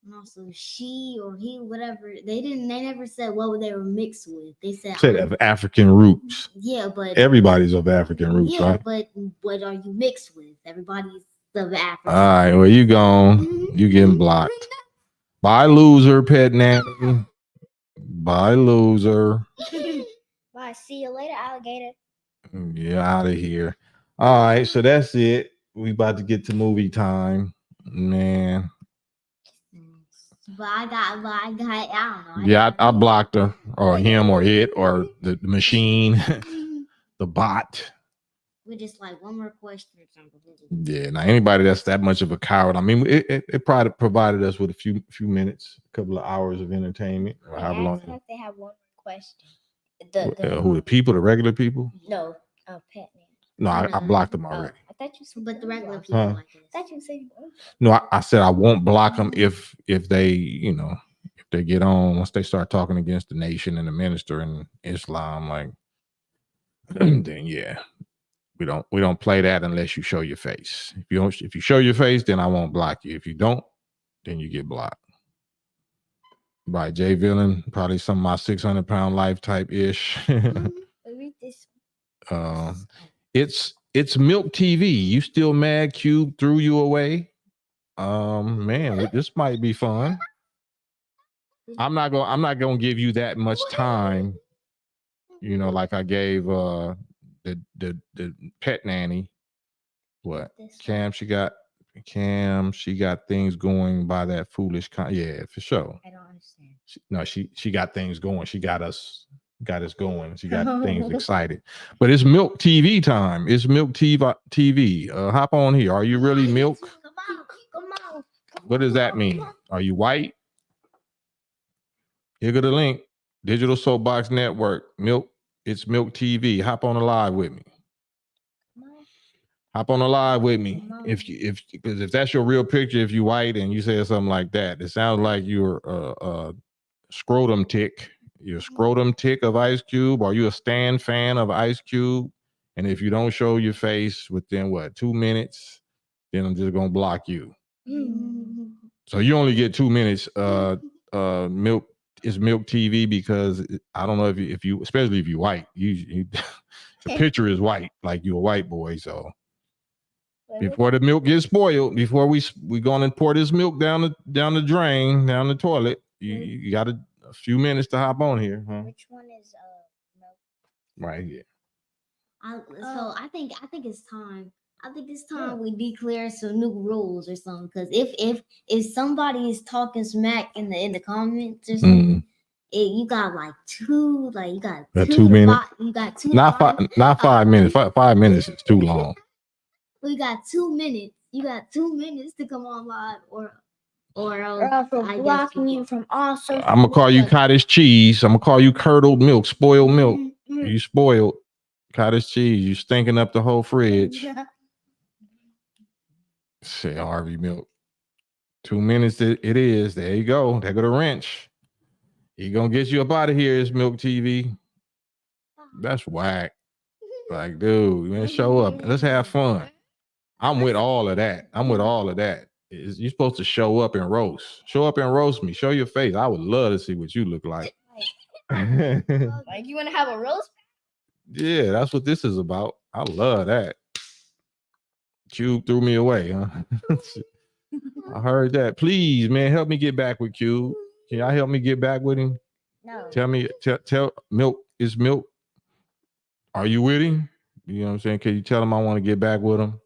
And also, she or he, whatever, they never said what they were mixed with. They said of African roots. Yeah, but everybody's of African roots, right? But what are you mixed with? Everybody's of African. All right, well, you gone. You getting blocked. Bye, loser, Pet Nanny. Bye, loser. Bye. See you later, alligator. Yeah, out of here. All right, so that's it. We about to get to movie time, man. But I got, I don't know. Yeah, I blocked her, or him, or it, or the machine, the bot. We just like one more question or something. Yeah, now anybody that's that much of a coward, I mean, it probably provided us with a few minutes, a couple of hours of entertainment, or however long. They have one more question. Who the people, the regular people? No, Pet Nanny. No, I blocked them already. I thought you said, but the regular people like this. I thought you said. No, I said I won't block them if they, if they get on, once they start talking against the nation and the minister and Islam, like, then yeah, we don't play that unless you show your face. If you show your face, then I won't block you. If you don't, then you get blocked. By Jay Villain, probably some of my 600-pound life type ish. Read this. It's Milk TV. You still mad? Cube threw you away. Man, this might be fun. I'm not gonna give you that much time. Like I gave the Pet Nanny. What? Cam, she got things going by that foolish yeah, for sure. I don't understand. She got things going. She got us going. She got things excited. But it's Milk TV time. It's Milk TV. Hop on here. Are you really milk? Come on. What does that mean? Are you white? Here go the link. Digital Soapbox Network. Milk. It's Milk TV. Hop on the live with me. Hop on the live with me. Because if that's your real picture, if you white and you say something like that, it sounds like you're a scrotum tick. You're a scrotum tick of Ice Cube. Are you a stan fan of Ice Cube? And if you don't show your face within 2 minutes, then I'm just gonna block you. So you only get 2 minutes. Milk is Milk TV because I don't know if you especially if you're white, you the picture is white, like you're a white boy. So before the milk gets spoiled, before we gonna pour this milk down the drain, down the toilet, you got a few minutes to hop on here. Huh? Which one is milk? Right here. So I think it's time. I think it's time we declare some new rules or something. Because if somebody is talking smack in the comments or something, you got like two, like you got 2 minutes. You got 2. Not 5 minutes. 5 minutes is too long. We got 2 minutes. You got 2 minutes to come on live, or else I'm blocking you from all social. I'm gonna call you cottage cheese. I'm gonna call you curdled milk, spoiled milk. You spoiled cottage cheese. You stinking up the whole fridge. Say Harvey Milk. 2 minutes. It is. There you go. There go the wrench. He gonna get you up out of here. It's Milk TV. That's whack. Like, dude, man, show up. Let's have fun. I'm with all of that. You're supposed to show up and roast. Show up and roast me. Show your face. I would love to see what you look like. Like you want to have a roast? Yeah, that's what this is about. I love that. Cube threw me away, huh? I heard that. Please, man, help me get back with Cube. Can y'all help me get back with him? No. Tell Milk is Milk. Are you with him? You know what I'm saying? Can you tell him I want to get back with him?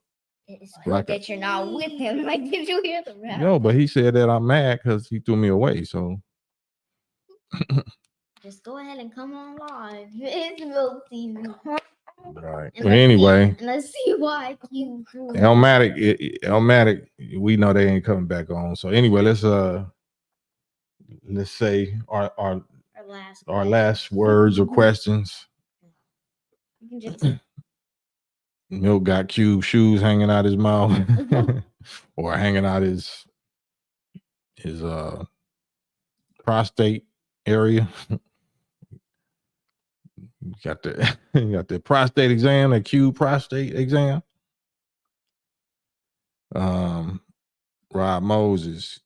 It's good that you're not with him. Like, did you hear the rap? No, but he said that I'm mad because he threw me away. So just go ahead and come on live. It's Milk TV. Right. But anyway, let's see why you Elmatic, we know they ain't coming back on. So anyway, let's say our last words or questions. You can just Milk got Cube shoes hanging out his mouth or hanging out his prostate area. You got the prostate exam, the Cube prostate exam. Rob Moses,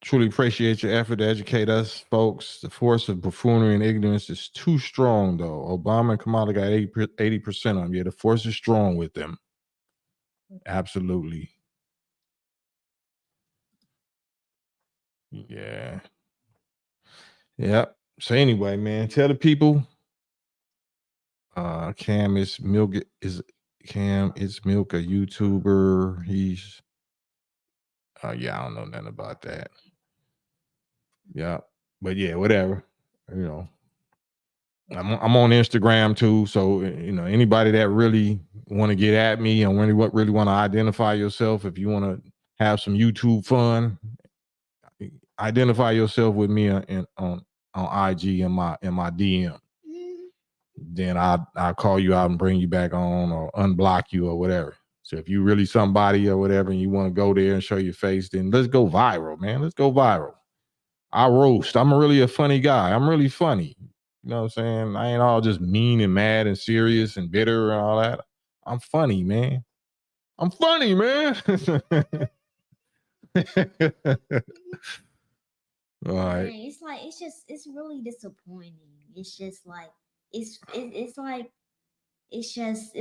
truly appreciate your effort to educate us, folks. The force of buffoonery and ignorance is too strong, though. Obama and Kamala got 80% on them. Yeah, the force is strong with them. Absolutely. Yeah. Yep. So anyway, man, tell the people. Cam is Milk, a YouTuber. He's yeah, I don't know nothing about that. Yeah, but yeah, whatever. You know, I'm on Instagram too, so you know, anybody that really want to get at me and really want to identify yourself, if you want to have some YouTube fun, identify yourself with me on IG in my DM. Then I'll call you out and bring you back on or unblock you or whatever. So if you really somebody or whatever and you want to go there and show your face, then let's go viral, man. Let's go viral. I roast. I'm really a funny guy. I'm really funny. You know what I'm saying? I ain't all just mean and mad and serious and bitter and all that. I'm funny, man. I'm funny, man. All right. Man, it's like it's really disappointing. It's just like it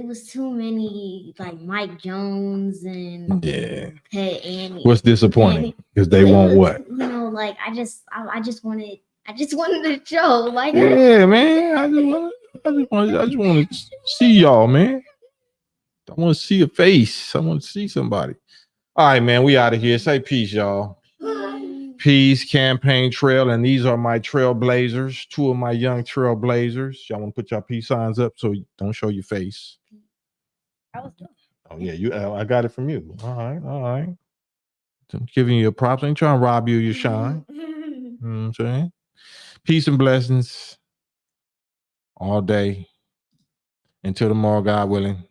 was too many like Mike Jones and Pet Annie. What's disappointing? Because they want what? You know, like I just wanted a show. Like yeah, man. I just want to see y'all, man. I want to see a face. I want to see somebody. All right, man. We out of here. Say peace, y'all. Peace, Campaign Trail, and these are my trailblazers, 2 of my young trailblazers. Y'all want to put your peace signs up so you don't show your face. Oh yeah, I got it from you. All right. I'm giving you a props. I ain't trying to rob you of your shine. You know what I'm saying? Peace and blessings all day until tomorrow, God willing.